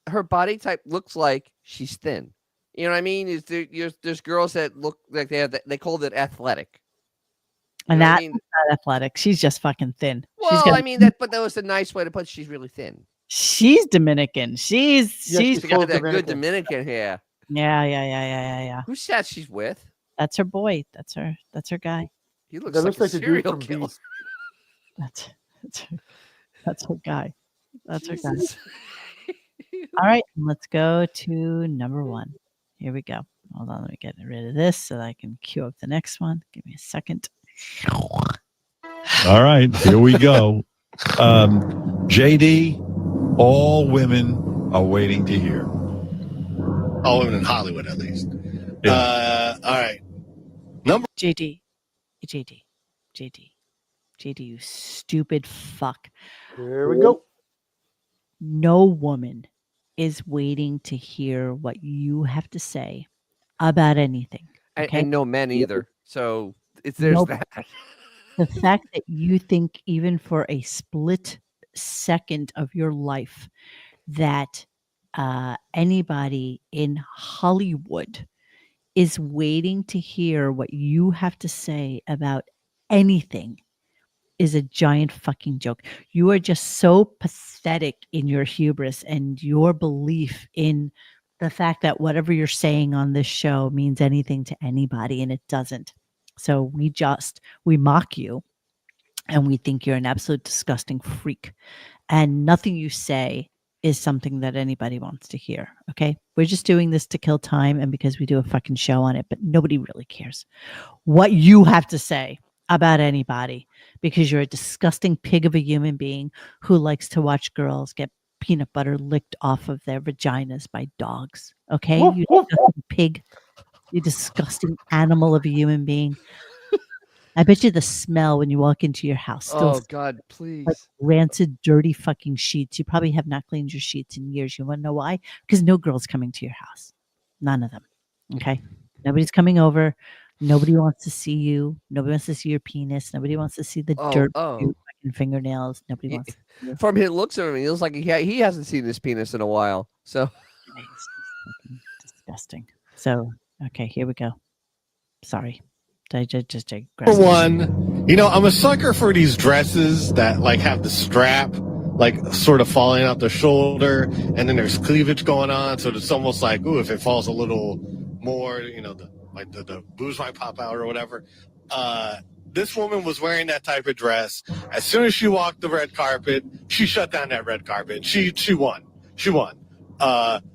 her body type looks like she's thin. You know what I mean? There's girls that look like they called it athletic. And that's not athletic. She's just fucking thin. Well, but that was a nice way to put it. She's really thin. She's Dominican. She's got that good Dominican hair. Yeah. Who's that she's with? That's her boy. That's her guy. He looks like a serial killer. That's her guy. That's her guy. All right, let's go to number 1. Here we go. Hold on, let me get rid of this so that I can queue up the next one. Give me a second. All right, here we go. JD, all women are waiting to hear. All women in Hollywood, at least. Yeah. All right. JD, you stupid fuck. Here we go. No woman is waiting to hear what you have to say about anything. Okay? And no men either. So there's that. The fact that you think even for a split second of your life that anybody in Hollywood is waiting to hear what you have to say about anything is a giant fucking joke. You are just so pathetic in your hubris and your belief in the fact that whatever you're saying on this show means anything to anybody, and it doesn't. So we mock you and we think you're an absolute disgusting freak, and nothing you say is something that anybody wants to hear. Okay. We're just doing this to kill time and because we do a fucking show on it, but nobody really cares what you have to say about anybody, because you're a disgusting pig of a human being who likes to watch girls get peanut butter licked off of their vaginas by dogs. Okay. You disgusting pig. You disgusting animal of a human being. I bet you the smell when you walk into your house. Oh God, please. Like rancid, dirty fucking sheets. You probably have not cleaned your sheets in years. You want to know why? Because no girl's coming to your house. None of them. Okay. Nobody's coming over. Nobody wants to see you. Nobody wants to see your penis. Nobody wants to see the dirt your fucking fingernails. Nobody wants to see you. From his looks of him, he looks like he hasn't seen his penis in a while. So it's fucking disgusting. So okay, here we go. Sorry. I just For one, I'm a sucker for these dresses that like have the strap like sort of falling out the shoulder, and then there's cleavage going on, so it's almost like, ooh, if it falls a little more, the boobs might pop out or whatever. This woman was wearing that type of dress. As soon as she walked the red carpet, she shut down that red carpet. She won. She won.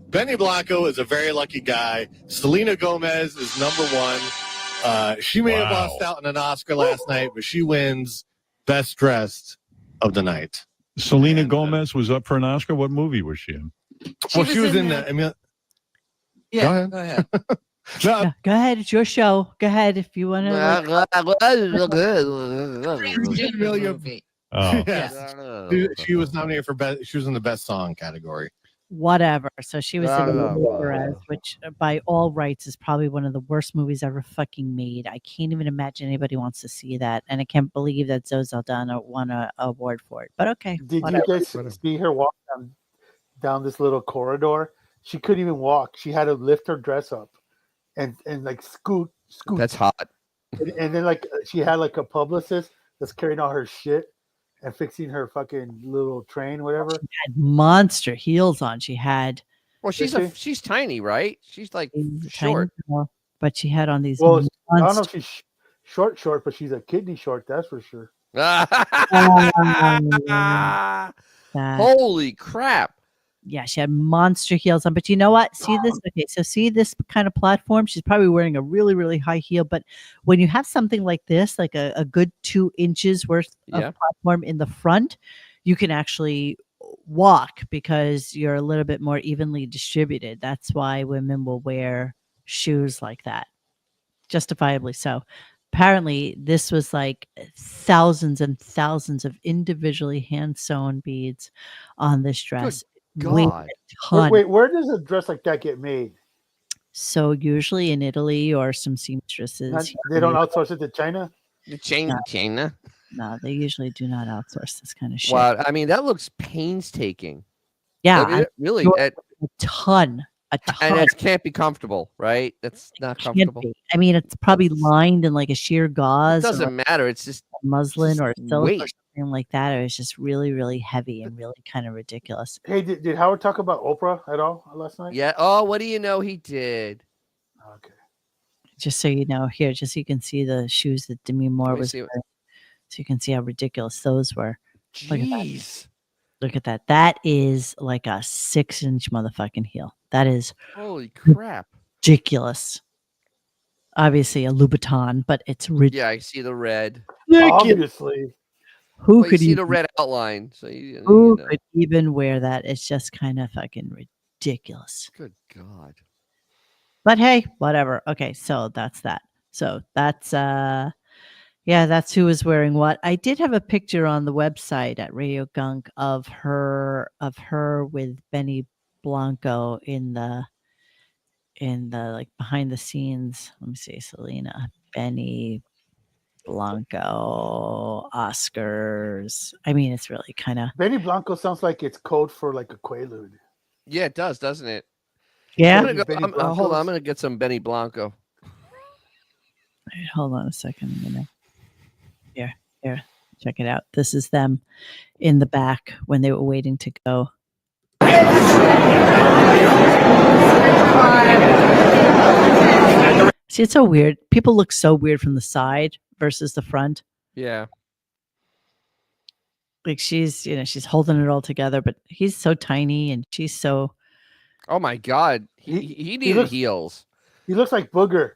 Benny Blanco is a very lucky guy. Selena Gomez is number one. She may have lost out in an Oscar last night, but she wins Best Dressed of the night. Selena Gomez was up for an Oscar. What movie was she in? She was in the. Yeah, go ahead. No, go ahead. It's your show. Go ahead if you want to. She was nominated for best. She was in the best song category. Whatever. So she was in Perez, which by all rights is probably one of the worst movies ever fucking made. I can't even imagine anybody wants to see that, and I can't believe that Zoe Saldana won an award for it. But okay. Did you guys see her walk down this little corridor? She couldn't even walk. She had to lift her dress up and like scoot. That's hot. And then like she had like a publicist that's carrying all her shit and fixing her fucking little train, whatever. She had monster heels on. She had. Well, she's tiny, right? She's like short, but she had on these. Well, I don't know if she's short, but she's a kidney short. That's for sure. Holy crap! Yeah, she had monster heels on. But you know what? See this? Okay, so see this kind of platform? She's probably wearing a really, really high heel. But when you have something like this, like a good 2 inches worth of platform in the front, you can actually walk because you're a little bit more evenly distributed. That's why women will wear shoes like that. Justifiably so. Apparently, this was like thousands and thousands of individually hand-sewn beads on this dress. God. Wait, where does a dress like that get made? So usually in Italy or some seamstresses. They don't outsource it to China? China? No, they usually do not outsource this kind of shit. Wow, I mean, that looks painstaking. Yeah. I mean, really. A ton. And it can't be comfortable, right? That's not comfortable. I mean, it's probably lined in like a sheer gauze. It doesn't matter. It's just muslin or silk weight. or something like that. It was just really, really heavy and really kind of ridiculous. Hey, did Howard talk about Oprah at all last night? Yeah. Oh, what do you know? He did. Okay. Just so you know, here, just so you can see the shoes that Demi Moore was wearing. So you can see how ridiculous those were. Jeez. Look at that. That is like a 6-inch motherfucking heel. That is holy crap. Ridiculous. Obviously a Louboutin, but it's ridiculous. Yeah, I see the red. Obviously. Who could see the red outline? So who could even wear that? It's just kind of fucking ridiculous. Good God. But hey, whatever. Okay, so that's that. So that's yeah, that's who was wearing what. I did have a picture on the website at RadioGunk of her with Benny Blanco in the like behind the scenes. Let me see, Selena, Benny Blanco, Oscars. I mean, it's really kind of Benny Blanco sounds like it's code for like a Quaalude. Yeah, it does, doesn't it? Yeah. Hold on, I'm gonna get some Benny Blanco. Hold on a second. I'm gonna here, check it out. This is them in the back when they were waiting to go. See, it's so weird. People look so weird from the side versus the front. Yeah. Like she's holding it all together, but he's so tiny and she's so. Oh my God, he needed heels. He looks like Booger.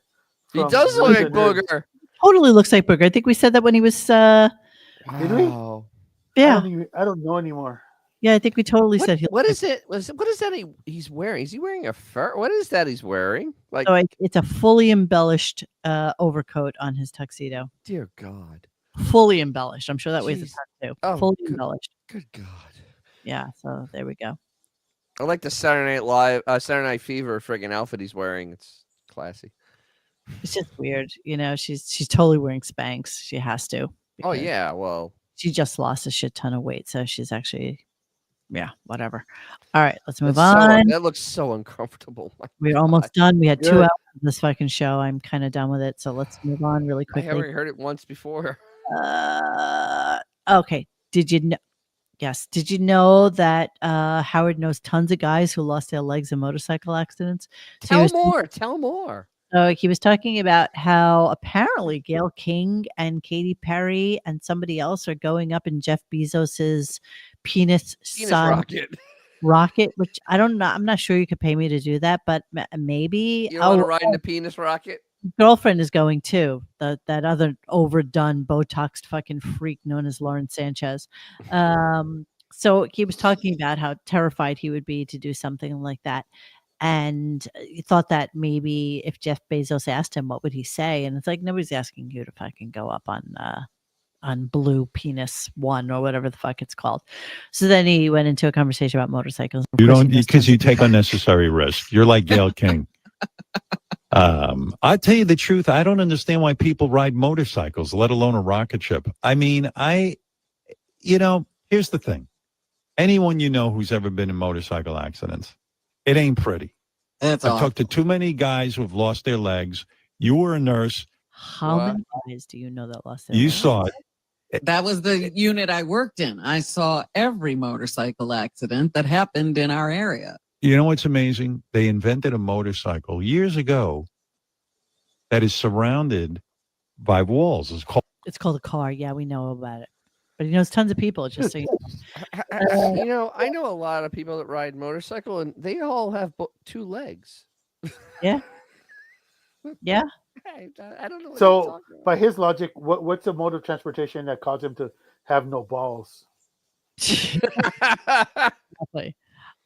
He does look like Booger. Totally looks like Booger. I think we said that when he was. Did we? Yeah. I don't know anymore. Yeah, I think we totally said. What is it? What is that he's wearing? Is he wearing a fur? What is that he's wearing? Like, so it's a fully embellished overcoat on his tuxedo. Dear God. Fully embellished. I'm sure that weighs a ton too. Oh, fully embellished. Good God. Yeah. So there we go. I like the Saturday Night Fever friggin' outfit he's wearing. It's classy. It's just weird. She's totally wearing Spanx. She has to. Oh because yeah, well, She just lost a shit ton of weight, so she's actually, whatever. All right, let's move that's on. that looks so uncomfortable. My We're God. almost done. We had 2 Good. hours of this fucking show. I'm kind of done with it, so let's move on really I quickly. already heard it once before. Okay. Did you know? Yes. Did you know that Howard knows tons of guys who lost their legs in motorcycle accidents? So he Tell more. he was talking about how apparently Gail King and Katy Perry and somebody else are going up in Jeff Bezos's penis rocket, which I don't know. I'm not sure you could pay me to do that, but maybe. You want to ride in the penis rocket? Girlfriend is going too. That other overdone Botoxed fucking freak known as Lauren Sanchez. So he was talking about how terrified he would be to do something like that. And he thought that maybe if Jeff Bezos asked him, what would he say? And it's like, nobody's asking you to fucking go up on Blue Penis One or whatever the fuck it's called. So then he went into a conversation about motorcycles. You don't, because you take unnecessary risk. You're like Gail King. I tell you the truth, I don't understand why people ride motorcycles, let alone a rocket ship. I mean, here's the thing. Anyone who's ever been in motorcycle accidents, it ain't pretty. I've talked to too many guys who have lost their legs. You were a nurse. How many guys do you know that lost their You legs? saw it. That was the unit I worked in. I saw every motorcycle accident that happened in our area. You know what's amazing? They invented a motorcycle years ago that is surrounded by walls. It's called a car. Yeah, we know about it. But he knows tons of people. Just so you know. I know a lot of people that ride motorcycle, and they all have 2 legs. Yeah. Yeah. I don't know. What So, by his logic, what's a mode of transportation that caused him to have no balls? Exactly.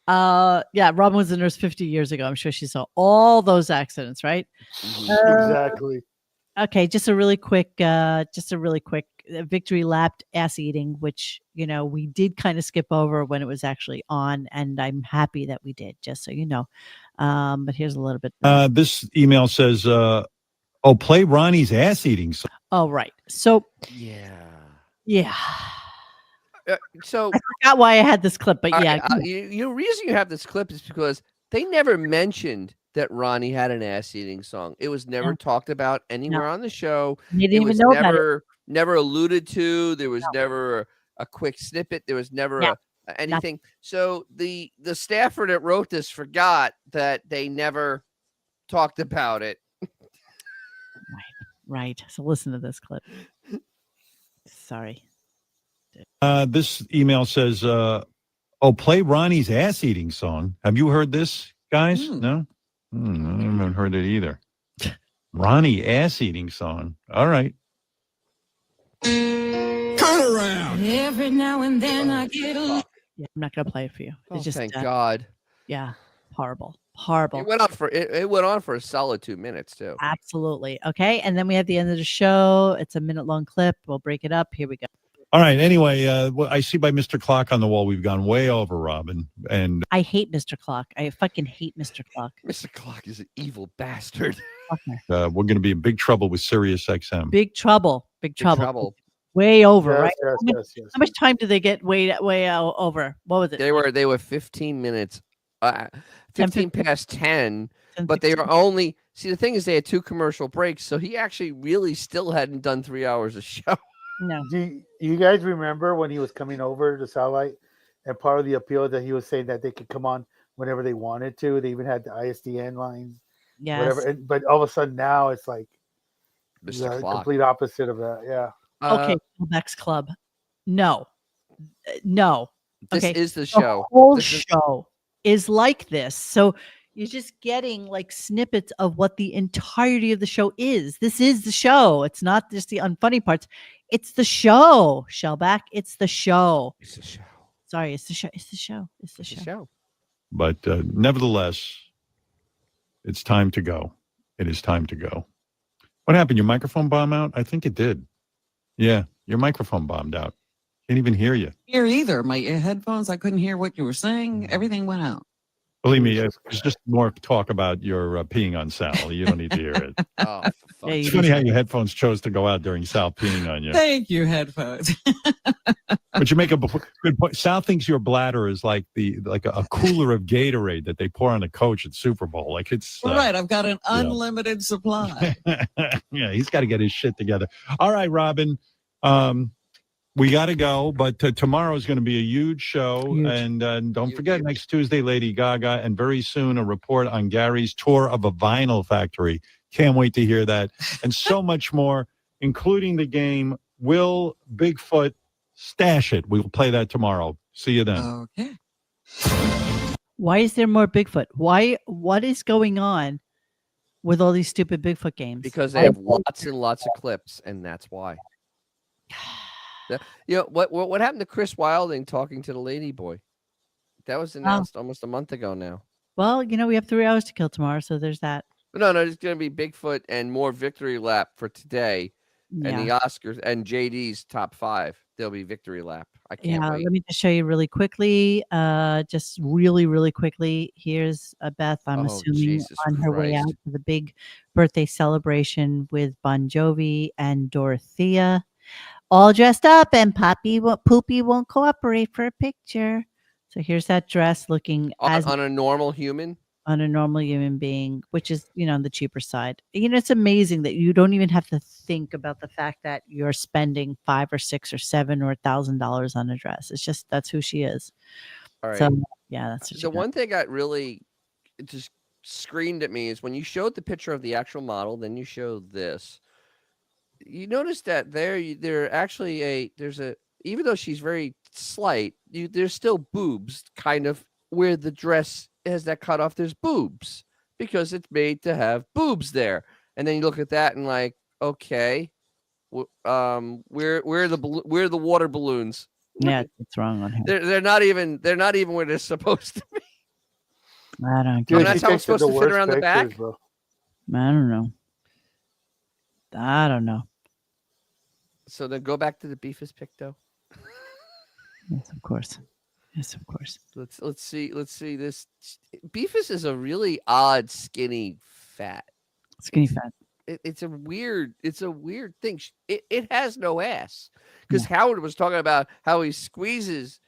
Robin was a nurse 50 years ago. I'm sure she saw all those accidents, right? Exactly. Okay, just a really quick victory lap ass eating, which we did kind of skip over when it was actually on, and I'm happy that we did, just so you know. But here's a little bit. This email says, play Ronnie's ass eating song. Oh, right. So yeah. So I forgot why I had this clip, but yeah. The reason you have this clip is because they never mentioned that Ronnie had an ass-eating song. It was never talked about anywhere on the show. You didn't even know about it. Never alluded to. There was never a quick snippet. There was never anything. So the staffer that wrote this forgot that they never talked about it. Right. So listen to this clip. Sorry. This email says, play Ronnie's ass eating song. Have you heard this, guys? No? I haven't heard it either. Ronnie ass eating song. All right. Turn around. Every now and then I get a... Yeah, I'm not going to play it for you. It's just thank God. Yeah. Horrible. It went on for a solid 2 minutes too. Absolutely. Okay. And then we have the end of the show. It's a minute-long clip. We'll break it up. Here we go. All right. Anyway, I see by Mr. Clock on the wall, we've gone way over, Robin. And I hate Mr. Clock. I fucking hate Mr. Clock. Mr. Clock is an evil bastard. we're going to be in big trouble with Sirius XM. Big trouble. Way over, Yes, right? yes. How much time did they get way over? What was it? They were 15 minutes, 15 past 10. But they were only the thing is they had 2 commercial breaks, so he actually really still hadn't done 3 hours of show. No. Do you guys remember when he was coming over to Satellite, and part of the appeal that he was saying that they could come on whenever they wanted to? They even had the ISDN lines, whatever. But all of a sudden now it's like the complete opposite of that. Yeah. Okay, Beck's Club. No. This okay. is the show. The whole show is like this. So you're just getting like snippets of what the entirety of the show is. This is the show. It's not just the unfunny parts. It's the show, Shellback. It's the show. It's the show. Sorry, it's the show. It's the show. It's the show. But nevertheless, it's time to go. It is time to go. What happened? Your microphone bomb out? I think it did. Yeah, your microphone bombed out. Can't even hear you. Here either. My headphones, I couldn't hear what you were saying. Everything went out. Believe me, it's just more talk about your peeing on Sal. You don't need to hear it. Oh, It's funny how your headphones chose to go out during Sal peeing on you. Thank you, headphones. But you make a good point. Sal thinks your bladder is like a cooler of Gatorade that they pour on a coach at Super Bowl. Like it's Right, I've got an unlimited supply. yeah, he's got to get his shit together. All right, Robin. We got to go, but tomorrow is going to be a huge show. And don't forget, next Tuesday, Lady Gaga, and very soon a report on Gary's tour of a vinyl factory. Can't wait to hear that. And so much more, including the game, Will Bigfoot Stash It? We will play that tomorrow. See you then. Okay. Why is there more Bigfoot? What is going on with all these stupid Bigfoot games? Because they have lots and lots of clips, and that's why. You know what happened to Chris Wilding talking to the lady boy? That was announced almost a month ago now. Well, we have 3 hours to kill tomorrow, so there's that. No, it's going to be Bigfoot and more victory lap for today, and the Oscars and JD's top 5. There'll be victory lap. I can't wait. Let me just show you really quickly. Just really, really quickly. Here's Beth. I'm assuming Jesus on her way out Christ. to the big birthday celebration with Bon Jovi and Dorothea. All dressed up, and Poopy won't cooperate for a picture. So here's that dress looking on a normal human. On a normal human being, which is, on the cheaper side. It's amazing that you don't even have to think about the fact that you're spending $5 or $6 or $7 or $1,000 on a dress. It's just, that's who she is. All right. So yeah, that's what the one thing that really just screamed at me is when you showed the picture of the actual model, then you showed this. You notice that there actually even though she's very slight, there's still boobs kind of where the dress has that cut off. There's boobs because it's made to have boobs there. And then you look at that and like, okay, where are the water balloons? Yeah, it's wrong on her. They're not even where they're supposed to be. I don't get it. That's how it's supposed to fit around the back. I don't know. I don't know. So then go back to the Beefus pic, though. Yes, of course. Yes, of course. Let's see this. Beefus is a really odd skinny fat. Skinny fat. It's a weird thing. It has no ass because Howard was talking about how he squeezes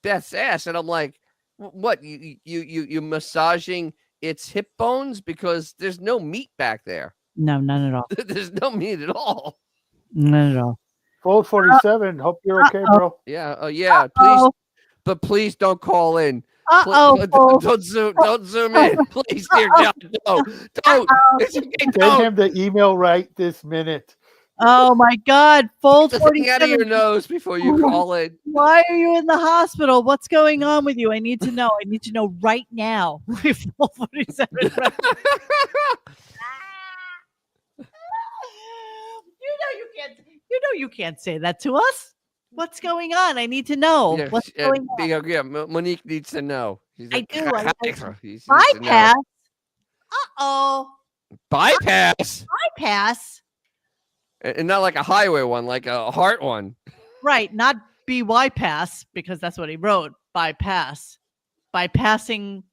Beth's ass, and I'm like, what? You massaging its hip bones because there's no meat back there. No, none at all. There's no meat at all. None at all. Fold 47. Hope you're okay, bro. Yeah. Yeah. Please, but please don't call in. Don't zoom in, please, dear God. No, don't. Send him the email right this minute. Oh my God! Fold Get the thing 47. out of your nose before you call in. Why are you in the hospital? What's going on with you? I need to know. I need to know right now. Fold 47. You can't say that to us. What's going on? I need to know. What's going on? Yeah, Monique needs to know. I do. Bypass. Uh-oh. Bypass. Bypass. And not like a highway one, like a heart one. Right. Not BY pass, because that's what he wrote. Bypass. Bypassing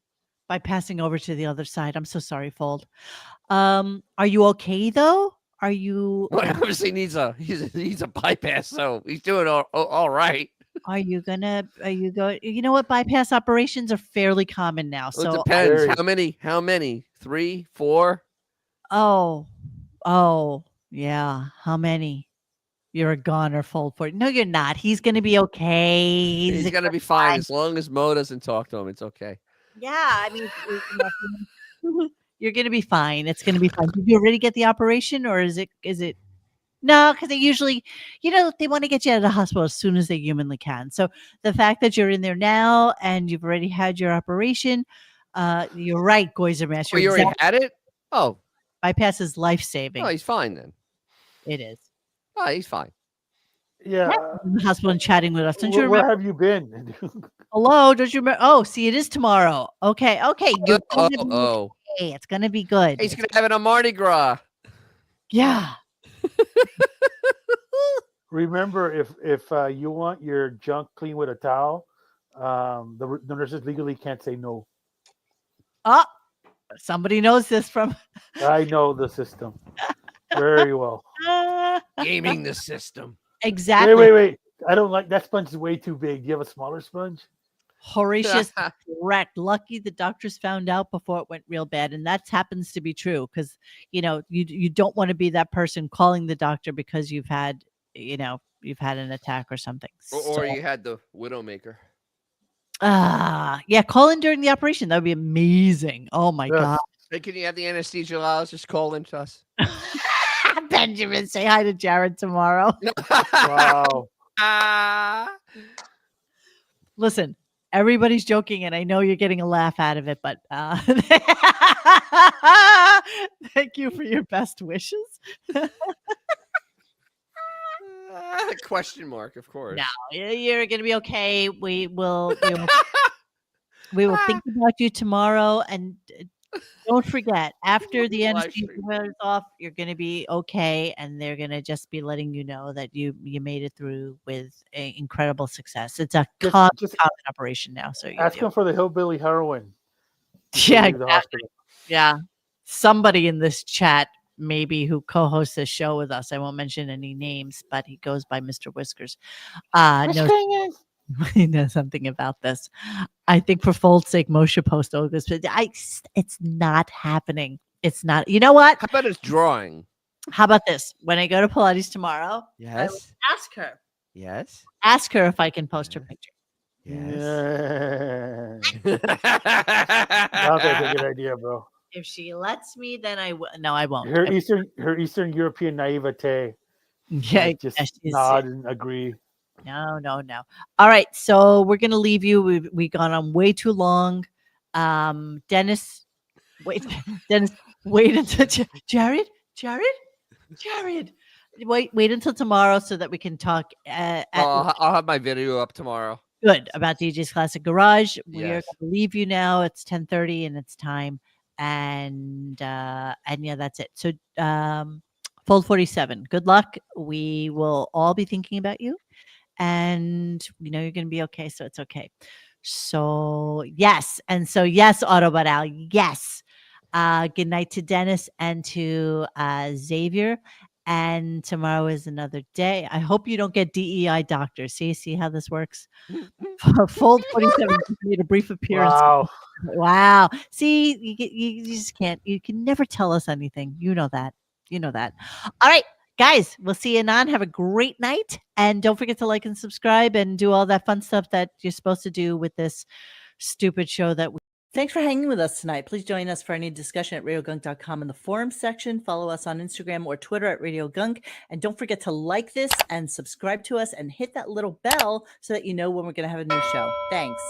over to the other side. I'm so sorry, Fold. Are you okay though? Are you? Well, obviously he's a bypass, so he's doing all right. Are you going? You know what? Bypass operations are fairly common now. Well, so it depends. How many? 3, 4? Oh, yeah. How many? You're a goner, Fold for it. No, you're not. He's going to be okay. He's going to be fine as long as Mo doesn't talk to him. It's okay. Yeah, I mean, you're going to be fine. It's going to be fine. Did you already get the operation, or is it? No, because they usually, they want to get you out of the hospital as soon as they humanly can. So the fact that you're in there now and you've already had your operation, you're right, Goizermaster. You already had it? Oh. Bypass is life-saving. Oh, he's fine then. It is. Oh, he's fine. Yeah. In the hospital and chatting with us. Don't you Where remember? have you been? Hello, don't you remember? Oh, see, it is tomorrow. Okay. You're gonna be okay. It's going to be good. He's going to have it on Mardi Gras. Yeah. Remember, if you want your junk clean with a towel, the nurses legally can't say no. Oh, somebody knows this from. I know the system very well. Gaming the system. Exactly. Wait. I don't like that sponge is way too big. Do you have a smaller sponge? Horatius, correct. Lucky the doctors found out before it went real bad, and that happens to be true because you don't want to be that person calling the doctor because you've had an attack or something. Or you had the Widowmaker. Yeah, call in during the operation. That would be amazing. Oh my God. Hey, can you have the anesthesiologist just call in to us? Benjamin, say hi to Jared tomorrow. Wow. Listen, everybody's joking, and I know you're getting a laugh out of it, but thank you for your best wishes. Question mark, of course. No, you're going to be okay. We will think about you tomorrow, and don't forget, after the anesthesia wears off, you're going to be okay, and they're going to just be letting you know that you made it through with incredible success. It's a common operation now, so ask him for the hillbilly heroin. Yeah, exactly. Yeah, somebody in this chat maybe who co-hosts this show with us. I won't mention any names, but he goes by Mr. Whiskers. He knows something about this. I think for full sake, Moshe post this, but it's not happening. It's not. You know what? How about his drawing? How about this? When I go to Pilates tomorrow, I will ask her. Yes. Ask her if I can post her picture. Yeah. That's a good idea, bro. If she lets me, then I will. No, I won't. Her Eastern European naivete. Yeah, just nod and agree. No. All right, so we're gonna leave you. We've gone on way too long. Dennis, wait until Jared. Wait until tomorrow so that we can talk. I'll have my video up tomorrow. Good about DJ's Classic Garage. We are Yes. going to leave you now. It's 10:30 and it's time. And yeah, that's it. So Fold 47. Good luck. We will all be thinking about you, and we know you're going to be okay. So it's okay. So yes, Autobot Al. Yes. Good night to Dennis and to Xavier. And tomorrow is another day. I hope you don't get DEI doctors. See how this works? Fold 47 made a brief appearance. Wow. See, you just can't. You can never tell us anything. You know that. All right, guys, we'll see you anon. Have a great night. And don't forget to like and subscribe and do all that fun stuff that you're supposed to do with this stupid show that we. Thanks for hanging with us tonight. Please join us for any discussion at RadioGunk.com in the forum section. Follow us on Instagram or Twitter at RadioGunk. And don't forget to like this and subscribe to us and hit that little bell so that you know when we're going to have a new show. Thanks.